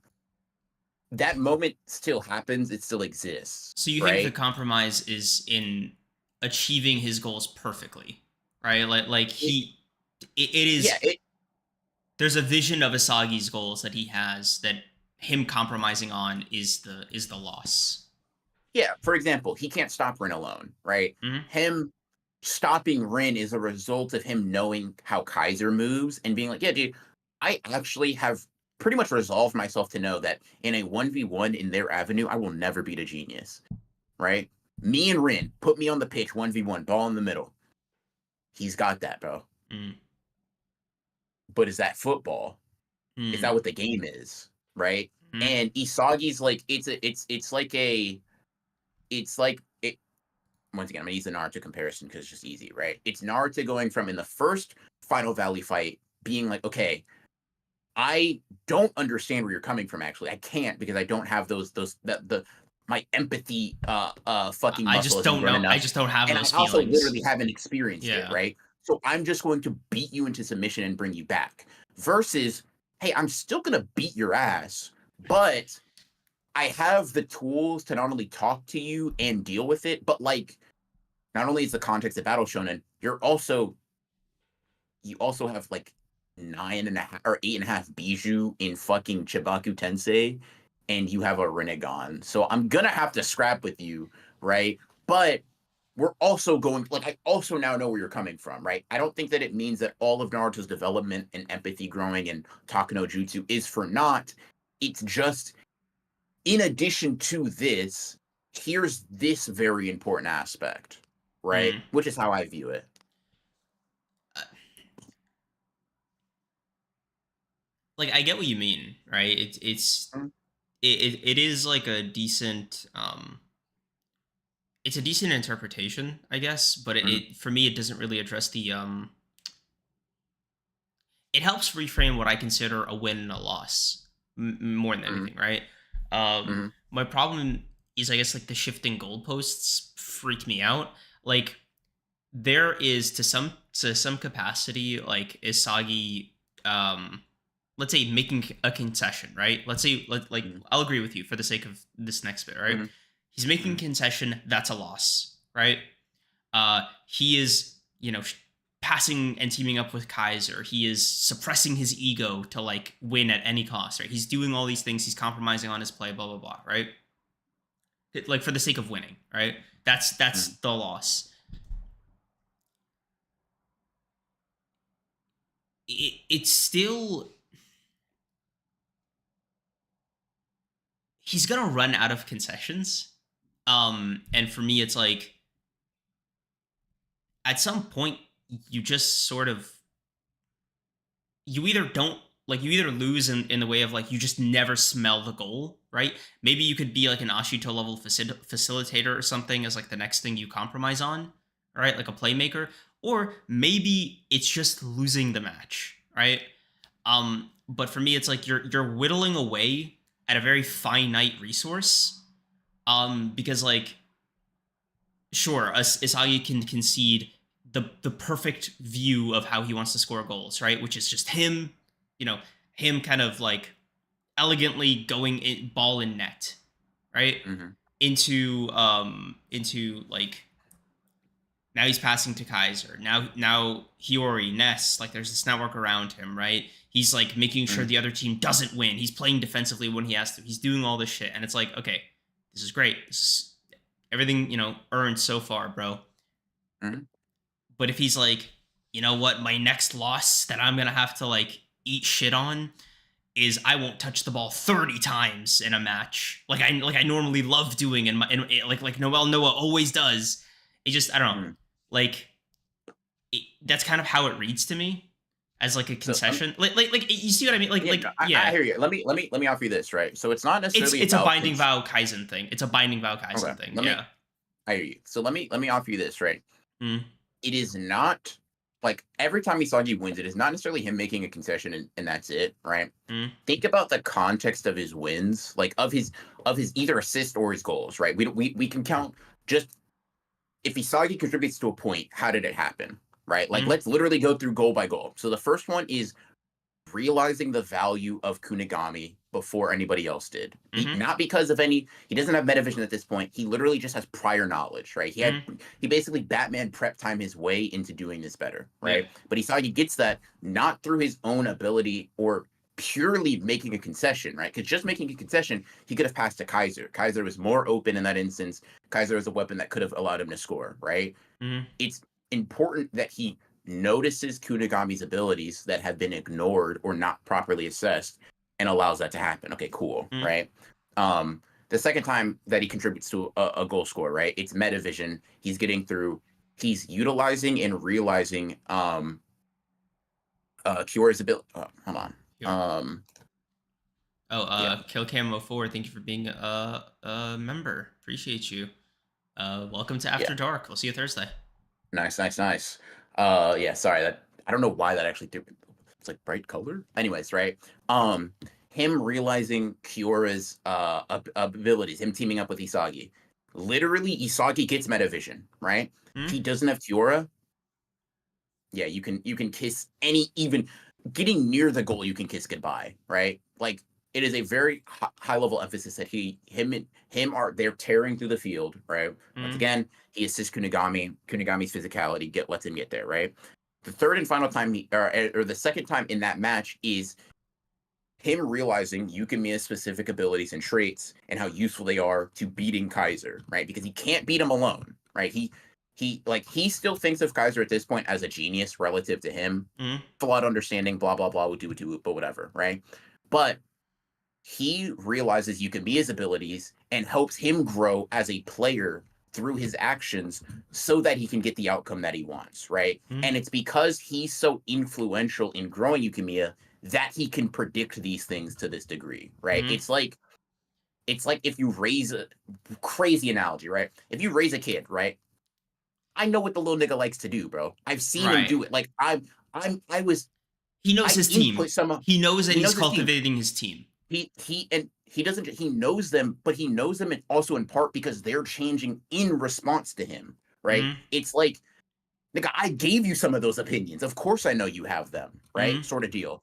Speaker 2: that moment still happens, it still exists,
Speaker 1: So you think the
Speaker 2: right?
Speaker 1: compromise is in achieving his goals perfectly, right? Like
Speaker 2: It,
Speaker 1: it
Speaker 2: yeah,
Speaker 1: is. There's a vision of Asagi's goals that he has that him compromising on is the loss.
Speaker 2: yeah. For example, he can't stop Rin alone, right?
Speaker 1: Hmm.
Speaker 2: Him stopping Rin is a result of him knowing how Kaiser moves and being like, yeah, dude, I actually have pretty much resolved myself to know that in a 1v1 in their avenue, I will never beat a genius, right? Me and Rin, put me on the pitch, 1v1, ball in the middle. He's got that, bro.
Speaker 1: Mm.
Speaker 2: But is that football? Is
Speaker 1: Mm.
Speaker 2: that what the game is? Right?
Speaker 1: Mm.
Speaker 2: And Isagi's like it's like a it's like it once again, I'm gonna use the Naruto comparison because it's just easy, right? It's Naruto going from in the first Final Valley fight being like, okay, I don't understand where you're coming from. Actually, I can't because I don't have those the my empathy fucking
Speaker 1: I
Speaker 2: muscle
Speaker 1: just
Speaker 2: isn't
Speaker 1: don't
Speaker 2: grown
Speaker 1: know. I
Speaker 2: enough,
Speaker 1: just don't have
Speaker 2: and I
Speaker 1: those
Speaker 2: also literally
Speaker 1: feelings.
Speaker 2: haven't experienced it,
Speaker 1: Yeah.
Speaker 2: right? So I'm just going to beat you into submission and bring you back. Versus, hey, I'm still gonna beat your ass, but I have the tools to not only talk to you and deal with it, but like not only is the context of Battle Shonen, you also have like 9.5 or 8.5 Bijou in fucking Chibaku Tensei, and you have a Renegon. So I'm gonna have to scrap with you, right? But we're also going like I also now know where you're coming from, right? I don't think that it means that all of Naruto's development and empathy growing and Takano Jutsu is for naught. It's just in addition to this, here's this very important aspect, right?
Speaker 1: Mm.
Speaker 2: Which is how I view it.
Speaker 1: Uh, Like I get what you mean, right?
Speaker 2: Mm,
Speaker 1: It is like a decent it's a decent interpretation, I guess, but
Speaker 2: mm,
Speaker 1: for me it doesn't really address the it helps reframe what I consider a win and a loss more than
Speaker 2: mm,
Speaker 1: anything, right?
Speaker 2: mm,
Speaker 1: My problem is, I guess, like the shifting goalposts freak me out. Like there is to some capacity, like Isagi, um, let's say making a concession, right? Let's say like
Speaker 2: mm,
Speaker 1: I'll agree with you for the sake of this next bit, right?
Speaker 2: mm,
Speaker 1: He's making
Speaker 2: mm,
Speaker 1: concession, that's a loss, right? He is, passing and teaming up with Kaiser. He is suppressing his ego to like win at any cost, right? He's doing all these things. He's compromising on his play, blah blah blah, right? Like for the sake of winning, right? That's
Speaker 2: mm.
Speaker 1: the loss. It's still he's gonna run out of concessions. And for me, it's like at some point you just sort of you either don't like you either lose in the way of like you just never smell the goal, right? Maybe you could be like an Ashito level facilitator or something as like the next thing you compromise on, right? Like a playmaker, or maybe it's just losing the match, right? But for me, it's like you're whittling away at a very finite resource, because like sure, Isagi can concede the perfect view of how he wants to score goals, right? Which is just him, you know, him kind of like elegantly going in, ball in net, right?
Speaker 2: Mhm,
Speaker 1: Into like now he's passing to Kaiser. Now Hiyori, Ness, like there's this network around him, right? He's like making sure
Speaker 2: mhm,
Speaker 1: the other team doesn't win. He's playing defensively when he has to. He's doing all this shit, and it's like, okay, this is great. This is everything earned so far, bro.
Speaker 2: mhm,
Speaker 1: But if he's like, you know what, my next loss that I'm gonna have to like eat shit on is I won't touch the ball 30 times in a match, like I normally love doing like Noel Noah always does. It just I don't know,
Speaker 2: mhm,
Speaker 1: like that's kind of how it reads to me. as like a
Speaker 2: So
Speaker 1: concession. Like you see what I mean?
Speaker 2: yeah, no, I
Speaker 1: Yeah.
Speaker 2: hear you. Let me offer you this, right? So it's not necessarily
Speaker 1: It's a
Speaker 2: about
Speaker 1: binding vow Kaizen thing. It's a binding vow
Speaker 2: okay.
Speaker 1: Kaizen thing. Yeah.
Speaker 2: I hear you. So let me offer you this, right?
Speaker 1: Mm,
Speaker 2: It is not like every time Isagi wins, it is not necessarily him making a concession and that's it, right?
Speaker 1: mm,
Speaker 2: Think about the context of his wins, like of his either assist or his goals, right? We can count just if Isagi contributes to a point, how did it happen? Right? Like
Speaker 1: mm,
Speaker 2: let's literally go through goal by goal. So the first one is realizing the value of Kunigami before anybody else did.
Speaker 1: mm,
Speaker 2: Not because of he doesn't have metavision at this point. He literally just has prior knowledge, right?
Speaker 1: mm.
Speaker 2: He basically Batman prep time his way into doing this better,
Speaker 1: Yeah.
Speaker 2: right? But Isagi gets that not through his own ability or purely making a concession, right? Because just making a concession, he could have passed to Kaiser. Kaiser was more open in that instance. Kaiser is a weapon that could have allowed him to score, right?
Speaker 1: Mm,
Speaker 2: It's important that he notices Kunigami's abilities that have been ignored or not properly assessed and allows that to happen. Okay, cool,
Speaker 1: mm.
Speaker 2: right? The second time that he contributes to a goal score, right? It's metavision. He's utilizing and realizing Kyora's ability. Hold on.
Speaker 1: Here.
Speaker 2: Um,
Speaker 1: Oh,
Speaker 2: yeah,
Speaker 1: Kill Camo 4, thank you for being a member. Appreciate you. Welcome to
Speaker 2: yeah.
Speaker 1: After Dark. We'll see you Thursday.
Speaker 2: Nice, nice, nice. Yeah, sorry that I don't know why that actually did. It's like bright color. Anyways, right? Him realizing Kyora's abilities, him teaming up with Isagi. Literally, Isagi gets metavision, right? If
Speaker 1: Mm,
Speaker 2: he doesn't have Kyora, yeah, you can kiss any even getting near the goal, you can kiss goodbye, right? Like it is a very high level emphasis that him are they're tearing through the field, right? Once
Speaker 1: mm,
Speaker 2: again, he assists Kunigami's physicality lets him get there, right? The third and final time or the second time in that match is him realizing Yukima's specific abilities and traits and how useful they are to beating Kaiser, right? Because he can't beat him alone, right? He still thinks of Kaiser at this point as a genius relative to him.
Speaker 1: mm,
Speaker 2: Flawed understanding, blah blah blah, would do, but whatever, right? But he realizes Yukima's abilities and helps him grow as a player through his actions so that he can get the outcome that he wants, right?
Speaker 1: mm,
Speaker 2: And it's because he's so influential in growing Yukimiya that he can predict these things to this degree, right?
Speaker 1: mm.
Speaker 2: It's like if you raise a crazy analogy, right? If you raise a kid, right? I know what the little nigga likes to do, bro. I've seen him
Speaker 1: Right.
Speaker 2: do it. Like I was
Speaker 1: He knows
Speaker 2: I
Speaker 1: his
Speaker 2: input
Speaker 1: team.
Speaker 2: some of
Speaker 1: He knows that
Speaker 2: he
Speaker 1: he's
Speaker 2: knows his team.
Speaker 1: cultivating his team.
Speaker 2: He doesn't he knows them, but he knows them also in part because they're changing in response to him, right?
Speaker 1: Mm,
Speaker 2: It's like, nigga, I gave you some of those opinions. Of course I know you have them, right?
Speaker 1: mm,
Speaker 2: Sort of deal.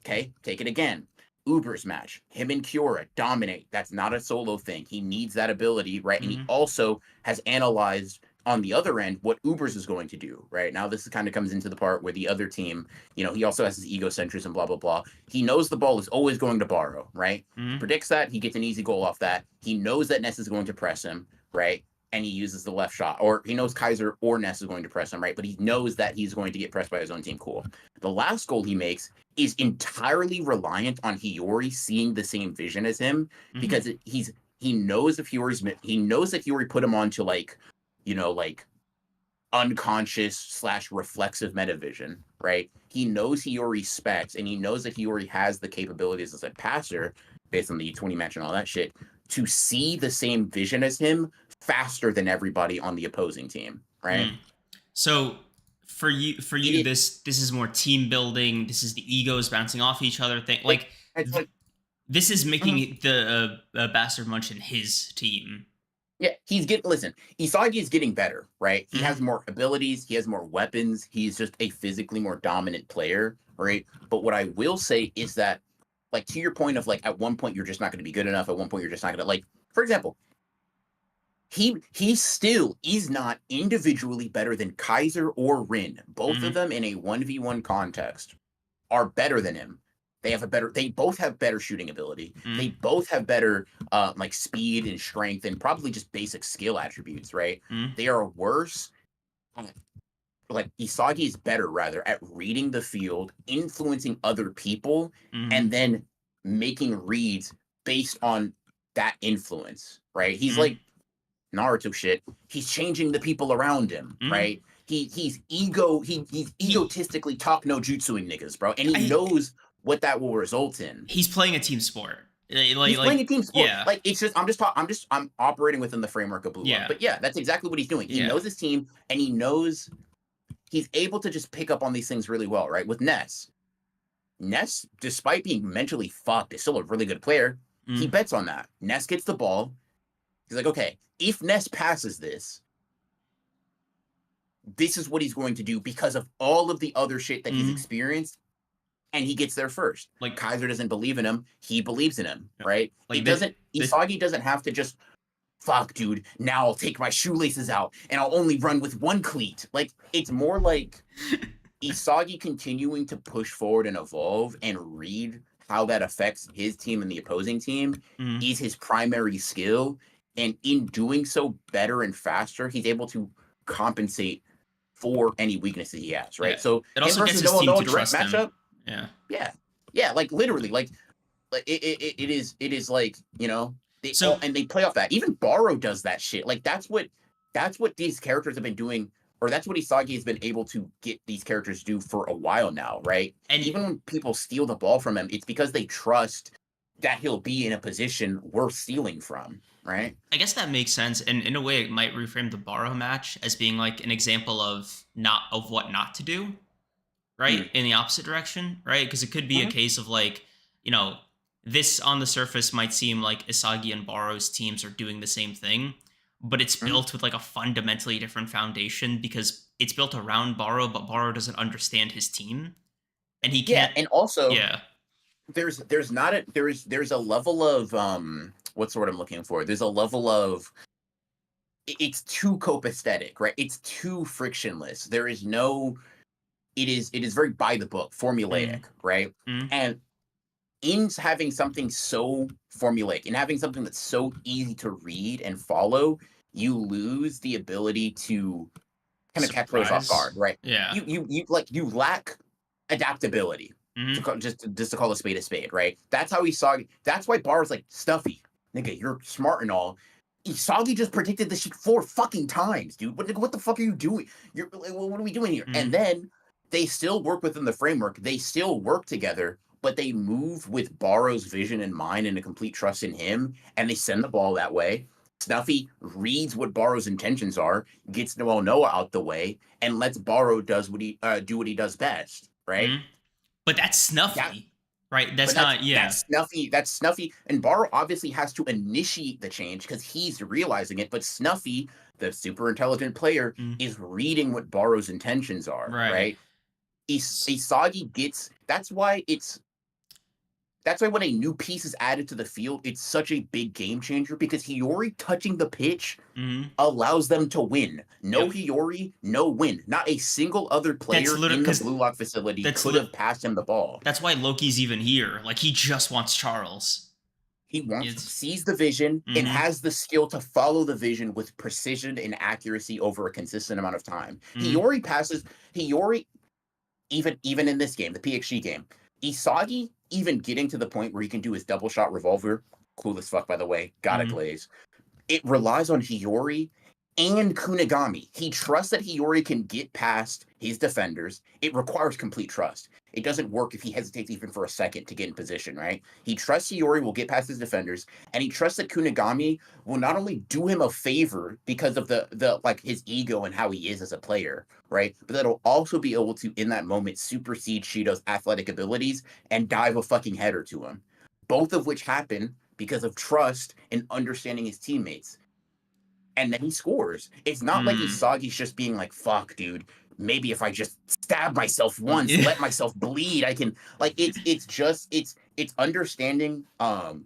Speaker 2: Okay, take it again. Uber's match, him and Kiora dominate. That's not a solo thing. He needs that ability, right? And he
Speaker 1: mm,
Speaker 2: also has analyzed on the other end what Uber's is going to do, right? Now this kind of comes into the part where the other team, he also has his egocentrism, blah blah blah. He knows the ball is always going to borrow, right? He
Speaker 1: mm,
Speaker 2: predicts that. He gets an easy goal off that. He knows that Ness is going to press him, right? And he uses the left shot, or he knows Kaiser or Ness is going to press him, right? But he knows that he's going to get pressed by his own team. Cool. The last goal he makes is entirely reliant on Hiyori seeing the same vision as him
Speaker 1: mm,
Speaker 2: because he knows if he knows that Hiyori put him on to like unconscious / reflexive metavision, right? He knows Hiyori specs and he knows that Hiyori has the capabilities as a passer based on the 20 match and all that shit to see the same vision as him faster than everybody on the opposing team, right?
Speaker 1: mm. So for
Speaker 2: It
Speaker 1: you,
Speaker 2: is
Speaker 1: this is more team building. This is the egos bouncing off each other thing.
Speaker 2: it,
Speaker 1: Like
Speaker 2: it's like
Speaker 1: this is
Speaker 2: mhm.
Speaker 1: making the Bastard Munchen his team.
Speaker 2: Yeah, he's getting listen, Isagi is getting better, right? He
Speaker 1: Mm,
Speaker 2: has more abilities, he has more weapons, he's just a physically more dominant player, right? But what I will say is that, like, to your point of like at one point you're just not going to be good enough, at one point you're just not going to like, for example, he still is not individually better than Kaiser or Rin. Both of
Speaker 1: mm,
Speaker 2: them in a 1v1 context are better than him. They both have better shooting ability. They
Speaker 1: mm,
Speaker 2: both have better like speed and strength and probably just basic skill attributes, right?
Speaker 1: mm,
Speaker 2: They are worse like Isagi is better rather at reading the field, influencing other people, and
Speaker 1: mm,
Speaker 2: then making reads based on that influence, right? He's
Speaker 1: mm,
Speaker 2: like Naruto shit. He's changing the people around him,
Speaker 1: mm,
Speaker 2: right? he's egotistically talk no jutsuing niggas, bro, and he knows what that will result in.
Speaker 1: He's playing a team sport.
Speaker 2: He's playing a team sport.
Speaker 1: Yeah.
Speaker 2: Like, it's just I'm operating within the framework of Buildup.
Speaker 1: Yeah.
Speaker 2: But yeah, that's exactly what he's doing. He knows his team, and he knows he's able to just pick up on these things really well, right? With Ness, despite being mentally fucked, is still a really good player. He bets on that. Ness gets the ball. He's like, okay, if Ness passes this is what he's going to do because of all of the other shit that he's experienced. And he gets there first.
Speaker 1: Like,
Speaker 2: Kaiser doesn't believe in him. He believes in him, right? Like, Isagi doesn't have to just, fuck, dude, now I'll take my shoelaces out and I'll only run with one cleat. Like, it's more like Isagi continuing to push forward and evolve and read how that affects his team and the opposing team is his primary skill. And in doing so better and faster, he's able to compensate for any weaknesses he has, right?
Speaker 1: Yeah.
Speaker 2: So
Speaker 1: it also gets his team to trust him.
Speaker 2: Yeah, like literally, like it is like, you know, and they play off that. Even Baro does that shit. Like, that's what these characters have been doing, or that's what Isagi has been able to get these characters to do for a while now, right? And even when people steal the ball from him, it's because they trust that he'll be in a position worth stealing from, right?
Speaker 1: I guess that makes sense, and in a way, it might reframe the Baro match as being like an example of what not to do. Right? In the opposite direction, right? Because it could be a case of like, you know, this on the surface might seem like Isagi and Baro's teams are doing the same thing, but it's built with like a fundamentally different foundation because it's built around Baro, but Baro doesn't understand his team. And he can't.
Speaker 2: And also, there's a level of what's the word I'm looking for? There's a level of it's too copaesthetic, right? It's too frictionless. There is no It is very by the book, formulaic, right? And in having something so formulaic and having something that's so easy to read and follow, you lose the ability to kind of catch players off guard, right?
Speaker 1: Yeah.
Speaker 2: You lack adaptability. Just to call a spade, right? That's how Isagi. That's why Bar's like, Stuffy, nigga, you're smart and all. Isagi just predicted this shit 4 fucking times, dude. What the fuck are you doing? What are we doing here? And then they still work within the framework. They still work together, but they move with Baro's vision in mind and a complete trust in him, and they send the ball that way. Snuffy reads what Baro's intentions are, gets Noah out the way, and lets Baro do what he does best, right?
Speaker 1: But that's Snuffy, right? That's Snuffy,
Speaker 2: and Baro obviously has to initiate the change because he's realizing it, but Snuffy, the super intelligent player, is reading what Baro's intentions are, right? Isagi gets. That's why when a new piece is added to the field, it's such a big game changer because Hiyori touching the pitch allows them to win. No Hiyori, no win. Not a single other player in the Blue Lock facility could have passed him the ball.
Speaker 1: That's why Loki's even here. Like, he just wants Charles.
Speaker 2: He sees the vision and has the skill to follow the vision with precision and accuracy over a consistent amount of time. Hiyori passes. Even in this game, the PXG game, Isagi even getting to the point where he can do his double shot revolver, cool as fuck, by the way, got a glaze. It relies on Hiyori and Kunigami. He trusts that Hiyori can get past his defenders. It requires complete trust. It doesn't work if he hesitates even for a second to get in position, right? He trusts Hiyori will get past his defenders, and he trusts that Kunigami will not only do him a favor because of the like his ego and how he is as a player, right? But that'll also be able to, in that moment, supersede Shido's athletic abilities and dive a fucking header to him. Both of which happen because of trust and understanding his teammates. And then he scores. It's not like Isagi's just being like, fuck, dude, maybe if I just stab myself once, let myself bleed, I can, like, it's understanding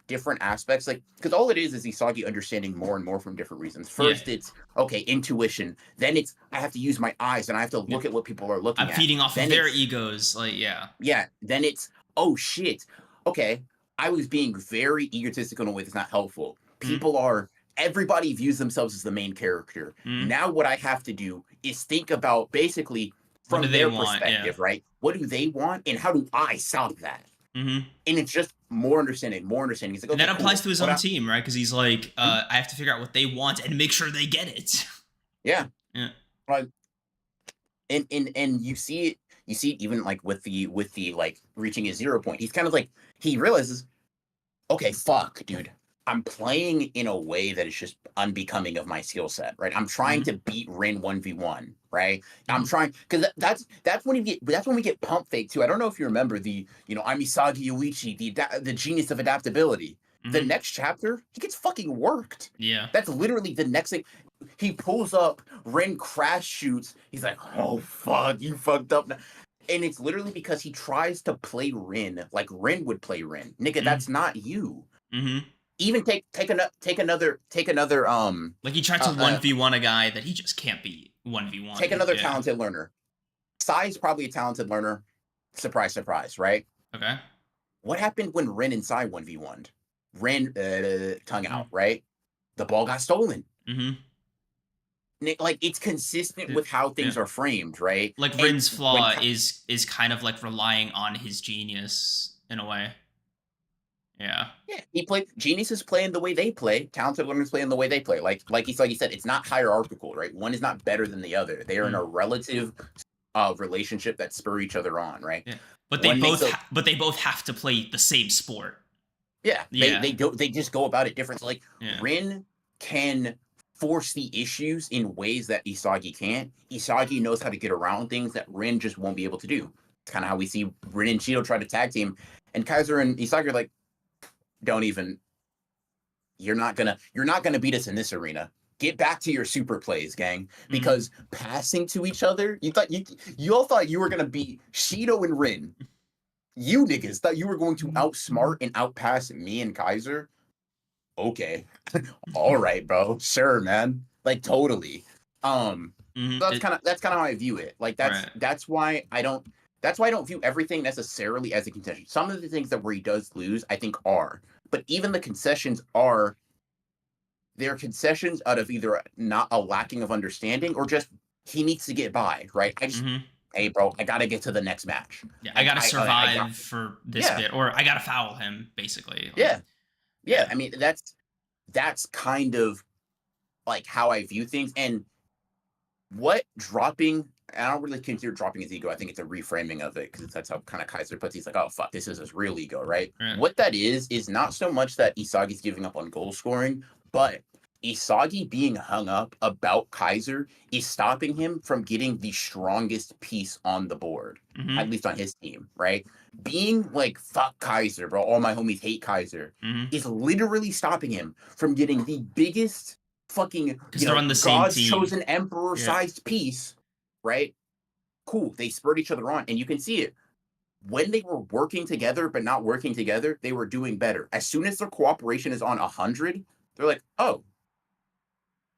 Speaker 2: different aspects, like, because all it is Isagi understanding more and more from different reasons. First, it's, okay, intuition. Then it's, I have to use my eyes and I have to look at what people are looking at.
Speaker 1: I'm feeding off of their egos, like,
Speaker 2: Yeah, then it's, oh shit, okay, I was being very egotistical in a way that's not helpful. People are, everybody views themselves as the main character. Now what I have to do is think about basically from their perspective, right? What do they want and how do I stop that? And it's just more understanding. He's like, okay,
Speaker 1: and that applies to his own team, right? Because he's like, I have to figure out what they want and make sure they get it.
Speaker 2: Yeah. Like, and you see it even like with the like reaching his 0 point. He's kind of like he realizes, okay, fuck, dude. I'm playing in a way that is just unbecoming of my skill set, right? I'm trying to beat Ren 1v1, right? I'm trying because that's when we get pump fake too. I don't know if you remember the I'm Isagi Yuichi, the genius of adaptability. The next chapter, he gets fucking worked.
Speaker 1: Yeah.
Speaker 2: That's literally the next thing. He pulls up, Ren crash shoots. He's like, oh fuck, you fucked up now. And it's literally because he tries to play Ren like Ren would play Ren. Nigga, that's not you. Even take another
Speaker 1: like he tried to 1v1 a guy that he just can't be 1v1.
Speaker 2: Take another talented learner. Sai's probably a talented learner. Surprise, surprise, right?
Speaker 1: Okay.
Speaker 2: What happened when Ren and Sai 1v1'd? Ren tongue out, right? The ball got stolen. Like it's consistent with how things are framed, right?
Speaker 1: Like Ren's flaw is kind of like relying on his genius in a way. Yeah.
Speaker 2: He played geniuses playing the way they play, talented learners playing the way they play. Like he said, it's not hierarchical, right? One is not better than the other. They are in a relative relationship that spur each other on, right?
Speaker 1: Yeah. But they both have to play the same sport.
Speaker 2: Yeah. They just go about it differently. Like Ren can force the issues in ways that Isagi can't. Isagi knows how to get around things that Ren just won't be able to do. It's kind of how we see Ren and Cheeto try to tag team, and Kaiser and Isagi are like, don't even. You're not gonna beat us in this arena. Get back to your super plays, gang. Because passing to each other, you all thought you were gonna beat Shido and Rin. You niggas thought you were going to outsmart and outpass me and Kaiser. Okay, all right, bro. Sure, man. Like totally. So that's kind of how I view it. Like that's why I don't view everything necessarily as a concession. Some of the things that where he does lose, I think are, but even the concessions they're concessions out of either not a lacking of understanding or just he needs to get by, right? Hey, bro, I gotta get to the next match.
Speaker 1: Yeah, I gotta survive for this bit, or I gotta foul him, basically.
Speaker 2: Like, yeah. I mean, that's kind of like how I view things. And what dropping, I don't really consider dropping his ego. I think it's a reframing of it because that's how kind of Kaiser puts. He's like, oh fuck, this is his real ego, right? What that is not so much that Isagi's giving up on goal scoring, but Isagi being hung up about Kaiser is stopping him from getting the strongest piece on the board, at least on his team, right? Being like, fuck Kaiser, bro, all my homies hate Kaiser, is literally stopping him from getting the biggest fucking, God's chosen emperor-sized piece, right? Cool, they spurred each other on, and you can see it. When they were working together but not working together, they were doing better. As soon as their cooperation is on 100, they're like, oh,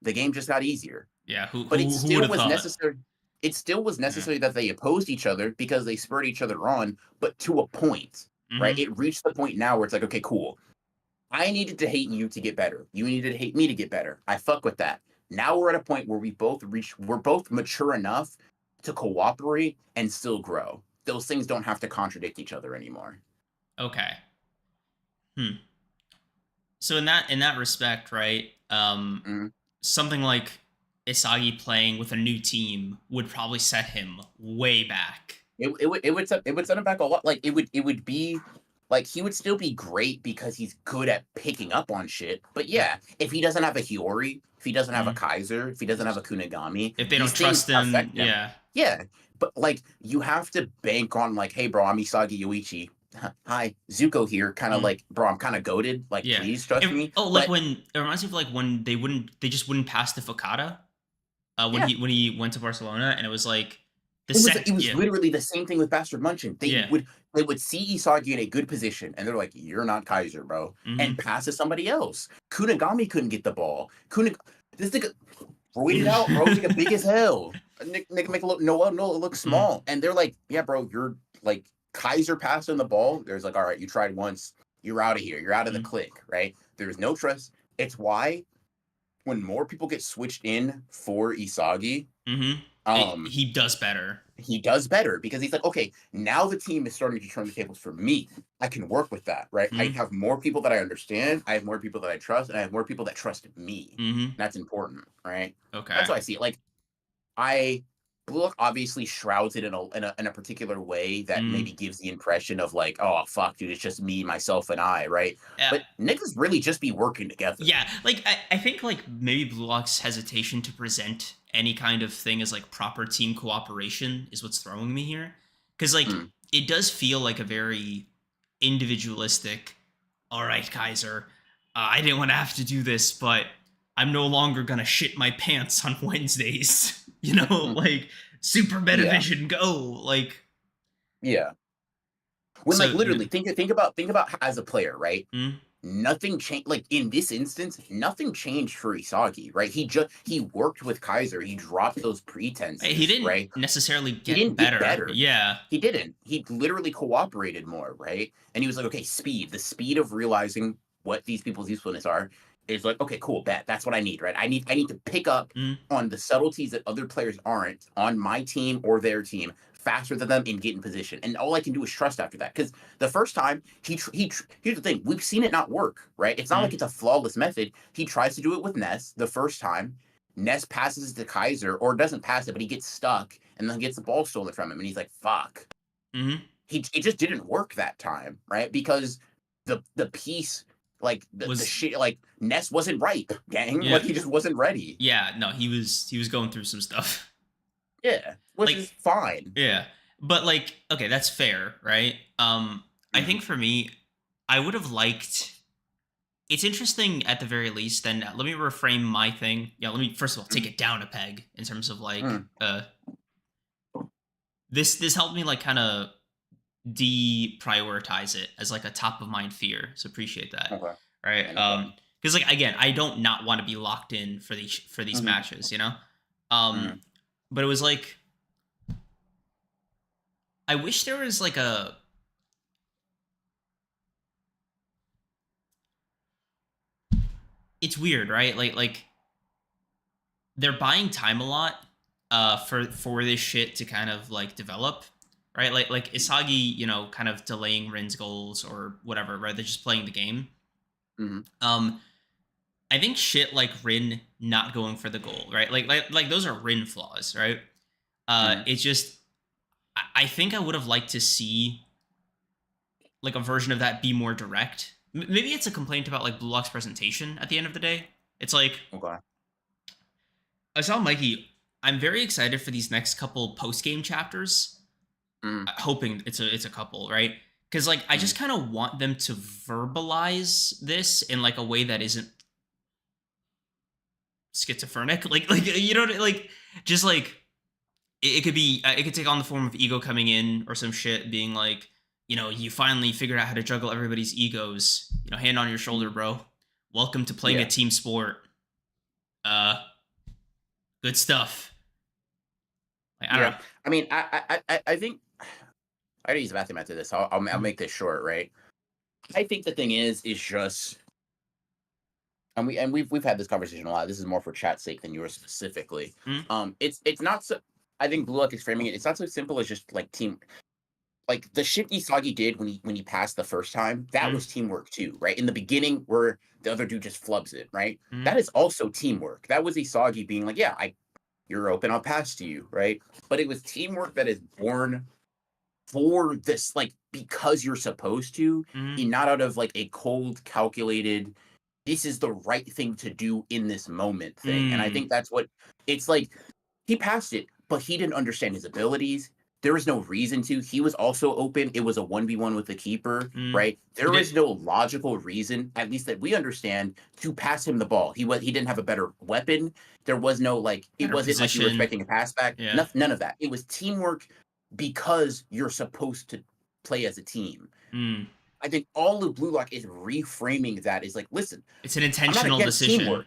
Speaker 2: the game just got easier.
Speaker 1: Yeah,
Speaker 2: but it still was necessary. It still was necessary that they opposed each other because they spurred each other on, but to a point, right? It reached the point now where it's like, okay, cool. I needed to hate you to get better. You needed to hate me to get better. I fuck with that. Now we're at a point where we're both mature enough to cooperate and still grow. Those things don't have to contradict each other anymore.
Speaker 1: Okay. So in that respect, right? Something like Isagi playing with a new team would probably set him way back.
Speaker 2: It would set him back a lot. Like it would be like he would still be great because he's good at picking up on shit. But yeah, if he doesn't have a Hiyori, if he doesn't have a Kaiser, if he doesn't have a Kunigami,
Speaker 1: if they don't trust him,
Speaker 2: yeah. But like you have to bank on like, hey, bro, I'm Isagi Yuichi. Hi, Zuko here. Kind of like, bro, I'm kind of goated. Like, please trust me.
Speaker 1: Oh, like when it reminds me of like when they just wouldn't pass the Fukada. When he went to Barcelona, and it was like
Speaker 2: it was literally the same thing with Bastard Munchen. They would see Isagi in a good position, and they're like, "You're not Kaiser, bro," and pass to somebody else. Kunigami couldn't get the ball. This nigga roided out, bro. Nigga big as hell. Nigga make it look it looks small, and they're like, "Yeah, bro, you're like Kaiser passing the ball." There's like, "All right, you tried once, you're out of here. You're out of the clique, right?" There's no trust. It's why when more people get switched in for Isagi,
Speaker 1: he does better.
Speaker 2: He does better because he's like, okay, now the team is starting to turn the tables for me. I can work with that, right? I have more people that I understand. I have more people that I trust, and I have more people that trust me. That's important, right?
Speaker 1: Okay,
Speaker 2: that's how I see it. Like, I Blue Lock obviously shrouds it in a particular way that
Speaker 1: Mm,
Speaker 2: maybe gives the impression of like, oh fuck, dude, it's just me, myself, and I, right?
Speaker 1: yeah,
Speaker 2: But niggas really just be working together.
Speaker 1: yeah. Like I think like maybe Blue Lock's hesitation to present any kind of thing as like proper team cooperation is what's throwing me here, because like
Speaker 2: Mm.
Speaker 1: it does feel like a very individualistic. All right, Kaiser, I didn't want to have to do this, but I'm no longer gonna shit my pants on Wednesdays. Like super
Speaker 2: Yeah,
Speaker 1: metavision go. Like
Speaker 2: yeah. When like
Speaker 1: so.
Speaker 2: literally think about as a player, right?
Speaker 1: Mm,
Speaker 2: Nothing changed. Like in this instance, nothing changed for Isagi, right? He worked with Kaiser. He dropped those
Speaker 1: he
Speaker 2: pretenses,
Speaker 1: didn't
Speaker 2: right?
Speaker 1: necessarily
Speaker 2: He
Speaker 1: get
Speaker 2: didn't get
Speaker 1: better.
Speaker 2: better.
Speaker 1: Yeah.
Speaker 2: He didn't. He literally cooperated more, right? And he was like, okay, the speed of realizing what these people's usefulness are is like, okay, cool, bet. That's what I need, right? I need to pick up
Speaker 1: Mm,
Speaker 2: on the subtleties that other players aren't on my team or their team faster than them and get in position. And all I can do is trust after that. Because the first time here's the thing, we've seen it not work, right? It's not like
Speaker 1: mm,
Speaker 2: it's a flawless method. He tries to do it with Ness the first time. Ness passes it to Kaiser or doesn't pass it, but he gets stuck and then gets the ball stolen from him. And he's like, fuck.
Speaker 1: mm.
Speaker 2: It just didn't work that time, right? Because the piece, like the
Speaker 1: Was
Speaker 2: shit, like Ness wasn't ripe, gang.
Speaker 1: yeah,
Speaker 2: Like he just wasn't ready.
Speaker 1: yeah. No, he was going through some stuff.
Speaker 2: Yeah, which
Speaker 1: Like
Speaker 2: is fine.
Speaker 1: yeah, but like okay, that's fair, right? I
Speaker 2: Mhm,
Speaker 1: think for me, I would have liked. It's interesting at the very least. Then let me reframe my thing. Yeah, let me first of all take
Speaker 2: mhm,
Speaker 1: it down a peg in terms of like
Speaker 2: mhm.
Speaker 1: this helped me like kind of deprioritize it as like a top of mind fear. So appreciate that.
Speaker 2: Okay,
Speaker 1: Right.
Speaker 2: yeah, no problem.
Speaker 1: Because like again, I don't not want to be locked in for these
Speaker 2: Mhm,
Speaker 1: matches. Um,
Speaker 2: mhm.
Speaker 1: but it was like I wish there was like a it's weird, right? Like they're buying time a lot for this shit to kind of like develop. Right? Like Isagi, kind of delaying Rin's goals or whatever, right? They're just playing the game.
Speaker 2: Mhm,
Speaker 1: Um, I think shit like Rin not going for the goal, right? Like those are Rin flaws, right?
Speaker 2: mhm,
Speaker 1: It's just I think I would have liked to see like a version of that be more direct. Maybe it's a complaint about like Blue Lock's presentation at the end of the day. It's like
Speaker 2: okay.
Speaker 1: I saw Mikey. I'm very excited for these next couple post game chapters.
Speaker 2: Mhm,
Speaker 1: Hoping it's a couple, right? Because like I
Speaker 2: mhm.
Speaker 1: just kind of want them to verbalize this in like a way that isn't schizophrenic. Like like just like it could be it could take on the form of ego coming in or some shit being like you finally figured out how to juggle everybody's egos, hand on your shoulder, bro, welcome to playing a
Speaker 2: Yeah,
Speaker 1: team sport. uh Good stuff. Like I don't
Speaker 2: yeah.
Speaker 1: know.
Speaker 2: I mean, I think I gotta use the bathroom after this. I'll
Speaker 1: Mm,
Speaker 2: make this short, right? I think the thing is just and we've had this conversation a lot. This is more for chat's sake than yours specifically.
Speaker 1: mm,
Speaker 2: It's not so. I think Blue Lock is framing it. It's not so simple as just like team. Like the shit Isagi did when he passed the first time, that
Speaker 1: mm,
Speaker 2: was teamwork too, right? In the beginning, where the other dude just flubs it, right?
Speaker 1: mm,
Speaker 2: That is also teamwork. That was Isagi being like, "Yeah, you're open, I'll pass to you," right? But it was teamwork that is born for this, like because you're supposed to,
Speaker 1: mm,
Speaker 2: and not out of like a cold, calculated this is the right thing to do in this moment thing. And I
Speaker 1: mm,
Speaker 2: think that's what it's like. He passed it, but he didn't understand his abilities. There was no reason to. He was also open. It was a 1v1 with the keeper,
Speaker 1: mm.
Speaker 2: right?
Speaker 1: He
Speaker 2: There
Speaker 1: did
Speaker 2: is no logical reason, at least that we understand, to pass him the ball. He didn't have a better weapon. There was no like it
Speaker 1: better
Speaker 2: wasn't like you were
Speaker 1: position.
Speaker 2: expecting a pass back.
Speaker 1: Yeah.
Speaker 2: None of that. It was teamwork because you're supposed to play as a team.
Speaker 1: Mm.
Speaker 2: I think all of Blue Lock is reframing that is like, listen,
Speaker 1: It's an
Speaker 2: I'm not
Speaker 1: intentional
Speaker 2: against
Speaker 1: decision.
Speaker 2: teamwork.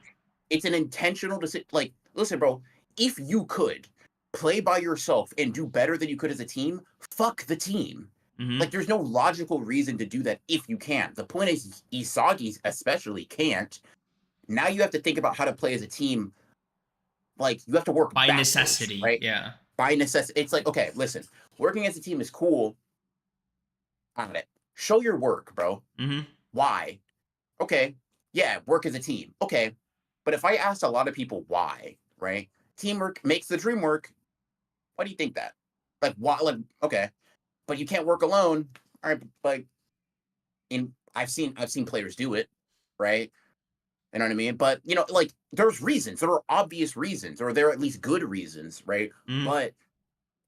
Speaker 2: It's an intentional decision. Like, listen, bro, if you could play by yourself and do better than you could as a team, fuck the team.
Speaker 1: Hmm.
Speaker 2: Like, there's no logical reason to do that if you can. The point is, Isagi especially can't. Now you have to think about how to play as a team. Like, you have to work
Speaker 1: By
Speaker 2: backwards,
Speaker 1: necessity.
Speaker 2: right?
Speaker 1: Yeah.
Speaker 2: By necessity. It's like, okay, listen, working as a team is cool. On it. Show your work, bro.
Speaker 1: Hmm.
Speaker 2: Why? Okay, yeah, work as a team. Okay. But if I asked a lot of people why, right? Teamwork makes the dream work. Why do you think that? Like, why? Like, okay, but you can't work alone. All right, but in I've seen players do it, right? You know what I mean? But like there's reasons. There are obvious reasons, or there are at least good reasons, right?
Speaker 1: Mm,
Speaker 2: But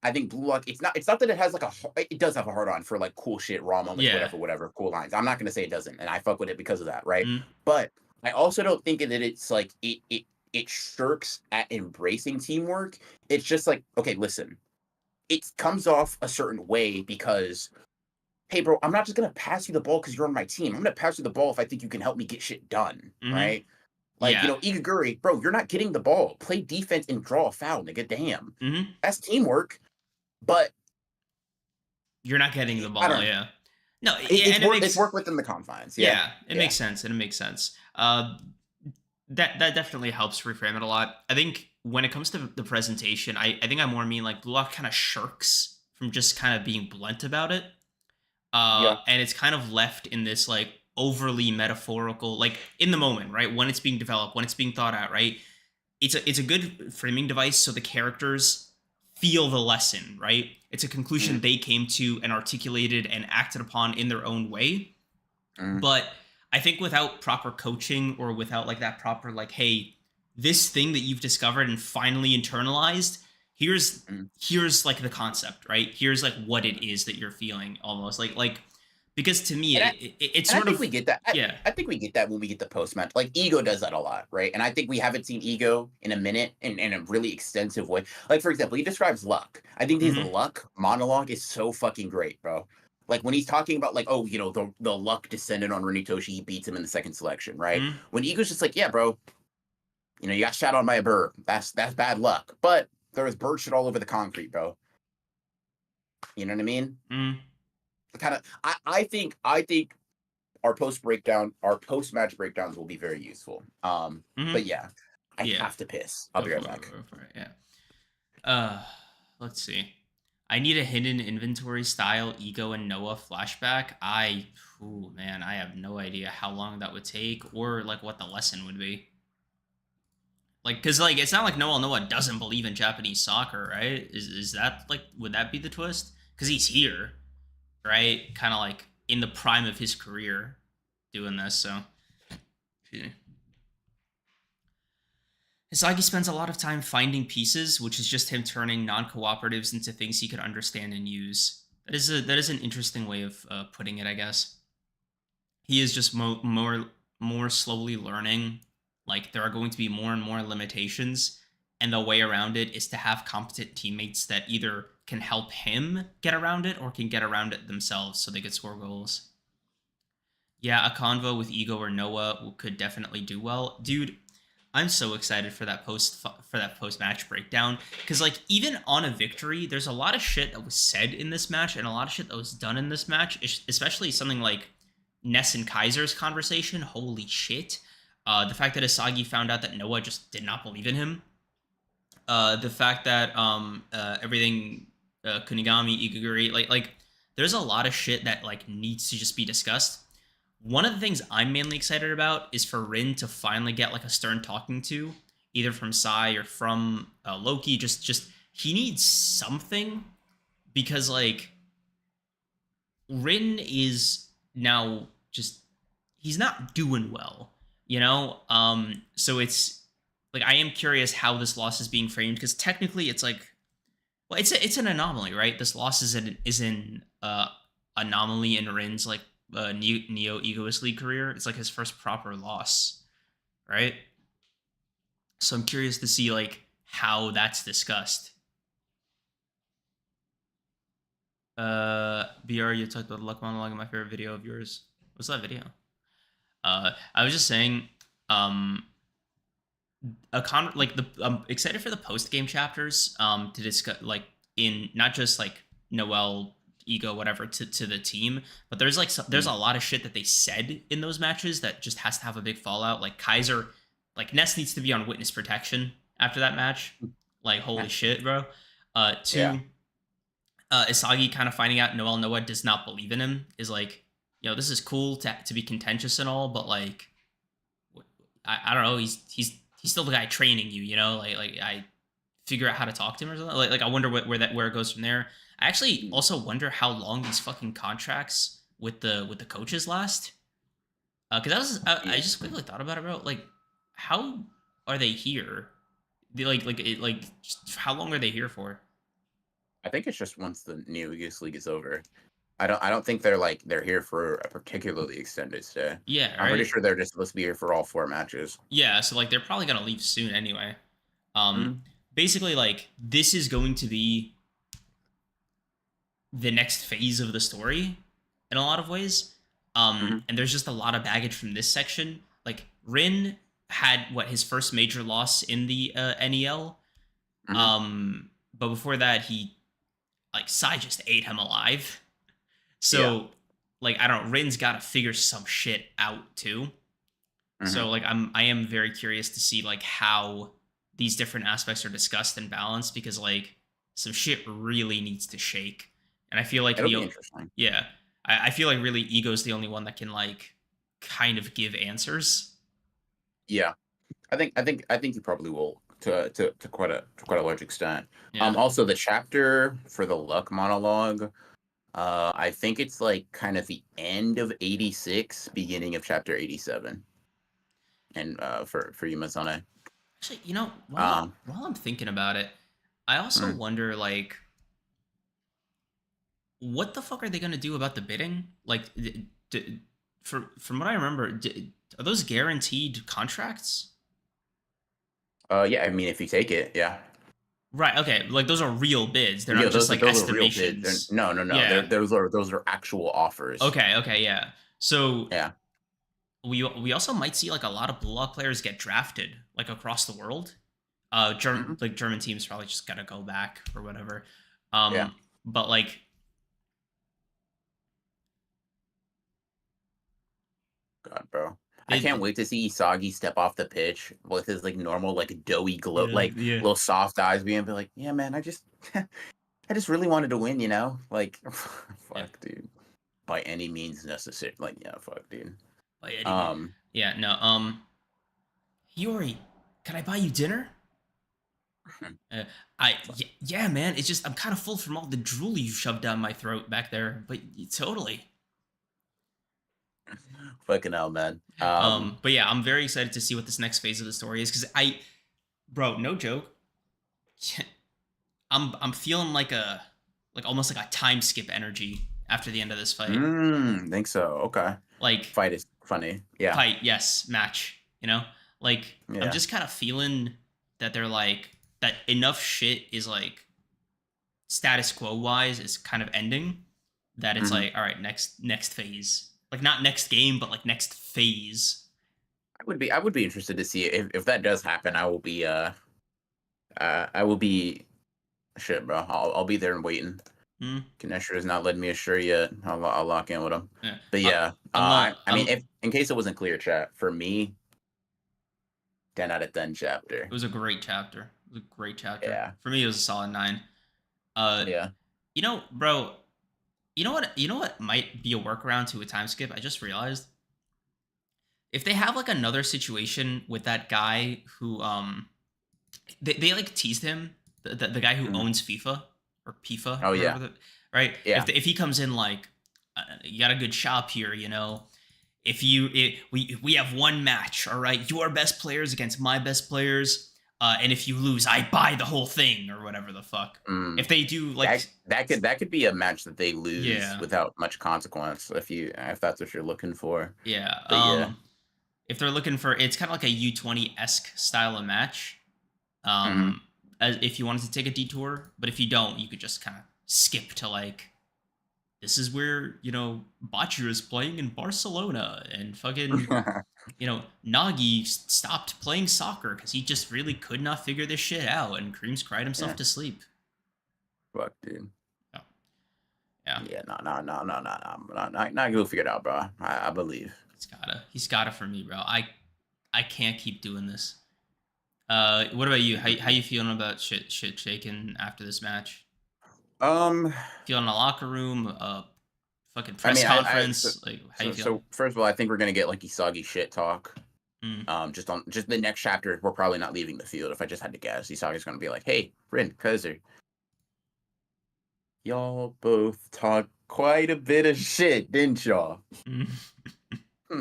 Speaker 2: I think Blue Lock, it's not that it has like it does have a hard on for like cool shit, raw moments,
Speaker 1: yeah.
Speaker 2: whatever, cool lines. I'm not gonna say it doesn't, and I fuck with it because of that, right?
Speaker 1: Mm,
Speaker 2: But I also don't think that it's like it shirks at embracing teamwork. It's just like, okay, listen, it comes off a certain way because, hey, bro, I'm not just gonna pass you the ball because you're on my team. I'm gonna pass you the ball if I think you can help me get shit done,
Speaker 1: mm-hmm.
Speaker 2: right? Like,
Speaker 1: Yeah.
Speaker 2: Igaguri, bro, you're not getting the ball. Play defense and draw a foul, nigga. Damn.
Speaker 1: Mm-hmm.
Speaker 2: That's teamwork. But
Speaker 1: You're not getting the
Speaker 2: I
Speaker 1: ball.
Speaker 2: don't know.
Speaker 1: Yeah. No. Yeah,
Speaker 2: It's
Speaker 1: and it
Speaker 2: work. It's
Speaker 1: makes
Speaker 2: work within the confines. Yeah,
Speaker 1: yeah, it
Speaker 2: yeah,
Speaker 1: makes sense, and it makes sense. That definitely helps reframe it a lot. I think when it comes to the presentation, I think I more mean like Blue Lock kind of shirks from just kind of being blunt about it.
Speaker 2: yeah.
Speaker 1: And it's kind of left in this like overly metaphorical, like in the moment, right? When it's being developed, when it's being thought out, right? It's a good framing device so the characters feel the lesson, right? It's a conclusion
Speaker 2: Mm,
Speaker 1: they came to and articulated and acted upon in their own way.
Speaker 2: mm,
Speaker 1: But I think without proper coaching or without like that proper like, hey, this thing that you've discovered and finally internalized, here's
Speaker 2: mm.
Speaker 1: here's like the concept, right? Here's like what it is that you're feeling almost like because to me
Speaker 2: And I
Speaker 1: it's
Speaker 2: and I
Speaker 1: sort
Speaker 2: think
Speaker 1: of
Speaker 2: we get that. I,
Speaker 1: yeah.
Speaker 2: I think we get that when we get the post match. Like Ego does that a lot, right? And I think we haven't seen Ego in a minute in a really extensive way. Like for example, he describes luck. I think his
Speaker 1: Hmm.
Speaker 2: luck monologue is so fucking great, bro. Like when he's talking about like, oh, the luck descended on Renitoshi, he beats him in the second selection, right?
Speaker 1: Hmm.
Speaker 2: When Ego's just like, yeah, bro, you got shot on by a bird. That's bad luck. But there was bird shit all over the concrete, bro. You know what I mean?
Speaker 1: Hmm.
Speaker 2: Kind of. I think our post match breakdowns will be very useful.
Speaker 1: Hmm.
Speaker 2: But yeah, I
Speaker 1: Yeah.
Speaker 2: have to piss. I'll
Speaker 1: Go
Speaker 2: be
Speaker 1: for
Speaker 2: right
Speaker 1: it,
Speaker 2: back.
Speaker 1: go for it. Yeah. Uh let's see. I need a hidden inventory style ego and Noah flashback. Oh man, I have no idea how long that would take or like what the lesson would be. Like, cause like it's not like Noah doesn't believe in Japanese soccer, right? Is that like would that be the twist? Cause he's here, right? Kind of like in the prime of his career, doing this. So, yeah. Hisagi spends a lot of time finding pieces, which is just him turning non-cooperatives into things he could understand and use. That is an interesting way of putting it, I guess. He is just more slowly learning. Like there are going to be more and more limitations, and the way around it is to have competent teammates that either can help him get around it or can get around it themselves, so they could score goals. Yeah, a convo with Ego or Noah could definitely do well, dude. I'm so excited for that post match breakdown because like even on a victory, there's a lot of shit that was said in this match and a lot of shit that was done in this match, especially something like Ness and Kaiser's conversation. Holy shit! The fact that Isagi found out that Noah just did not believe in him. The fact that everything Kunigami Igaguri like there's a lot of shit that like needs to just be discussed. One of the things I'm mainly excited about is for Rin to finally get like a stern talking to, either from Sae or from Loki. Just he needs something because like Rin is now just he's not doing well, you know. So it's like I am curious how this loss is being framed because technically it's like well, it's an anomaly, right? This loss is an anomaly in Rin's like neo egoist league career. It's like his first proper loss, right? So I'm curious to see like how that's discussed. BR, you talked about luck monologue in my favorite video of yours. What's that video? I was just saying, um, like the I'm excited for the post game chapters to discuss like in not just like Noel ego whatever to the team, but there's like there's
Speaker 2: Mm,
Speaker 1: a lot of shit that they said in those matches that just has to have a big fallout. Like Kaiser, like Ness needs to be on witness protection after that match. Like holy shit, bro.
Speaker 2: yeah.
Speaker 1: Two, Isagi kind of finding out Noah does not believe in him is like, this is cool to be contentious and all, but like I don't know. He's still the guy training you. Like I figure out how to talk to him or something. Like I wonder where it goes from there. I actually
Speaker 2: Mm.
Speaker 1: also wonder how long these fucking contracts with the coaches last. Because I
Speaker 2: Yeah.
Speaker 1: just quickly thought about it, bro. Like, how are they here? Just how long are they here for?
Speaker 2: I think it's just once the Neo Geese League is over. I don't think they're here for a particularly extended stay.
Speaker 1: Yeah,
Speaker 2: I'm pretty
Speaker 1: right.
Speaker 2: sure they're just supposed to be here for all 4 matches.
Speaker 1: Yeah, so like they're probably gonna leave soon anyway. Um,
Speaker 2: Mm,
Speaker 1: basically, like this is going to be the next phase of the story in a lot of ways.
Speaker 2: mhm,
Speaker 1: And there's just a lot of baggage from this section. Like Rin had what his first major loss in the NEL.
Speaker 2: mhm,
Speaker 1: But before that, he like Sai just ate him alive.
Speaker 2: yeah,
Speaker 1: So like I don't know, Rin's got to figure some shit out too.
Speaker 2: mhm.
Speaker 1: So like I am very curious to see like how these different aspects are discussed and balanced because like some shit really needs to shake. And I feel like
Speaker 2: It'll be interesting.
Speaker 1: yeah, I feel like really Ego's the only one that can like kind of give answers.
Speaker 2: Yeah. I think you probably will to quite a large extent.
Speaker 1: Yeah.
Speaker 2: Also the chapter for the luck monologue, I think it's like kind of the end of 86, beginning of chapter 87, and for Yumazane.
Speaker 1: Actually, you know,
Speaker 2: Um,
Speaker 1: while I'm thinking about it, I also
Speaker 2: mm,
Speaker 1: wonder like what the fuck are they gonna do about the bidding? Like, from what I remember, are those guaranteed contracts?
Speaker 2: yeah, I mean if you take it, yeah.
Speaker 1: Right. Okay. Like those are real bids. They're
Speaker 2: Yeah,
Speaker 1: not just like
Speaker 2: those are real bids.
Speaker 1: estimations.
Speaker 2: No, no, no.
Speaker 1: Yeah.
Speaker 2: Those are actual offers.
Speaker 1: Okay. Okay. Yeah. So
Speaker 2: Yeah.
Speaker 1: we also might see like a lot of Blue Lock players get drafted like across the world.
Speaker 2: Mhm,
Speaker 1: German teams probably just gotta go back or whatever.
Speaker 2: yeah.
Speaker 1: But like
Speaker 2: God, bro. I can't
Speaker 1: it.
Speaker 2: wait to see Isagi step off the pitch with his like normal, like doughy glow,
Speaker 1: Yeah.
Speaker 2: like
Speaker 1: Yeah.
Speaker 2: little soft eyes, being be like, yeah, man, I just, I just really wanted to win, Like,
Speaker 1: Yeah.
Speaker 2: fuck, dude. By any means necessary. Like, yeah, fuck, dude.
Speaker 1: By any means.
Speaker 2: Um,
Speaker 1: Yeah. No. Hiyori, can I buy you dinner? Uh, yeah, man. It's just I'm kind of full from all the drool you shoved down my throat back there. But totally.
Speaker 2: fucking hell, man.
Speaker 1: But yeah, I'm very excited to see what this next phase of the story is because bro, no joke, I'm feeling like almost like a time skip energy after the end of this fight.
Speaker 2: Think so. Okay.
Speaker 1: Like
Speaker 2: Fight is funny. Yeah.
Speaker 1: fight, yes, match. Like I'm
Speaker 2: Yeah.
Speaker 1: just kind of feeling that they're like that enough shit is like status quo wise is kind of ending. That it's
Speaker 2: hmm
Speaker 1: like all right, next phase. Like not next game, but like next phase.
Speaker 2: I would be interested to see if that does happen. I will be shit, bro. I'll be there and waiting.
Speaker 1: Hmm?
Speaker 2: Kinesha has not led me astray yet. I'll lock in with him.
Speaker 1: Yeah.
Speaker 2: But yeah,
Speaker 1: I'm not.
Speaker 2: I mean, if in case it wasn't clear, chat for me, 10 out of 10 chapter.
Speaker 1: It was a great chapter. It was a great chapter.
Speaker 2: Yeah,
Speaker 1: For me, it was a solid 9. Uh,
Speaker 2: yeah.
Speaker 1: bro. You know what? You know what might be a workaround to a time skip. I just realized if they have like another situation with that guy who they like teased him the guy who
Speaker 2: Mhm.
Speaker 1: owns FIFA or PIFA
Speaker 2: Oh
Speaker 1: or whatever
Speaker 2: yeah,
Speaker 1: right
Speaker 2: yeah.
Speaker 1: if he comes in like you got a good shop here if we have one match all right your best players against my best players and if you lose I buy the whole thing or whatever the fuck
Speaker 2: Mm.
Speaker 1: if they do
Speaker 2: That
Speaker 1: like
Speaker 2: that could be a match that they lose
Speaker 1: yeah
Speaker 2: without much consequence if that's what you're looking for.
Speaker 1: yeah
Speaker 2: But yeah.
Speaker 1: if they're looking for it's kind of like a U20-esque style of match
Speaker 2: hmm
Speaker 1: as if you wanted to take a detour but if you don't you could just kind of skip to like this is where Bachi is playing in Barcelona and fucking Nagi stopped playing soccer because he just really could not figure this shit out and Creams cried himself
Speaker 2: Yeah.
Speaker 1: to sleep.
Speaker 2: Fuck, dude.
Speaker 1: Oh, yeah,
Speaker 2: Yeah. No. No. No. No. No. No. Not you'll figure it out, bro. I believe.
Speaker 1: he's gotta for me, bro. I can't keep doing this. What about you? How you feeling about shit shaking after this match?
Speaker 2: Um.
Speaker 1: Feeling in the locker room? Fucking
Speaker 2: I
Speaker 1: press
Speaker 2: mean, I so,
Speaker 1: conference? Like how you feeling?
Speaker 2: first of all, I think we're gonna get like Isagi shit talk. Just the next chapter, we're probably not leaving the field. If I just had to guess, Isagi's gonna be like, "Hey, Ren, Kaiser, y'all both talk quite a bit of shit, didn't y'all?"
Speaker 1: Mm.
Speaker 2: Hmm.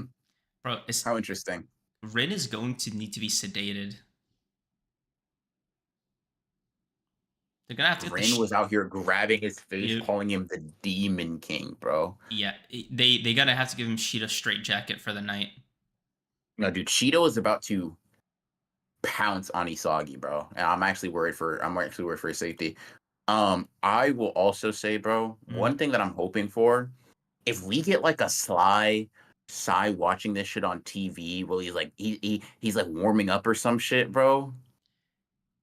Speaker 1: Bro,
Speaker 2: How interesting.
Speaker 1: Rin is going to need to be sedated. They're gonna have to get the
Speaker 2: Ren was out here grabbing his face,
Speaker 1: you,
Speaker 2: calling him the Demon King, bro.
Speaker 1: yeah, they gotta have to give him Sheeta straight jacket for the night.
Speaker 2: No, dude, Shido is about to pounce on Isagi, bro. And I'm actually worried for his safety. I will also say, bro, one thing that I'm hoping for, if we get like a sly Sae watching this shit on TV while he's like he's like warming up or some shit, bro.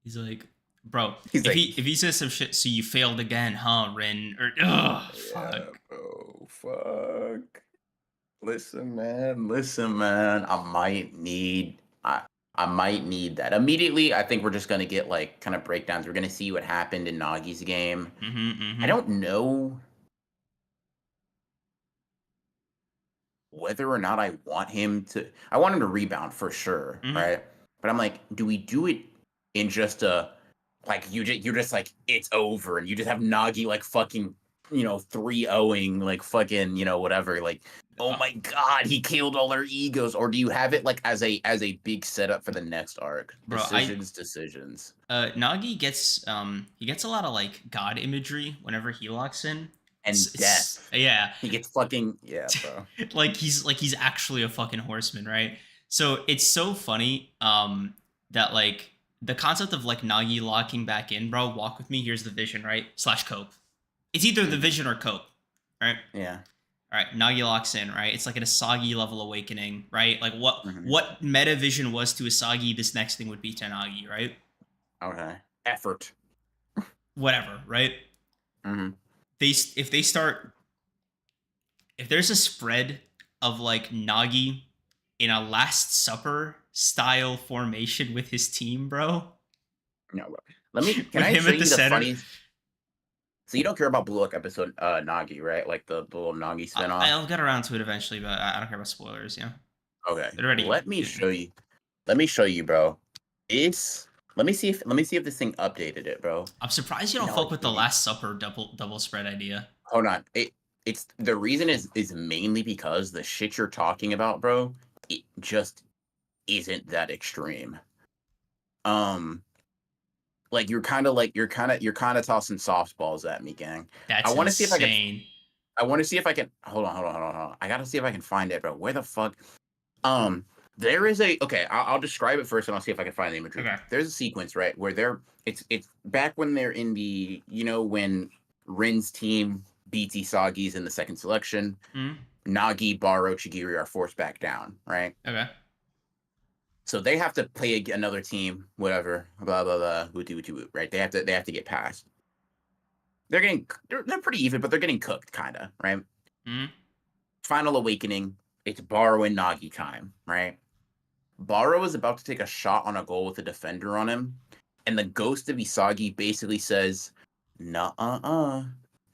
Speaker 1: He's like, bro,
Speaker 2: He's like,
Speaker 1: if he says some shit, so you failed again, huh, Rin? Or
Speaker 2: yeah,
Speaker 1: fuck.
Speaker 2: bro, fuck. Listen, man. I might need that. Immediately, I think we're just gonna get like kind of breakdowns. We're gonna see what happened in Nagi's game. I don't know whether or not I want him to. I want him to rebound for sure, right? But I'm like, do we do it in just a like you're just like it's over and you just have Nagi like fucking 3-0ing like fucking whatever like oh my god he killed all our egos, or do you have it like as a big setup for the next arc?
Speaker 1: Bro,
Speaker 2: Decisions.
Speaker 1: Nagi gets he gets a lot of like god imagery whenever he locks in.
Speaker 2: And death.
Speaker 1: Yeah.
Speaker 2: He gets fucking bro.
Speaker 1: like he's actually a fucking horseman, right? So it's so funny that like the concept of like Nagi locking back in, bro, walk with me, here's the vision, right? Slash cope. It's either the vision or cope, right?
Speaker 2: Yeah.
Speaker 1: All right, Nagi locks in, right? It's like an Asagi level awakening, right? Like
Speaker 2: Mhm.
Speaker 1: what meta vision was to Asagi, this next thing would be to Nagi, right?
Speaker 2: Okay. Effort.
Speaker 1: Whatever, right?
Speaker 2: Mhm.
Speaker 1: If they start if there's a spread of like Nagi in a Last Supper style formation with his team, bro.
Speaker 2: No, bro. Can
Speaker 1: With
Speaker 2: I
Speaker 1: him
Speaker 2: show
Speaker 1: at the
Speaker 2: you the
Speaker 1: center.
Speaker 2: funny. So you don't care about Blue Look episode Nagi, right? Like the little Nagi spinoff.
Speaker 1: I'll get around to it eventually, but I don't care about spoilers. Yeah,
Speaker 2: Okay.
Speaker 1: it already.
Speaker 2: Let me show you. Let me show you, bro. It's let me see if this thing updated it, bro.
Speaker 1: I'm surprised you don't
Speaker 2: No,
Speaker 1: fuck
Speaker 2: it
Speaker 1: with the
Speaker 2: didn't.
Speaker 1: Last Supper double spread idea.
Speaker 2: Hold on. It's the reason is mainly because the shit you're talking about, bro, it just isn't that extreme. Um like you're kind of tossing softballs at me, gang. I
Speaker 1: That's
Speaker 2: want to see if I can
Speaker 1: insane.
Speaker 2: hold on. I gotta see if I can find it, bro. Where the fuck? Um, there is a okay. I'll describe it first, and I'll see if I can find the imagery.
Speaker 1: Okay.
Speaker 2: There's a sequence right where it's back when they're in the when Rin's team beats Isagi's in the second selection. Nagi, Baro, Chigiri are forced back down, right?
Speaker 1: Okay.
Speaker 2: So they have to play another team, whatever, blah blah blah, woot, right? They have to get past. They're pretty even, but they're getting cooked, kind of, right? Final Awakening. It's Baro and Nagi time, right? Baro is about to take a shot on a goal with a defender on him, and the ghost of Isagi basically says, "Nah,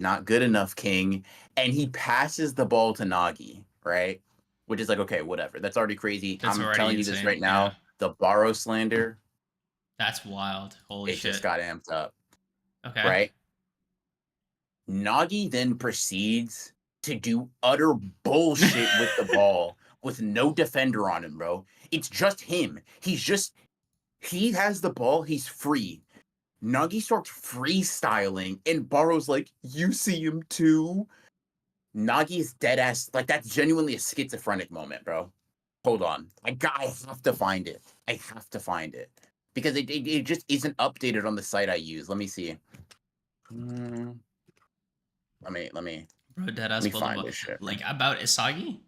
Speaker 2: not good enough, King," and he passes the ball to Nagi, right? Which is like, okay, whatever. That's already crazy.
Speaker 1: That's
Speaker 2: I'm
Speaker 1: already
Speaker 2: telling you this
Speaker 1: insane.
Speaker 2: right
Speaker 1: Yeah.
Speaker 2: now. The Baro slander,
Speaker 1: That's wild. Holy
Speaker 2: it just
Speaker 1: shit.
Speaker 2: got amped up,
Speaker 1: Okay.
Speaker 2: right? Nagi then proceeds to do utter bullshit with the ball with no defender on him, bro. It's just him. He has the ball, he's free. Nagi starts freestyling, and Baro's like, "You see him too?" Nagi is dead ass. Like, that's genuinely a schizophrenic moment, bro. Hold on. I have to find it. I have to find it. Because it just isn't updated on the site I use. Let me see. Let me
Speaker 1: Bro, deadass
Speaker 2: find
Speaker 1: Buildup.
Speaker 2: this shit, bro.
Speaker 1: Like about Isagi?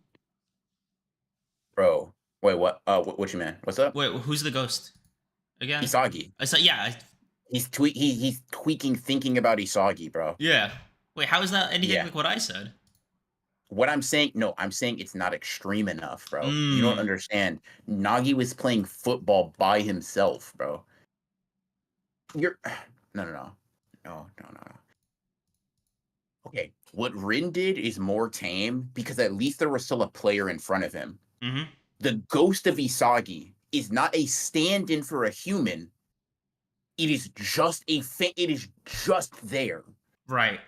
Speaker 2: Bro, wait, what? What you mean? What's up?
Speaker 1: Wait, who's the ghost? Again?
Speaker 2: Isagi.
Speaker 1: Yeah.
Speaker 2: He's tweaking, thinking about Isagi, bro.
Speaker 1: Yeah. Wait, how is that anything
Speaker 2: Yeah.
Speaker 1: like what I said?
Speaker 2: What I'm saying, no, I'm saying it's not extreme enough, bro. You don't understand. Nagi was playing football by himself, bro. You're no. Okay, what Rin did is more tame because at least there was still a player in front of him. the ghost of Isagi is not a stand-in for a human. It is just it is just there.
Speaker 1: Right.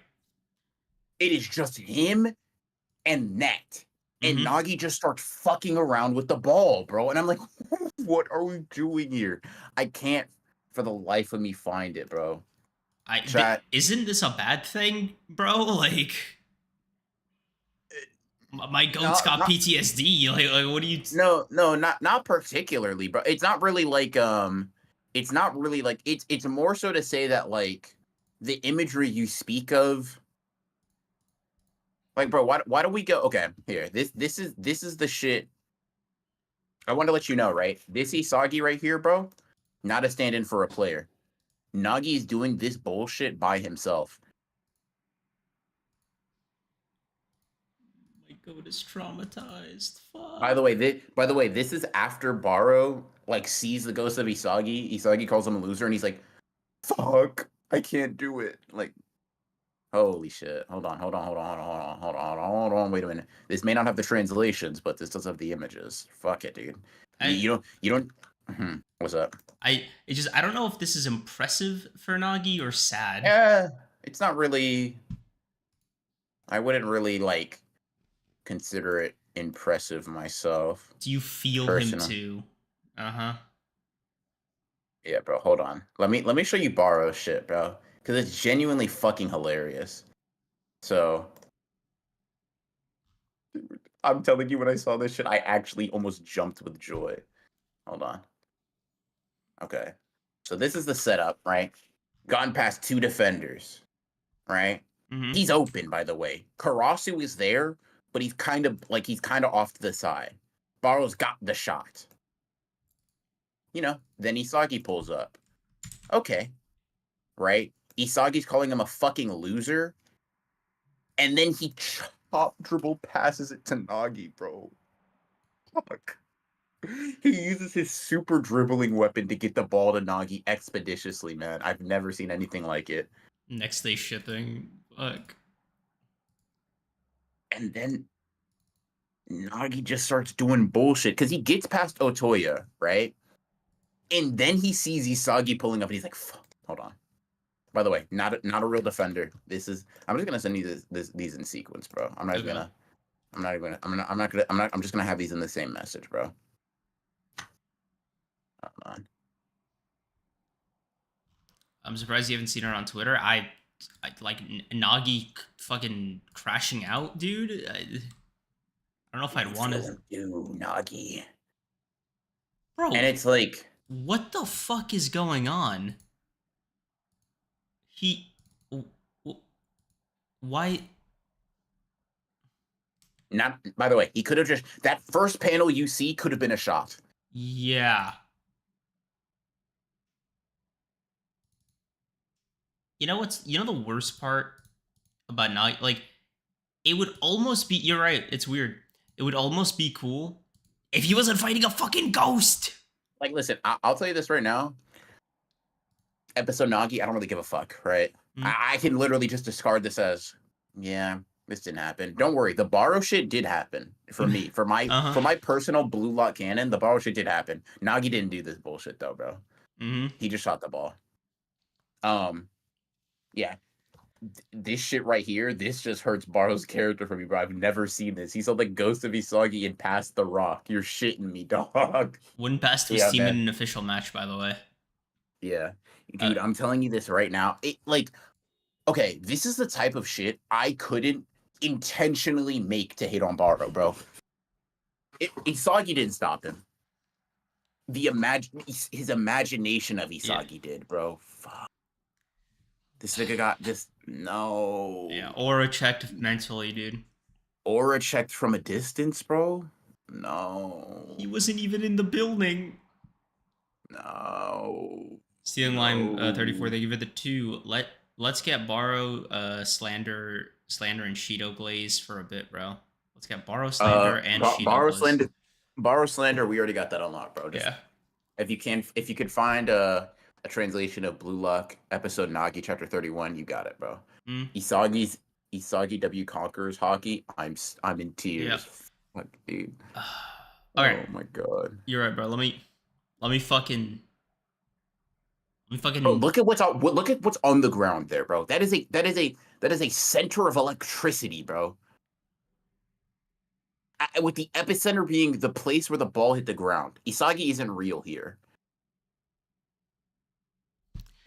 Speaker 2: It is just him and Net. And Nagi just starts fucking around with the ball, bro. And I'm like, what are we doing here? I can't for the life of me find it, bro.
Speaker 1: Isn't this a bad thing, bro? Like, my goat's got PTSD. Like, what do you?
Speaker 2: No, not particularly, bro. It's not really like it's more so to say that like the imagery you speak of, like, bro. Why do we go? Okay, here. This is the shit. I want to let you know, right? This Isagi right here, bro. Not a stand-in for a player. Nagi is doing this bullshit by himself.
Speaker 1: My goat is traumatized. Fuck.
Speaker 2: By the way, this is after Baro like sees the ghost of Isagi. Isagi calls him a loser, and he's like, "Fuck, I can't do it." Like, holy shit! Hold on. Wait a minute. This may not have the translations, but this does have the images. Fuck it, dude. You don't. What's up?
Speaker 1: I don't know if this is impressive for Nagi or sad.
Speaker 2: Yeah, it's not really. I wouldn't really like consider it impressive myself.
Speaker 1: Do you feel him too? Uh-huh.
Speaker 2: Yeah, bro, hold on. Let me show you Baro shit, bro. Because it's genuinely fucking hilarious. So I'm telling you, when I saw this shit, I actually almost jumped with joy. Hold on. Okay. So this is the setup, right? Gone past 2 defenders, right? He's open, by the way. Karasu is there, but he's kind of off to the side. Baro's got the shot. Then Isagi pulls up. Okay. Right? Isagi's calling him a fucking loser. And then he chop dribble passes it to Nagi, bro. Fuck. He uses his super dribbling weapon to get the ball to Nagi expeditiously, man. I've never seen anything like it.
Speaker 1: Next day shipping. Fuck.
Speaker 2: And then Nagi just starts doing bullshit because he gets past Otoya, right? And then he sees Isagi pulling up and he's like, fuck, hold on. By the way, not a real defender. I'm just gonna send you these in sequence, bro. I'm just gonna have these in the same message, bro. Hold on.
Speaker 1: I'm surprised you haven't seen her on Twitter. I like Nagi fucking crashing out, dude. I don't know if I'd want to
Speaker 2: do Nagi,
Speaker 1: bro.
Speaker 2: And it's like,
Speaker 1: what the fuck is going on? Why?
Speaker 2: Not, by the way, he could have just, that first panel you see could have been a shot.
Speaker 1: Yeah. You know the worst part about Nagi? Like, it would almost be, you're right, it's weird. It would almost be cool if he wasn't fighting a fucking ghost.
Speaker 2: Like, listen, I'll tell you this right now. Episode Nagi, I don't really give a fuck, right? I can literally just discard this as, yeah, this didn't happen. Don't worry, the Baro shit did happen for me. For my personal blue lock canon, the Baro shit did happen. Nagi didn't do this bullshit though, bro. He just shot the ball. Yeah. This shit right here, this just hurts Baro's character for me, bro. I've never seen this. He saw the ghost of Isagi and passed the rock. You're shitting me, dog.
Speaker 1: Wouldn't pass to his team in an official match, by the way.
Speaker 2: Yeah. Dude, I'm telling you this right now. Okay, this is the type of shit I couldn't intentionally make to hate on Baro, bro. Isagi didn't stop him. His imagination of Isagi did, bro. Fuck. This nigga got this. No.
Speaker 1: Yeah, aura checked mentally, dude.
Speaker 2: Aura checked from a distance, bro? No.
Speaker 1: He wasn't even in the building.
Speaker 2: No.
Speaker 1: Stealing line 34, they give it the 2. Let's get Baro, Slander, and Shido Glaze for a bit, bro. Let's get Baro, Slander, and Shido Glaze.
Speaker 2: Baro, Slander, we already got that unlocked, bro.
Speaker 1: Yeah.
Speaker 2: If you could find a translation of Blue Lock episode Nagi chapter 31, you got it, bro. Isagi W Conquerors Haki. I'm in tears.
Speaker 1: Yep.
Speaker 2: Fuck, dude.
Speaker 1: Okay,
Speaker 2: Oh my god.
Speaker 1: you're right, bro. Let me fucking
Speaker 2: Bro, look at what's on the ground there, bro. That is a center of electricity, bro. With the epicenter being the place where the ball hit the ground. Isagi isn't real here.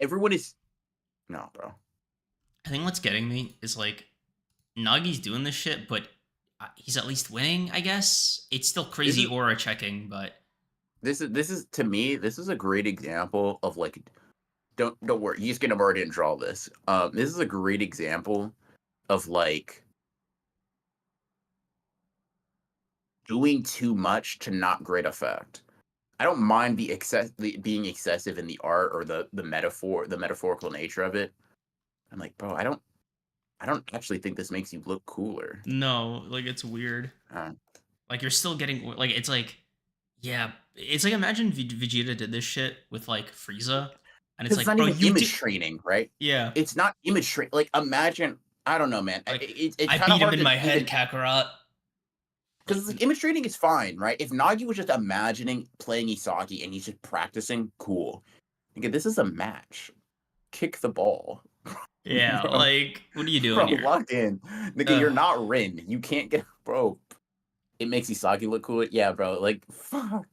Speaker 2: Everyone is no, bro.
Speaker 1: I think what's getting me is like Nagi's doing this shit, but he's at least winning, I guess. It's still crazy aura checking, but
Speaker 2: This is to me, this is a great example of like don't worry, he's gonna already didn't draw this. This is a great example of like doing too much to not great effect. I don't mind being excessive in the art or the metaphorical nature of it. I'm like, bro, I don't actually think this makes you look cooler.
Speaker 1: no, like it's weird.
Speaker 2: Uh,
Speaker 1: Like you're still getting like it's like yeah, it's like imagine Vegeta did this shit with like Frieza, and it's
Speaker 2: Because it's
Speaker 1: like
Speaker 2: not
Speaker 1: bro,
Speaker 2: even
Speaker 1: you
Speaker 2: image
Speaker 1: did
Speaker 2: training, right?
Speaker 1: yeah.
Speaker 2: It's not image training. Like, imagine, I don't know, man.
Speaker 1: Like
Speaker 2: It's
Speaker 1: I
Speaker 2: kind of
Speaker 1: beat him
Speaker 2: hard
Speaker 1: in
Speaker 2: to
Speaker 1: my head,
Speaker 2: even
Speaker 1: Kakarot. Like
Speaker 2: because like, image training is fine, right? If Nagi was just imagining playing Isagi and he's just practicing, cool. Okay, this is a match. Kick the ball,
Speaker 1: yeah,
Speaker 2: bro.
Speaker 1: like what are you
Speaker 2: Bro,
Speaker 1: doing here?
Speaker 2: locked in. Nigga, you're not Rin. You can't get, bro. It makes Isagi look cool. Yeah, bro. Like, fuck.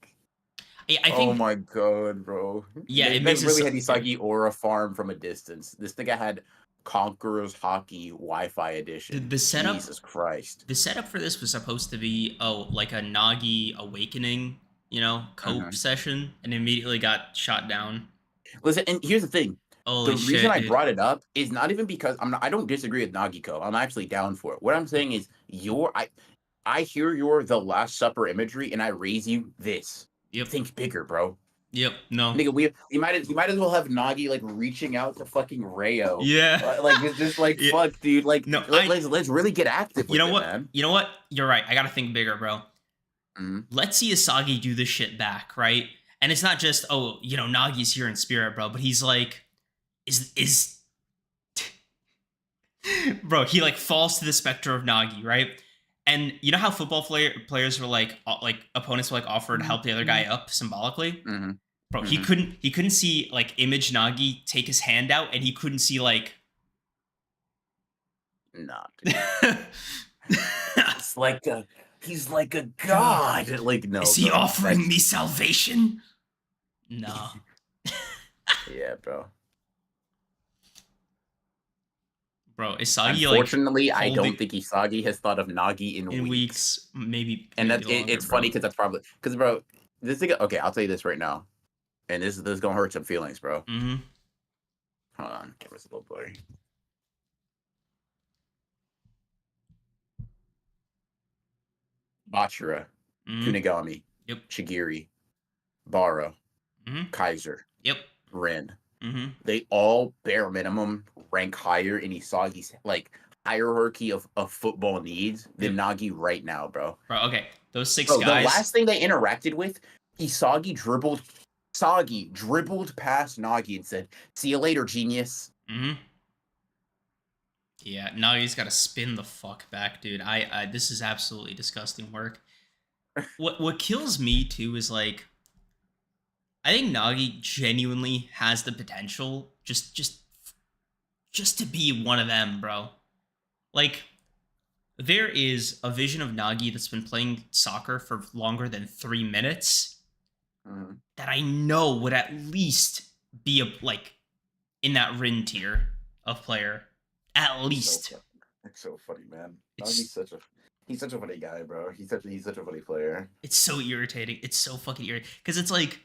Speaker 1: I
Speaker 2: Oh
Speaker 1: think
Speaker 2: my god, bro.
Speaker 1: yeah,
Speaker 2: They,
Speaker 1: it
Speaker 2: they
Speaker 1: makes
Speaker 2: really had
Speaker 1: it yeah.
Speaker 2: Isagi aura farm from a distance. This nigga had Conqueror's Haki Wi-Fi
Speaker 1: The,
Speaker 2: edition.
Speaker 1: the setup
Speaker 2: Jesus Christ.
Speaker 1: the setup for this was supposed to be like a Nagi awakening, you know, cope
Speaker 2: Mhm.
Speaker 1: session, and immediately got shot down.
Speaker 2: Listen, and here's the thing.
Speaker 1: Holy
Speaker 2: The reason
Speaker 1: shit,
Speaker 2: I
Speaker 1: dude.
Speaker 2: brought it up is not even because I don't disagree with Nagiko. I'm actually down for it. What I'm saying is I hear your The Last Supper imagery and I raise you this.
Speaker 1: Yep.
Speaker 2: Think bigger, bro.
Speaker 1: Yep. No.
Speaker 2: Nigga, we might as well have Nagi like reaching out to fucking Rayo.
Speaker 1: Yeah.
Speaker 2: Like it's just like
Speaker 1: Yeah.
Speaker 2: fuck, dude. Like
Speaker 1: No,
Speaker 2: let's really get active
Speaker 1: you
Speaker 2: with
Speaker 1: know
Speaker 2: it,
Speaker 1: what?
Speaker 2: man.
Speaker 1: You know what? You're right. I gotta think bigger, bro.
Speaker 2: Mhm.
Speaker 1: Let's see Asagi do this shit back, right? And it's not just, oh, you know, Nagi's here in spirit, bro, but he's like, is bro, he like falls to the specter of Nagi, right? And you know how players were like opponents were like offer to help the other guy up symbolically?
Speaker 2: Mhm.
Speaker 1: Bro,
Speaker 2: Mhm.
Speaker 1: he couldn't see like image Nagi take his hand out, and he couldn't see like
Speaker 2: Nah, dude. He's like a god. Like no,
Speaker 1: is he
Speaker 2: bro.
Speaker 1: offering me salvation? No.
Speaker 2: Yeah, bro.
Speaker 1: Bro, Isagi like
Speaker 2: Unfortunately, I
Speaker 1: holding
Speaker 2: don't think Isagi has thought of Nagi in
Speaker 1: in
Speaker 2: weeks.
Speaker 1: weeks, maybe
Speaker 2: And
Speaker 1: maybe
Speaker 2: that's
Speaker 1: longer,
Speaker 2: it's funny
Speaker 1: bro.
Speaker 2: because that's probably because bro, this thing. Okay, I'll tell you this right now, and this is gonna hurt some feelings, bro.
Speaker 1: Mm-hmm.
Speaker 2: Hold on, camera's a little blurry. Bachira,
Speaker 1: Mm-hmm.
Speaker 2: Kunigami,
Speaker 1: Yep.
Speaker 2: Chigiri, Bara,
Speaker 1: Mm-hmm.
Speaker 2: Kaiser,
Speaker 1: Yep.
Speaker 2: Ren.
Speaker 1: Mm-hmm.
Speaker 2: They all bare minimum rank higher in Isagi's like hierarchy of football needs
Speaker 1: Yep.
Speaker 2: than Nagi right now, bro.
Speaker 1: Bro, okay. Those six
Speaker 2: Bro, the
Speaker 1: guys.
Speaker 2: last thing they interacted with, Sagi dribbled past Nagi and said, "See you later, genius."
Speaker 1: Mm-hmm. Yeah, Nagi's got to spin the fuck back, dude. I this is absolutely disgusting work. What kills me too is like I think Nagi genuinely has the potential just to be one of them, bro. Like there is a vision of Nagi that's been playing soccer for longer than 3 minutes
Speaker 2: Mhm.
Speaker 1: that I know would at least be like in that Rin tier of player. At least.
Speaker 2: It's so funny, man. Nagi's
Speaker 1: It's
Speaker 2: he's such a funny guy, bro. He's such a funny player.
Speaker 1: it's so irritating. It's so fucking irritating. Because it's like,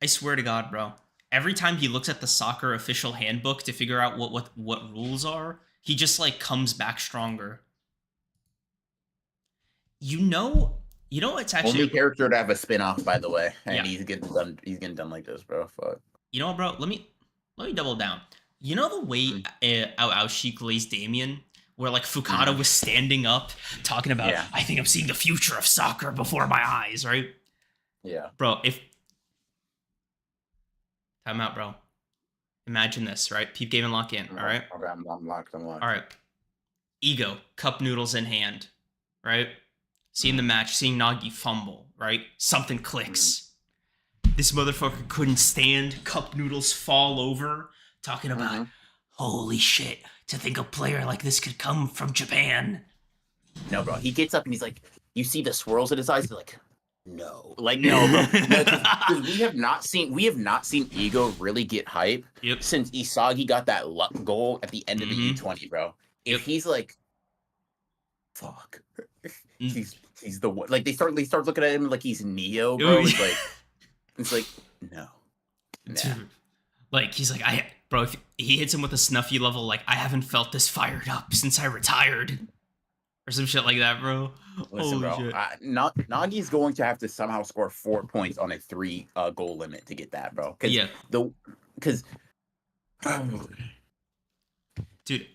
Speaker 1: I swear to God, bro. Every time he looks at the soccer official handbook to figure out what rules are, he just like comes back stronger. You know it's
Speaker 2: Only
Speaker 1: actually
Speaker 2: character to have a spin-off, by the way,
Speaker 1: yeah.
Speaker 2: and he's getting done like this, bro. Fuck.
Speaker 1: You know what, bro? Let me double down. You know the way Aoshi glazed Damien, where like Fukada was standing up talking about,
Speaker 2: Yeah.
Speaker 1: I think I'm seeing the future of soccer before my eyes, right?
Speaker 2: Yeah.
Speaker 1: Bro, if time out, bro. Imagine this, right? Peep game and lock in, all right?
Speaker 2: Okay, I'm locked. I'm locked.
Speaker 1: All right. Ego, cup noodles in hand, right? Seeing the match, seeing Nagi fumble, right? Something clicks. This motherfucker couldn't stand cup noodles fall over, talking about, holy shit, to think a player like this could come from Japan.
Speaker 2: No, bro. He gets up and he's like, you see the swirls in his eyes? He's like, no. Like, no, bro. No, because we have not seen Ego really get hype since Isagi got that luck goal at the end of the U20, bro. If he's like, fuck. He's the one. Like, they start looking at him like he's Neo, bro. It's like, no. Nah.
Speaker 1: Dude. Like, he's like, bro, if he hits him with a snuffy level, like, I haven't felt this fired up since I retired. Or some shit like that, bro.
Speaker 2: Listen, bro. Nagi's going to have to somehow score 4 points on a 3 goal limit to get that, bro. Because
Speaker 1: dude,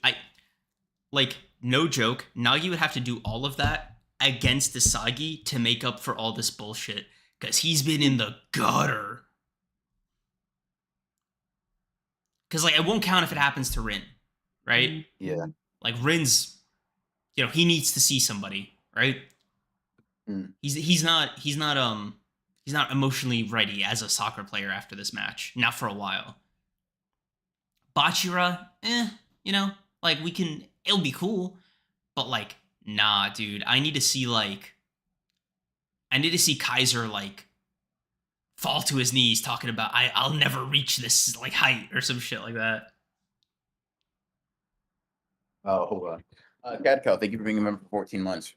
Speaker 1: no joke, Nagi would have to do all of that against Isagi to make up for all this bullshit. Because he's been in the gutter. Because, like, it won't count if it happens to Rin, right?
Speaker 2: Yeah.
Speaker 1: Like, Rin's, he needs to see somebody, right? He's not emotionally ready as a soccer player after this match. Not for a while. Bachira, like, it'll be cool. But, like, nah, dude. I need to see Kaiser, like, fall to his knees talking about, I'll never reach this, like, height or some shit like that.
Speaker 2: Oh, hold on. Cadco, thank you for being a member for 14 months.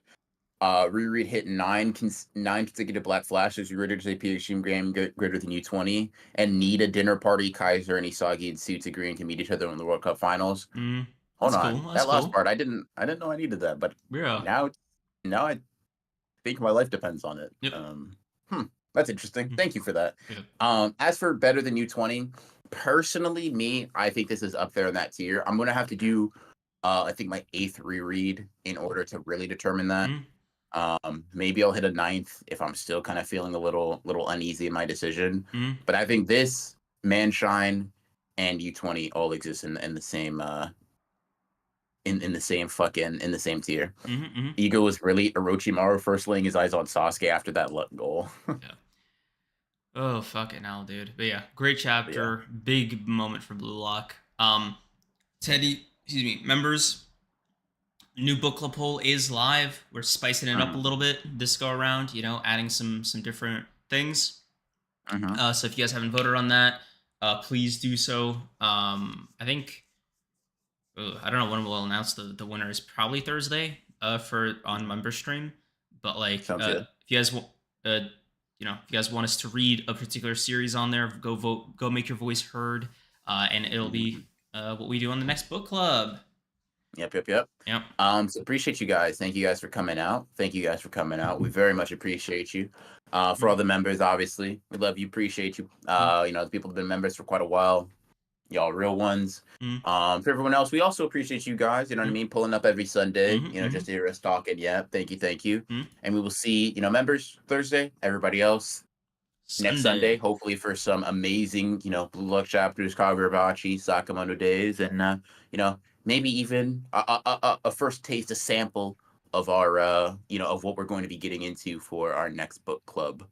Speaker 2: Reread hit 9 consecutive black flashes. You rated a PhD game greater than U20 and need a dinner party. Kaiser and Isagi in suits agreeing to meet each other in the World Cup finals. Hold on. Cool. That last part, I didn't know I needed that, but now I think my life depends on it.
Speaker 1: Yep.
Speaker 2: That's interesting. Thank you for that. As for better than U20, personally, I think this is up there in that tier. I'm gonna have to do I think my 8th reread in order to really determine that. Maybe I'll hit a 9th if I'm still kind of feeling a little uneasy in my decision. But I think this, Manshine, and U20 all exist in the same in the same tier. Ego was really Orochimaru first laying his eyes on Sasuke after that luck goal.
Speaker 1: Oh, fucking hell, dude. But yeah, great chapter. Big moment for Blue Lock. Members, new book club poll is live. We're spicing it up a little bit this go around, adding some different things. So if you guys haven't voted on that, please do so. I think I don't know when we'll announce the winner. Is probably Thursday on member stream. But like if you guys want if you guys want us to read a particular series on there, go vote, go make your voice heard, and it'll be what we do on the next book club.
Speaker 2: Yep. So appreciate you guys. Thank you guys for coming out. We very much appreciate you. For all the members, obviously, we love you, appreciate you. The people have been members for quite a while. Y'all real ones. For everyone else, we also appreciate you guys. You know what I mean? Pulling up every Sunday, just to hear us talking. Yeah, thank you. And we will see, members Thursday. Everybody else next Sunday, hopefully for some amazing, Blue Luck chapters, Kagura Bachi, Sakamoto Days, and maybe even a first taste, a sample of our of what we're going to be getting into for our next book club.